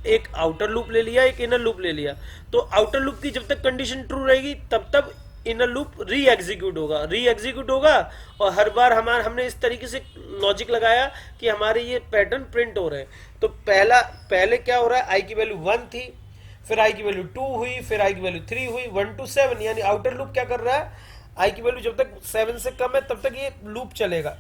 एक आउटर लूप ले लिया, एक इनर लूप ले लिया। तो आउटर लूप की जब तक कंडीशन ट्रू रहेगी तब तक इनर लूप री एग्जीक्यूट होगा और हर बार हमने इस तरीके से लॉजिक लगाया कि हमारे ये पैटर्न प्रिंट हो रहे हैं। तो पहले क्या हो रहा है, आई की वैल्यू 1 थी, फिर आई की वैल्यू 2 हुई, फिर आई की वैल्यू 3 हुई, 1 to 7, यानी आउटर लूप क्या कर रहा है, आई की वैल्यू जब तक 7 से कम है तब तक ये लूप चलेगा,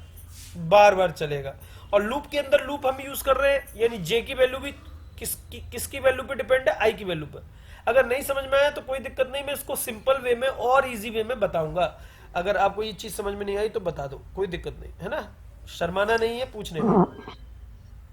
बार बार चलेगा। और लूप के अंदर लूप हम यूज कर रहे हैं, यानी जे की वैल्यू भी किसकी वैल्यू पे डिपेंड है, आई की वैल्यू पर। अगर नहीं समझ में आया तो कोई दिक्कत नहीं, मैं इसको सिंपल वे में और इजी वे में बताऊंगा। अगर आपको ये चीज समझ में नहीं आई तो बता दो, कोई दिक्कत नहीं है ना, शर्माना नहीं है पूछने में।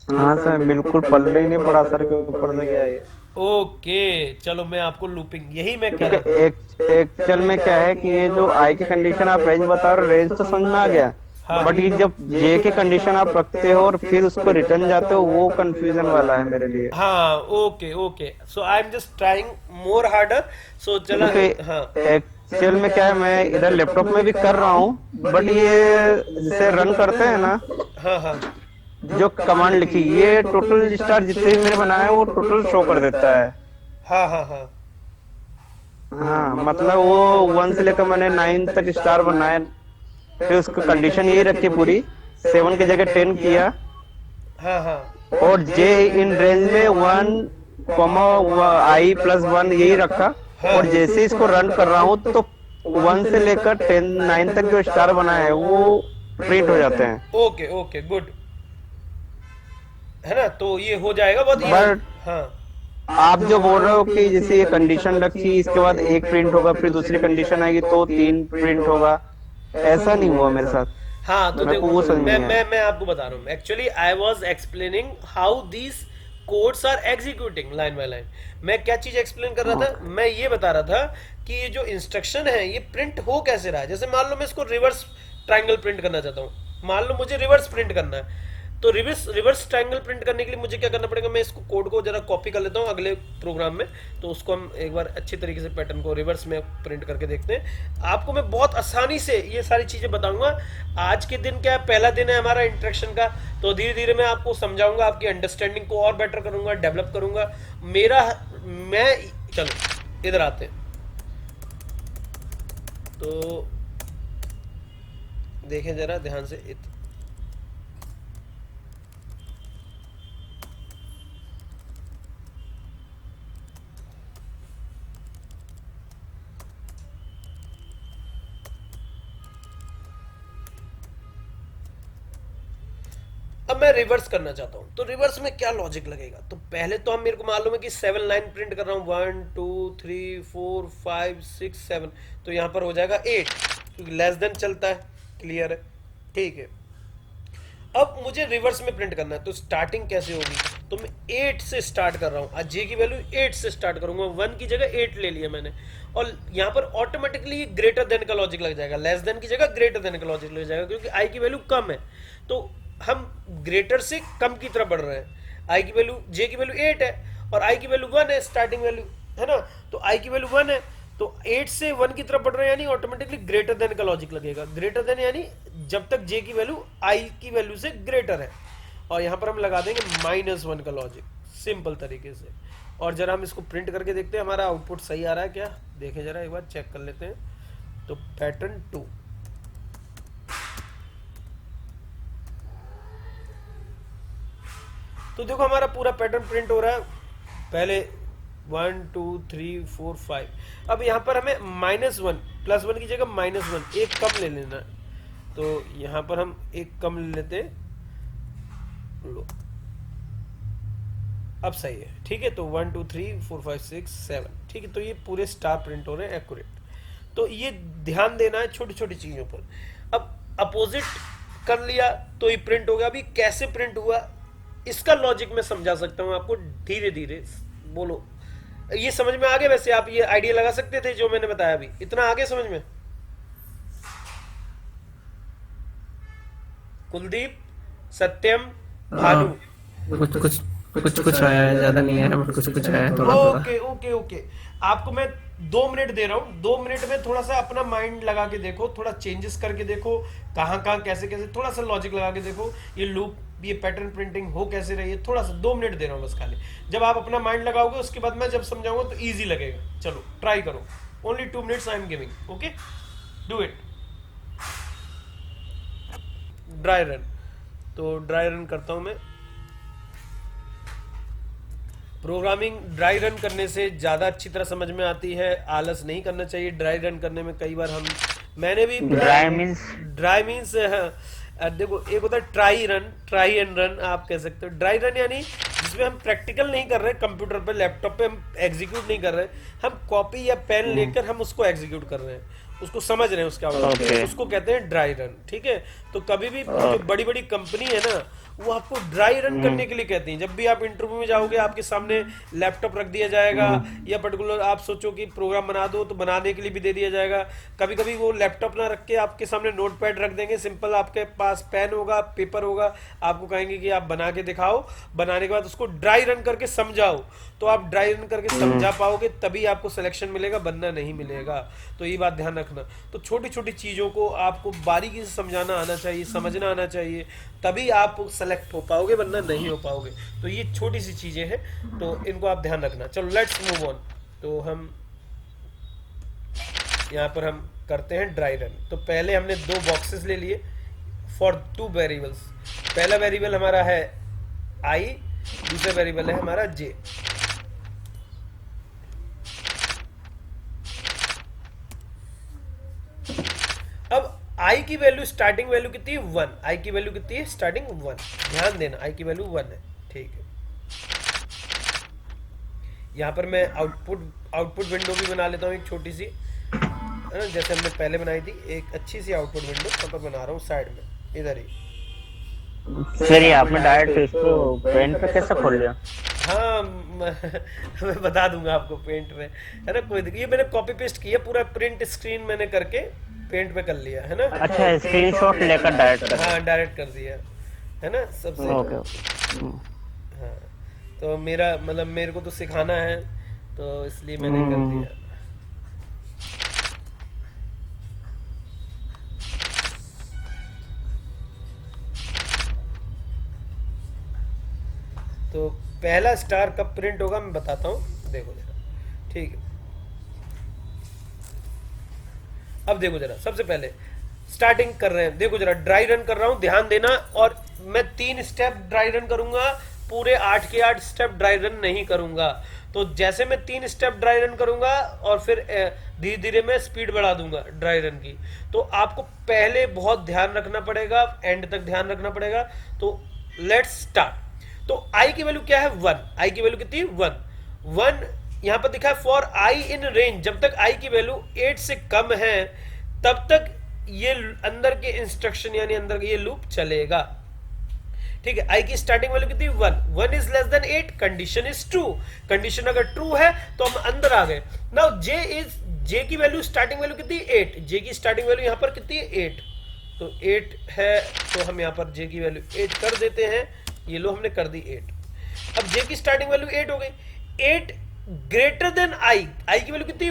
हाँ सर, बिल्कुल पल्ले ही नहीं पड़ा सर के ऊपर से गया ये। ओके, चलो मैं आपको लूपिंग, यही मैं कह रहा था। एक्चुअल में क्या है कि ये जो आई की कंडीशन आप रेंज बता रहे हो, रेंज तो समझ में आ गया, हाँ। बट ये जब जे की कंडीशन आप रखते हो और फिर उसको रिटर्न जाते हो, वो कंफ्यूजन वाला है मेरे लिए। हाँ, okay, so I am just trying more harder. So चला, हाँ एक्चुअल में क्या है, मैं इधर लैपटॉप में भी कर रहा हूँ, बट ये जिसे रन करते हैं ना, हाँ, जो कमांड लिखी, ये टोटल स्टार जितने भी मैंने बनाए वो टोटल शो कर देता है। हाँ, हाँ, मतलब वो 1 से लेकर मैंने 9 तक स्टार बनाए, फिर उसको कंडीशन यही रखी पूरी, 7 की जगह 10 किया, हाँ, और जे इन रेंज में 1, i+1 यही रखा। और जैसे इसको रन कर रहा हूँ तो 1 से लेकर 9 तक जो स्टार बनाए हैं वो प्रिंट हो जाते हैं। ओके, गुड है ना, तो ये हो जाएगा बहुत But- हाँ, आप जो बोल रहे हो कि जैसे ये कंडीशन रखी, इसके बाद एक प्रिंट होगा, फिर दूसरी कंडीशन आएगी तो 3 प्रिंट होगा, ऐसा नहीं हुआ मेरे साथ। हाँ, तो मेरे को देखो वो समझ में मैं आपको बता रहा हूँ, actually I was explaining how these codes are executing line by line. मैं क्या चीज एक्सप्लेन कर रहा था, मैं ये बता रहा था कि ये जो इंस्ट्रक्शन है ये प्रिंट हो कैसे रहा है। जैसे मान लो मैं इसको रिवर्स ट्रायंगल प्रिंट करना चाहता हूँ, मान लो मुझे रिवर्स प्रिंट करना है, तो रिवर्स ट्रायंगल प्रिंट करने के लिए मुझे क्या करना पड़ेगा, मैं इसको कोड को जरा कॉपी कर लेता हूँ अगले प्रोग्राम में, तो उसको हम एक बार अच्छी तरीके से पैटर्न को रिवर्स में प्रिंट करके देखते हैं। आपको मैं बहुत आसानी से ये सारी चीजें बताऊंगा। आज के दिन क्या है, पहला दिन है हमारा इंटरेक्शन का, तो धीरे धीरे मैं आपको समझाऊंगा, आपकी अंडरस्टैंडिंग को और बेटर करूंगा, डेवलप करूंगा। चलो इधर आते हैं, तो देखें जरा ध्यान से। अब मैं रिवर्स करना चाहता हूं, तो रिवर्स में क्या लॉजिक लगेगा, तो पहले तो हम, मेरे को मालूम है कि 7 लाइन प्रिंट कर रहा हूं, 1 2 3 4 5 6 7, तो यहां पर हो जाएगा 8, क्योंकि लेस देन चलता है, क्लियर है, ठीक है। अब मुझे रिवर्स में प्रिंट करना है, तो स्टार्टिंग कैसे होगी, तो मैं 8 से स्टार्ट कर रहा हूं, आज जे की वैल्यू 8 से स्टार्ट करूंगा, 1 की जगह 8 ले लिया मैंने, और यहां पर ऑटोमेटिकली ग्रेटर देन का लॉजिक लग जाएगा, लेस देन की जगह ग्रेटर देन का लॉजिक लग जाएगा, क्योंकि आई की वैल्यू कम है, तो हम ग्रेटर से कम की तरफ बढ़ रहे हैं। आई की वैल्यू, जे की वैल्यू 8 है और आई की वैल्यू 1 है, स्टार्टिंग वैल्यू है ना, तो आई की वैल्यू 1 है, तो 8 से 1 की तरफ बढ़ रहे हैं, यानी ऑटोमेटिकली ग्रेटर देन का लॉजिक लगेगा। ग्रेटर देन यानी जब तक जे की वैल्यू आई की वैल्यू से ग्रेटर है, और यहां पर हम लगा देंगे -1 का लॉजिक, सिंपल तरीके से। और जरा हम इसको प्रिंट करके देखते हैं हमारा आउटपुट सही आ रहा है क्या, देखें जरा एक बार चेक कर लेते हैं। तो पैटर्न 2, तो देखो हमारा पूरा पैटर्न प्रिंट हो रहा है, पहले 1 2 3 4 5, अब यहाँ पर हमें -1, +1 की जगह -1, एक कम ले लेना है, तो यहाँ पर हम एक कम ले लेते हैं, लो अब सही है, ठीक है। तो 1 2 3 4 5 6 7, ठीक है, तो ये पूरे स्टार प्रिंट हो रहे हैं एक्यूरेट। तो ये ध्यान देना है छोटी छोटी चीजों पर। अब अपोजिट कर लिया तो ये प्रिंट हो गया, अभी कैसे प्रिंट हुआ इसका लॉजिक मैं समझा सकता हूं आपको, धीरे धीरे बोलो, ये समझ में आ गया? वैसे आप ये आइडिया लगा सकते थे जो मैंने बताया अभी, इतना आगे समझ में? कुलदीप, सत्यम, भानु। कुछ कुछ कुछ कुछ आया है, ज्यादा नहीं आया, बट कुछ कुछ आया है थोड़ा थोड़ा। ओके ओके ओके, आपको मैं 2 मिनट दे रहा हूँ, 2 मिनट में थोड़ा सा अपना माइंड लगा के देखो, थोड़ा चेंजेस करके देखो, कहाँ कहाँ कैसे कैसे, थोड़ा सा लॉजिक लगा के देखो, ये लूप, ये पैटर्न प्रिंटिंग हो कैसे रही है, थोड़ा सा 2 मिनट दे रहा हूँ बस खाली। जब आप अपना माइंड लगाओगे उसके बाद मैं जब समझाऊंगा तो ईजी लगेगा। चलो ट्राई करो, only 2 minutes I am giving, okay, do it. Dry run, तो ड्राई रन करता हूं मैं। प्रोग्रामिंग ड्राई रन करने से ज़्यादा अच्छी तरह समझ में आती है, आलस नहीं करना चाहिए ड्राई रन करने में। कई बार मैंने भी ड्राई मीन्स देखो, एक होता है try run, try and run आप कह सकते हो। ड्राई रन यानी जिसमें हम प्रैक्टिकल नहीं कर रहे, कंप्यूटर पे लैपटॉप पे हम एग्जीक्यूट नहीं कर रहे, हम कॉपी या पेन लेकर हम उसको एग्जीक्यूट कर रहे हैं, उसको समझ रहे हैं उसका Okay. उसको कहते हैं ड्राई रन, ठीक है। तो कभी भी जो बड़ी बड़ी कंपनी है ना, वो आपको ड्राई रन करने के लिए कहती हैं। जब भी आप इंटरव्यू में जाओगे आपके सामने लैपटॉप रख दिया जाएगा, या पर्टिकुलर आप सोचो कि प्रोग्राम बना दो तो बनाने के लिए भी दे दिया जाएगा। कभी कभी वो लैपटॉप ना रख के आपके सामने नोट पैड रख देंगे, सिंपल आपके पास पेन होगा, पेपर होगा, आपको कहेंगे कि आप बना के दिखाओ, बनाने के बाद उसको ड्राई रन करके समझाओ। तो आप ड्राई रन करके समझा पाओगे तभी आपको सिलेक्शन मिलेगा, वरना नहीं मिलेगा। तो ये बात ध्यान रखना। तो छोटी छोटी चीज़ों को आपको बारीकी से समझाना आना चाहिए, समझना आना चाहिए, तभी आप सेलेक्ट हो पाओगे, वरना नहीं हो पाओगे। तो ये छोटी सी चीज़ें हैं, तो इनको आप ध्यान रखना। चलो लेट्स मूव ऑन। तो हम यहाँ पर हम करते हैं ड्राई रन। तो पहले हमने 2 बॉक्सेस ले लिए फॉर 2 वेरिएबल्स। पहला वेरिएबल हमारा है आई, दूसरा वेरिएबल है हमारा जे। अब आई की वैल्यू, स्टार्टिंग वैल्यू कितनी है? 1। आई की वैल्यू कितनी है? स्टार्टिंग 1। ध्यान देना, आई की वैल्यू 1 है, ठीक है। यहाँ पर मैं आउटपुट विंडो भी बना लेता हूँ एक छोटी सी, है ना, जैसे हमने पहले बनाई थी। एक अच्छी सी आउटपुट विंडो यहाँ पर बना रहा हूँ साइड में, इधर ही। फिर ये आपने डायरेक्ट इसको पेन पे कैसे खोल लिया? हाँ, मैं बता दूंगा आपको पेंट में, है ना, कोई दिक्कत। ये मैंने कॉपी पेस्ट किया, पूरा प्रिंट स्क्रीन मैंने करके पेंट पे कर लिया, है ना। अच्छा, स्क्रीनशॉट लेकर डायरेक्ट कर? हाँ, डायरेक्ट कर दिया, है ना, सबसे। ओके। हाँ, तो मेरा मतलब मेरे को तो सिखाना है, तो इसलिए मैंने कर दिया। तो पहला स्टार कब प्रिंट होगा मैं बताता हूँ, देखो जरा, ठीक है। अब देखो जरा, सबसे पहले स्टार्टिंग कर रहे हैं, देखो जरा, ड्राई रन कर रहा हूं, ध्यान देना। और मैं 3 स्टेप ड्राई रन करूंगा, पूरे 8 के 8 स्टेप ड्राई रन नहीं करूंगा। तो जैसे मैं 3 स्टेप ड्राई रन करूंगा और फिर धीरे धीरे मैं स्पीड बढ़ा दूंगा ड्राई रन की। तो आपको पहले बहुत ध्यान रखना पड़ेगा, एंड तक ध्यान रखना पड़ेगा। तो लेट्स स्टार्ट। तो आई की वैल्यू क्या है? 1। आई की वैल्यू कितनी है? 1 यहां पर दिखा है फॉर आई इन रेंज। जब तक आई की वैल्यू 8 से कम है तब तक ये अंदर के इंस्ट्रक्शन यानी अंदर के ये लूप चलेगा, ठीक है। आई की स्टार्टिंग वैल्यू कितनी? 1 is less then 8, condition is true. Condition अगर ट्रू है तो हम अंदर आ गए। नाउ जे की वैल्यू, स्टार्टिंग वैल्यू कितनी? 8। जे की स्टार्टिंग वैल्यू यहां पर कितनी है? 8। तो 8 है, तो हम यहां पर जे की वैल्यू 8 कर देते हैं। ये लो, हमने कर दी 8। अब जे की स्टार्टिंग वैल्यू 8 हो गई। 8 ग्रेटर देन आई। आई की वैल्यू कितनी?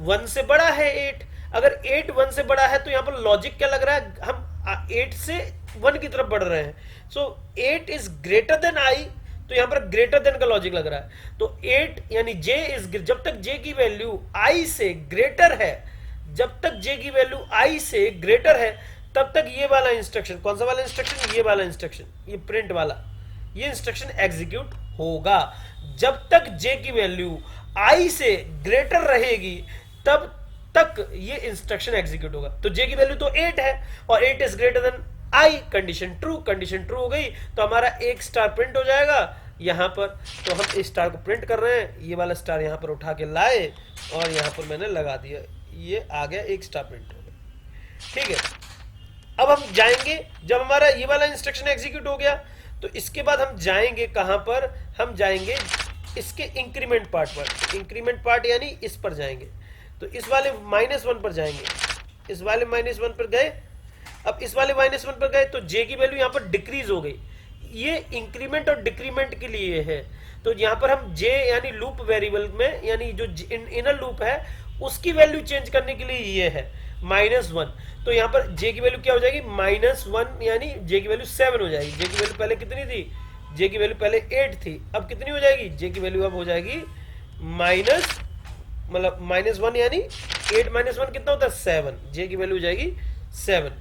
1 से बड़ा है 8। अगर 8 1 से बड़ा है तो यहां पर लॉजिक क्या लग रहा है? हम 8 से 1 की तरफ बढ़ रहे हैं। सो 8 इज ग्रेटर देन आई, तो यहां पर ग्रेटर देन का लॉजिक लग रहा है। तो 8 यानी जे इज, जब तक जे की वैल्यू आई से ग्रेटर है, जब तक जे की वैल्यू आई से ग्रेटर है, तब तक ये वाला इंस्ट्रक्शन, कौन सा वाला इंस्ट्रक्शन? ये वाला इंस्ट्रक्शन, ये प्रिंट वाला, ये इंस्ट्रक्शन एग्जीक्यूट होगा। जब तक जे की वैल्यू आई से ग्रेटर रहेगी तब तक ये इंस्ट्रक्शन एग्जीक्यूट होगा। तो जे की वैल्यू तो 8 है और 8 is greater than I, condition true. Condition true हो गई तो हमारा एक स्टार प्रिंट हो जाएगा यहां पर। तो हम इस स्टार को प्रिंट कर रहे हैं, ये वाला स्टार यहां पर उठा के लाए और यहां पर मैंने लगा दिया, ये आ गया, एक स्टार प्रिंट हो गया, ठीक है। अब हम जाएंगे, जब हमारा ये वाला इंस्ट्रक्शन एग्जीक्यूट हो गया तो इसके बाद हम जाएंगे कहां पर? हम जाएंगे इसके इंक्रीमेंट पार्ट पर, इंक्रीमेंट पार्ट यानी इस पर जाएंगे, तो इस वाले -1 पर जाएंगे, इस वाले -1 पर गए, अब इस वाले -1 पर गए तो जे की वैल्यू यहाँ पर डिक्रीज हो गई। ये इंक्रीमेंट और डिक्रीमेंट के लिए है, तो यहाँ पर हम जे यानी लूप वेरिएबल में यानी जो इनर लूप है उसकी वैल्यू चेंज करने के लिए ये है -1। तो यहाँ पर जे की वैल्यू क्या हो जाएगी -1, यानी जे की वैल्यू 7 हो जाएगी। जे की वैल्यू पहले कितनी थी, जे की वैल्यू पहले 8 थी, अब कितनी हो जाएगी, जे की वैल्यू अब हो जाएगी -1 यानी 8 - 1 कितना होता है 7, जे की वैल्यू हो जाएगी 7।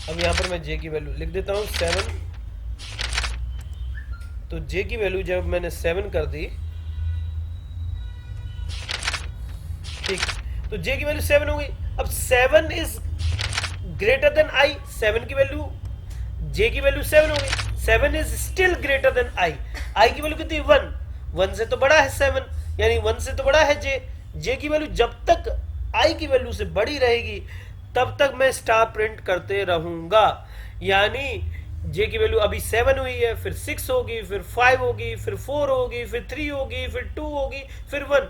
अब यहां पर मैं जे की वैल्यू लिख देता हूं 7, तो जे की वैल्यू जब मैंने 7 कर दी, ठीक, तो जे की वैल्यू 7 हो गई। अब 7 इज ग्रेटर देन आई, 7 की वैल्यू, जे की वैल्यू 7 हो गई, 7 is still greater than I, I की वैल्यू कितनी 1, 1 से तो बड़ा है 7, यानी 1 से तो बड़ा है जे, जे की वैल्यू जब तक आई की वैल्यू से बड़ी रहेगी तब तक मैं स्टार प्रिंट करते रहूंगा, यानी जे की वैल्यू अभी 7 हुई है, फिर 6 होगी, फिर 5 होगी, फिर 4 होगी, फिर 3 होगी, फिर 2 होगी, फिर 1।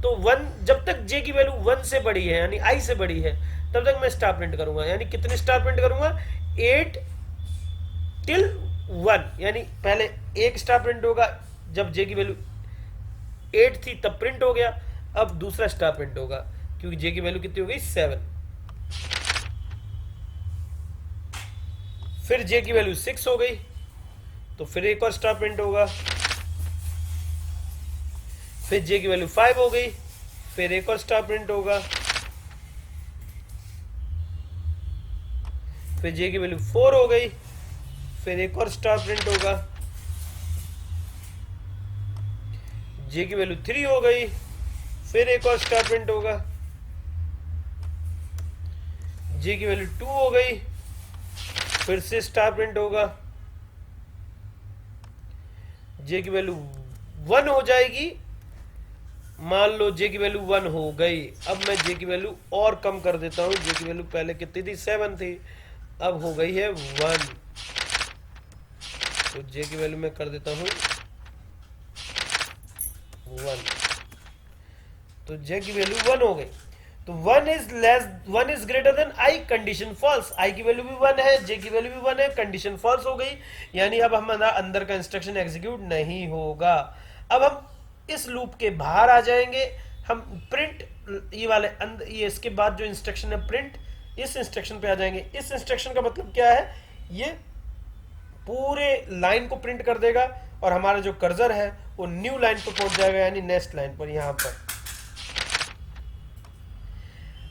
तो 1 जब तक जे की वैल्यू 1 से बड़ी है यानी आई से बड़ी है तब तक मैं स्टार प्रिंट करूंगा, यानी कितने स्टार प्रिंट करूंगा 8 till 1, यानी पहले एक स्टार प्रिंट होगा जब जे की वैल्यू 8 थी तब प्रिंट हो गया, अब दूसरा स्टार प्रिंट होगा क्योंकि जे की वैल्यू कितनी हो गई 7, फिर जे की वैल्यू 6 हो गई तो फिर एक और स्टार प्रिंट होगा, फिर जे की वैल्यू 5 हो गई, फिर एक और स्टार प्रिंट होगा, फिर जे की वैल्यू 4 हो गई, फिर एक और स्टार प्रिंट होगा, जे की वैल्यू 3 हो गई, फिर एक और स्टार प्रिंट होगा, जे की वैल्यू 2 हो गई, फिर से स्टार प्रिंट होगा, जे की वैल्यू 1 हो जाएगी, मान लो जे की वैल्यू 1 हो गई, अब मैं जे की वैल्यू और कम कर देता हूं, जे की वैल्यू पहले कितनी थी 7 थी, अब हो गई है 1, तो जे की वैल्यू मैं कर देता हूं 1, तो जे की वैल्यू 1 हो गई, तो 1 is greater than I, condition false, I की वैल्यू भी 1 है, जे की वैल्यू भी 1 है, कंडीशन फॉल्स हो गई, यानी अब हमारा अंदर का इंस्ट्रक्शन एग्जीक्यूट नहीं होगा। अब हम इस लूप के बाहर आ जाएंगे, हम प्रिंट ये वाले ये इसके बाद जो इंस्ट्रक्शन है प्रिंट, इस इंस्ट्रक्शन पे आ जाएंगे। इस इंस्ट्रक्शन का मतलब क्या है, ये पूरे लाइन को प्रिंट कर देगा और हमारा जो कर्सर है वो न्यू लाइन पर पहुंच जाएगा, यानी नेक्स्ट लाइन पर, यहां पर।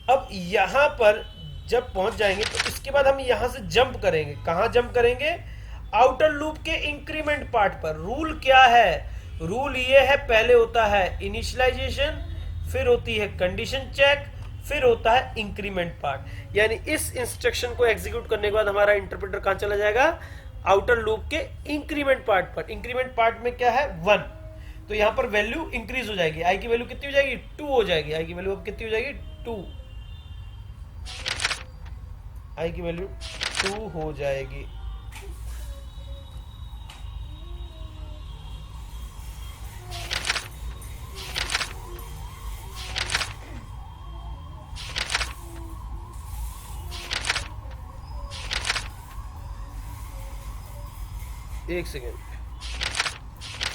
अब यहां पर जब पहुंच जाएंगे तो इसके बाद हम यहां से जंप करेंगे, कहां जंप करेंगे, आउटर लूप के इंक्रीमेंट पार्ट पर। रूल क्या है, रूल ये है, पहले होता है इनिशियलाइजेशन, फिर होती है कंडीशन चेक, फिर होता है इंक्रीमेंट पार्ट। यानी इस इंस्ट्रक्शन को एग्जीक्यूट करने के बाद हमारा इंटरप्रेटर कहां चला जाएगा, आउटर लूप के इंक्रीमेंट पार्ट पर। इंक्रीमेंट पार्ट में क्या है 1, तो यहां पर वैल्यू इंक्रीज हो जाएगी, आई की वैल्यू कितनी हो जाएगी 2 हो जाएगी, आई की वैल्यू अब कितनी हो जाएगी 2, आई की वैल्यू 2 हो जाएगी। एक सेकेंड,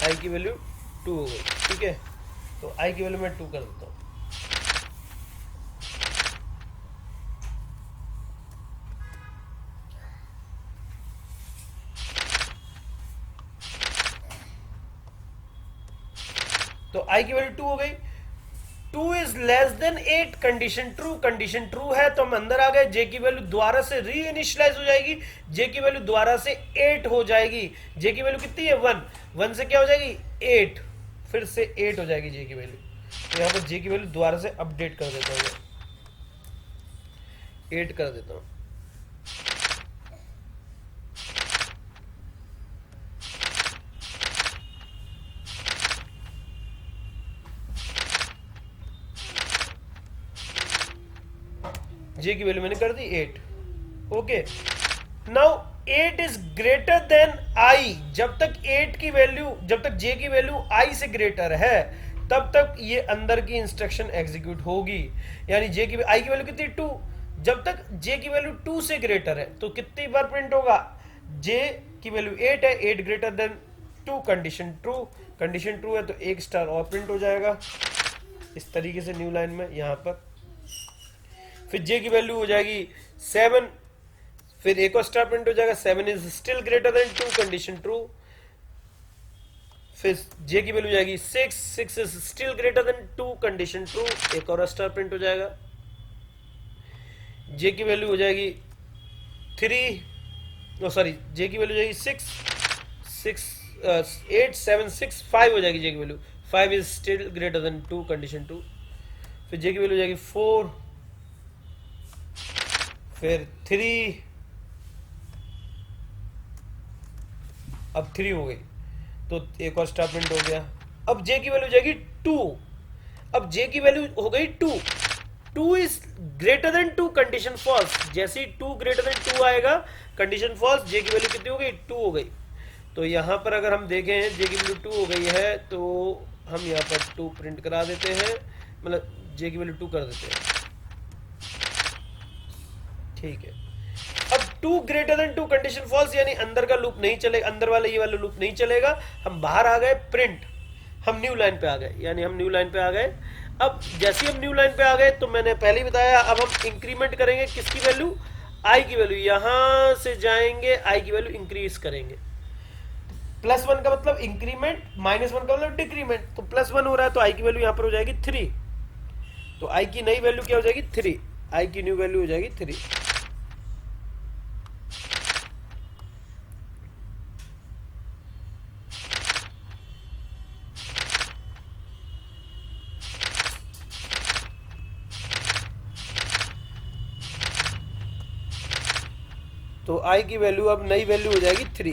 आई की वैल्यू 2 हो गई, ठीक है, तो आई की वैल्यू मैं 2 कर देता हूं। तो आई की वैल्यू 2 हो गई, 2 is less then 8, condition true, condition true है तो हम अंदर आ गए, जे की वैल्यू दोबारा से री इनिशियलाइज हो जाएगी, जे की वैल्यू दोबारा से 8 हो जाएगी, जे की वैल्यू कितनी है 1, 1 से क्या हो जाएगी 8, फिर से 8 हो जाएगी जे की वैल्यू। तो यहां पर जे की वैल्यू दोबारा से अपडेट कर देता हूं, 8 कर देता हूं। जे की वैल्यू मैंने कर दी 8. Okay, now 8 is greater than i. जब तक 8 की वैल्यू, जब तक जे की वैल्यू आई से ग्रेटर है तब तक ये अंदर की इंस्ट्रक्शन एग्जीक्यूट होगी. यानी जे की आई की वैल्यू कितनी 2, जब तक जे की वैल्यू 2 से ग्रेटर है तो कितनी बार प्रिंट होगा, जे की वैल्यू 8 है, 8 greater than 2, condition true. Condition true है तो एक स्टार और प्रिंट हो जाएगा इस तरीके से न्यू लाइन में यहाँ पर. फिर जे की वैल्यू हो जाएगी 7, फिर एक और स्टार प्रिंट हो जाएगा, 7 is still greater than 2, condition true. फिर जे की वैल्यू जाएगी 6, 6 is still greater than 2, condition true, एक और स्टार प्रिंट हो जाएगा. जे की वैल्यू हो जाएगी 3, सॉरी जे की वैल्यू जाएगी 6, 8, 7, 6, 5 हो जाएगी जे की value, 5 is still greater than 2, condition 2. फिर जे की वैल्यू जाएगी 4, फिर 3, अब 3 हो गई तो एक और स्टार प्रिंट हो गया. अब जे की वैल्यू जाएगी 2, अब जे की वैल्यू हो गई 2, 2 is greater than 2, condition false. जैसे ही 2 ग्रेटर देन 2 आएगा कंडीशन फॉल्स, जे की वैल्यू कितनी हो गई, 2 हो गई. तो यहाँ पर अगर हम देखें जे की वैल्यू 2 हो गई है तो हम यहाँ पर 2 प्रिंट करा देते हैं, मतलब जे की वैल्यू 2 कर देते हैं. ठीक है, अब 2 ग्रेटर देन 2 कंडीशन फॉल्स, यानी अंदर का लूप नहीं चलेगा, अंदर वाला ये वाला लूप नहीं चलेगा. हम बाहर आ गए, प्रिंट, हम न्यू लाइन पे आ गए, यानी हम न्यू लाइन पे आ गए. अब जैसे हम न्यू लाइन पे आ गए तो मैंने पहले ही बताया, अब हम इंक्रीमेंट करेंगे किसकी वैल्यू, आई की वैल्यू. यहां से जाएंगे, आई की वैल्यू इंक्रीज करेंगे. +1 का मतलब इंक्रीमेंट, -1 का मतलब डिक्रीमेंट. तो +1 हो रहा है तो आई की वैल्यू यहां पर हो जाएगी 3. तो आई की नई वैल्यू क्या हो जाएगी 3, आई की न्यू वैल्यू हो जाएगी 3. तो आई की वैल्यू अब नई वैल्यू हो जाएगी 3.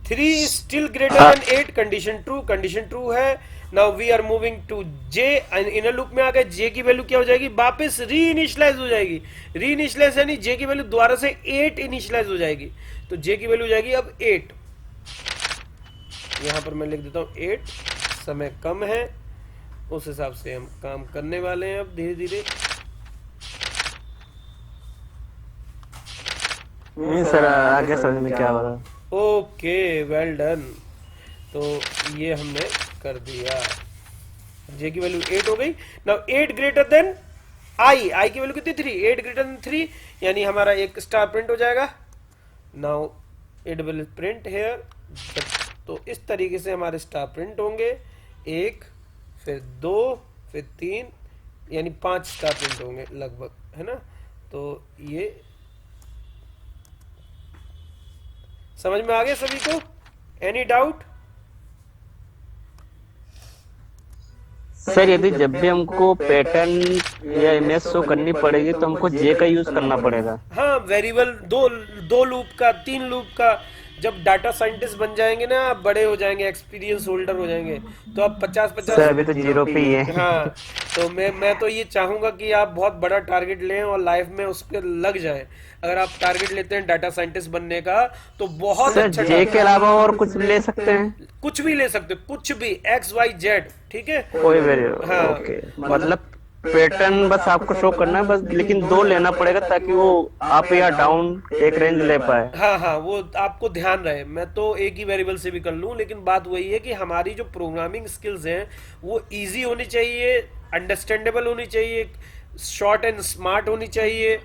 Three is still greater than 8, condition true, condition true है. Now we are moving to J, inner loop में आ गए. जे की वैल्यू क्या हो जाएगी, वापस री इनिशियलाइज हो जाएगी. री इनिशियलाइज यानी जे की वैल्यू दोबारा से 8 इनिशियलाइज हो जाएगी. तो जे की वैल्यू हो जाएगी अब 8. यहां पर मैं लिख देता हूं 8, समय कम है उस हिसाब से हम काम करने वाले हैं अब धीरे धीरे. नहीं सर, आगे समझ में क्या हो रहा है. Okay, well done. तो ये हमने कर दिया. जे की वैल्यू 8 हो गई. Now 8 greater than I, I की वैल्यू कितनी 3, 8 ग्रेटर देन 3, यानी हमारा एक स्टार प्रिंट हो जाएगा. Now it will print here. तो इस तरीके से हमारे स्टार प्रिंट होंगे, 1, फिर 2, फिर 3, यानी 5 स्टार प्रिंट होंगे लगभग, है ना. तो ये समझ में आ गया सभी को, एनी डाउट. सर यदि जब भी हमको पैटर्न या इमेज शो करनी पड़ेगी तो हमको जे का यूज करना पड़ेगा. हाँ, वेरिएबल दो लूप का, 3 लूप का. जब डाटा साइंटिस्ट बन जाएंगे ना, आप बड़े हो जाएंगे, एक्सपीरियंस होल्डर हो जाएंगे, तो आप 50-50. सर अभी तो 0 पे ही है. हाँ, तो मैं तो ये चाहूंगा कि आप बहुत बड़ा टारगेट लें और लाइफ में उस पर लग जाएं. अगर आप टारगेट लेते हैं डाटा साइंटिस्ट बनने का तो बहुत सर अच्छा. जे के अलावा और कुछ ले सकते हैं, कुछ भी ले सकते, कुछ भी, XYZ, ठीक है. कोई वेरी. हाँ. ओके, मतलब पैटर्न बस आपको शो करना है बस, लेकिन 2 लेना पड़ेगा ताकि वो अप या डाउन एक रेंज ले पाए. हाँ हाँ, वो आपको ध्यान रहे. मैं तो एक ही वेरिएबल से भी कर लूं, लेकिन बात वही है कि हमारी जो प्रोग्रामिंग स्किल्स हैं वो इजी होनी चाहिए, अंडरस्टैंडेबल होनी चाहिए, शॉर्ट एंड स्मार्ट होनी चाहिए,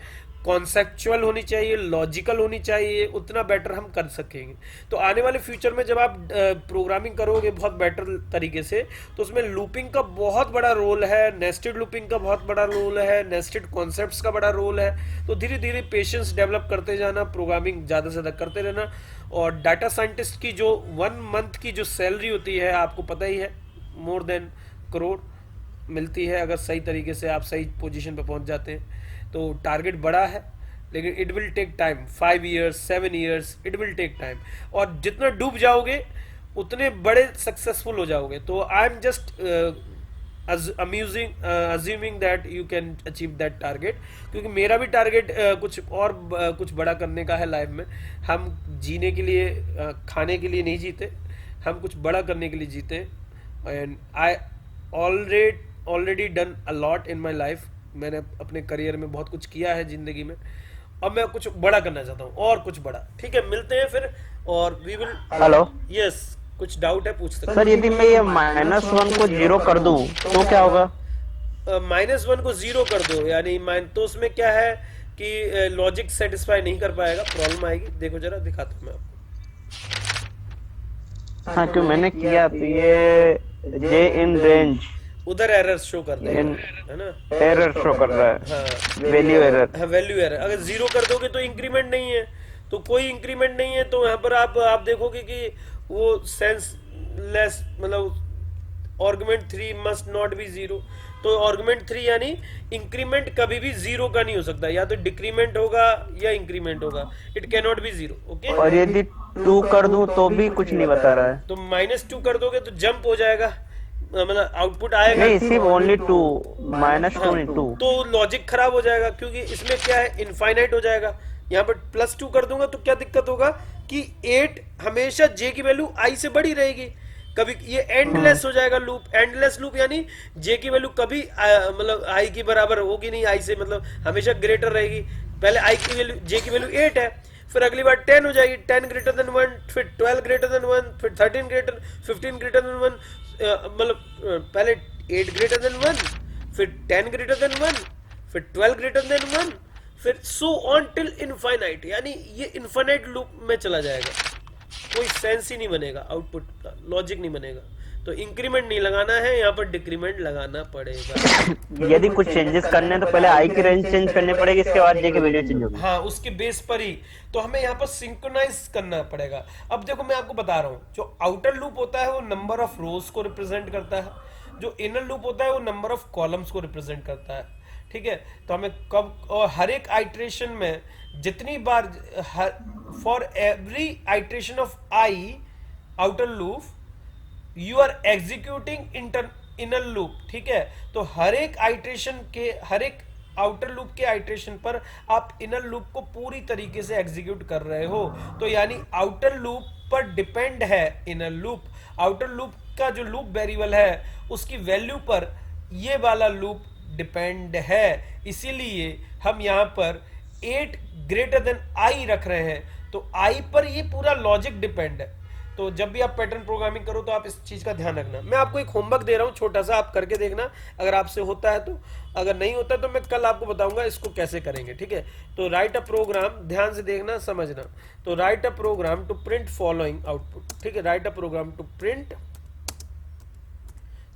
कॉन्सेप्चुअल होनी चाहिए, लॉजिकल होनी चाहिए. उतना बेटर हम कर सकेंगे. तो आने वाले फ्यूचर में जब आप प्रोग्रामिंग करोगे बहुत बेटर तरीके से, तो उसमें लूपिंग का बहुत बड़ा रोल है, नेस्टेड लूपिंग का बहुत बड़ा रोल है, नेस्टेड कॉन्सेप्ट्स का बड़ा रोल है. तो धीरे धीरे पेशेंस डेवलप करते जाना, प्रोग्रामिंग ज़्यादा से ज़्यादा करते रहना. और डाटा साइंटिस्ट की जो 1 मंथ की जो सैलरी होती है आपको पता ही है, मोर देन करोड़ मिलती है अगर सही तरीके से आप सही पोजीशन पे पहुंच जाते हैं. तो टारगेट बड़ा है, लेकिन it will take time, 5 years 7 years, it will take time. और जितना डूब जाओगे उतने बड़े सक्सेसफुल हो जाओगे. तो आई am just assuming that you can achieve that target, क्योंकि मेरा भी टारगेट कुछ बड़ा करने का है लाइफ में। हम जीने के लिए खाने के लिए नहीं जीते, हम कुछ बड़ा करने के लिए जीते। And I already done a lot in my life. मैंने अपने करियर में बहुत कुछ किया है जिंदगी में, अब मैं कुछ बड़ा करना चाहता हूँ और कुछ बड़ा। ठीक है, मिलते हैं फिर और वी विल। हेलो यस, कुछ डाउट है पूछ सकते सर, यदि मैं ये -1 को 0 कर दूं तो क्या होगा? -1 को 0 कर दो, यानी तो उसमें क्या है कि लॉजिक सेटिस्फाई नहीं कर पाएगा, प्रॉब्लम आएगी। देखो जरा, दिखाता हूँ मैं आपको। हाँ, क्यों मैंने किया तो ये जे इन रेंज उधर एरर शो कर देगा, है ना? एरर शो कर रहा है, हाँ, वैल्यू एरर। हाँ, वैल्यू एरर। अगर 0 कर दोगे तो इंक्रीमेंट नहीं है, तो कोई इंक्रीमेंट नहीं है, तो यहाँ पर आप देखोगे कि वो सेंसलेस, मतलब आर्गुमेंट 3 मस्ट नॉट बी 0। तो आर्गुमेंट 3 यानी इंक्रीमेंट कभी भी 0 का नहीं हो सकता, या तो डिक्रीमेंट होगा या इंक्रीमेंट होगा, it can not be 0। Okay, और यदि 2 कर दूं तो भी कुछ नहीं बता रहा है। तो -2 कर दोगे तो जंप हो जाएगा, मतलब आउटपुट आएगा नहीं, सिर्फ ओनली 2, -2। तो लॉजिक खराब हो जाएगा, क्योंकि इसमें क्या है, इनफाइनाइट हो जाएगा। यहाँ पर +2 कर दूंगा तो क्या दिक्कत होगा कि 8 हमेशा j की वैल्यू i से बड़ी रहेगी, कभी ये एंडलेस हो जाएगा लूप। एंडलेस लूप यानी j की वैल्यू कभी मतलब i की बराबर होगी नहीं, i से मतलब हमेशा ग्रेटर रहेगी। पहले i की वैल्यू, j की वैल्यू 8 है, फिर अगली बार 10 हो जाएगी, 10 ग्रेटर देन 1, फिर 12 ग्रेटर देन 1, फिर 13 ग्रेटर, 15 ग्रेटर देन 1, मतलब पहले 8 ग्रेटर देन 1, फिर 10 ग्रेटर देन 1, फिर 12 ग्रेटर देन 1, फिर सो ऑन टिल इनफाइनाइट, यानी ये इनफाइनाइट लूप में चला जाएगा। कोई सेंस ही नहीं बनेगा, आउटपुट का लॉजिक नहीं बनेगा। तो इंक्रीमेंट नहीं लगाना है, यहाँ पर डिक्रीमेंट लगाना पड़ेगा। यदि कुछ चेंजेस करने हैं तो पहले आई की रेंज चेंज करनी पड़ेगी, इसके बाद जे की वैल्यू चेंज होगी। हाँ, उसके बेस पर ही तो हमें यहाँ पर सिंक्रोनाइज करना पड़ेगा। अब देखो, मैं आपको बता रहा हूँ, जो आउटर लूप होता है वो नंबर ऑफ रोज को रिप्रेजेंट करता है, जो इनर लूप होता है वो नंबर ऑफ कॉलम्स को रिप्रेजेंट करता है। ठीक है, तो हमें कब और हर एक आइट्रेशन में जितनी बार, for every iteration of I outer loop you are executing inner loop. ठीक है, तो हर एक आइट्रेशन के, हर एक आउटर लूप के आइट्रेशन पर आप इनर लूप को पूरी तरीके से एग्जीक्यूट कर रहे हो। तो यानी आउटर लूप पर डिपेंड है इनर लूप। आउटर लूप का जो लूप वेरिएबल है उसकी वैल्यू पर ये वाला लूप डिपेंड है, इसीलिए हम यहाँ पर 8 ग्रेटर देन आई रख रहे हैं। तो आई पर ये पूरा लॉजिक डिपेंड है। तो जब भी आप पैटर्न प्रोग्रामिंग करो तो आप इस चीज का ध्यान रखना। मैं आपको एक होमवर्क दे रहा हूँ छोटा सा, आप करके देखना अगर आपसे होता है तो, अगर नहीं होता तो मैं कल आपको बताऊंगा इसको कैसे करेंगे। ठीक है, तो राइट अ प्रोग्राम, ध्यान से देखना समझना। तो write a program to print following output. ठीक है, write a program to print,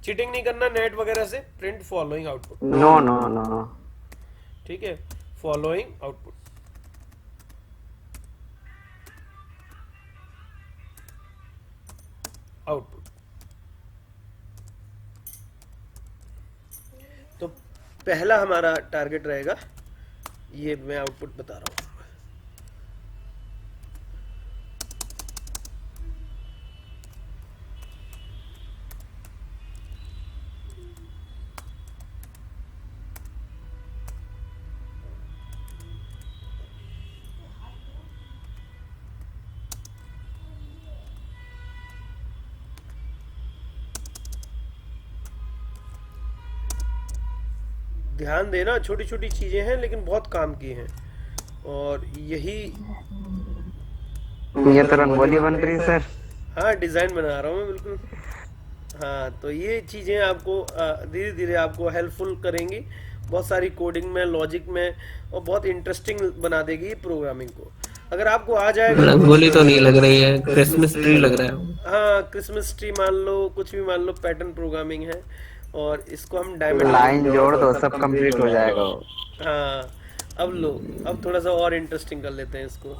cheating नहीं करना नेट वगैरह से, print following output. No no no, ठीक है, फॉलोइंग आउटपुट। आउटपुट तो पहला हमारा टारगेट रहेगा, ये मैं आउटपुट बता रहा हूं। ध्यान देना, छोटी छोटी चीजें हैं लेकिन बहुत काम की हैं, और यही ये तो रंगोली बन रही है सर। हाँ, डिजाइन बना रहा हूँ मैं बिल्कुल। हाँ, तो ये चीजें आपको धीरे धीरे आपको हेल्पफुल करेंगी बहुत सारी कोडिंग में, लॉजिक में, और बहुत इंटरेस्टिंग बना देगी प्रोग्रामिंग को। अगर आपको आ जाएगा। रंगोली तो नहीं लग रही है, क्रिसमस ट्री लग रहा है। हाँ, क्रिसमस ट्री मान लो, कुछ भी मान लो, पैटर्न प्रोग्रामिंग है, और इसको हम डायमंड लाइन जोड़ दो, सब कंप्लीट हो जाएगा। हाँ, अब लो, अब थोड़ा सा और इंटरेस्टिंग कर लेते हैं इसको।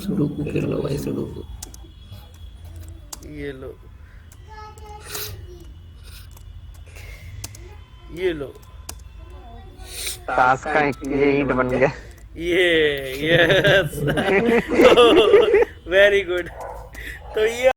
सुडोकू खेल लो भाई, सुडोकू। ये लो, ये लो, ताश का ये ईंट बन गया। ये यस, वेरी गुड। तो ये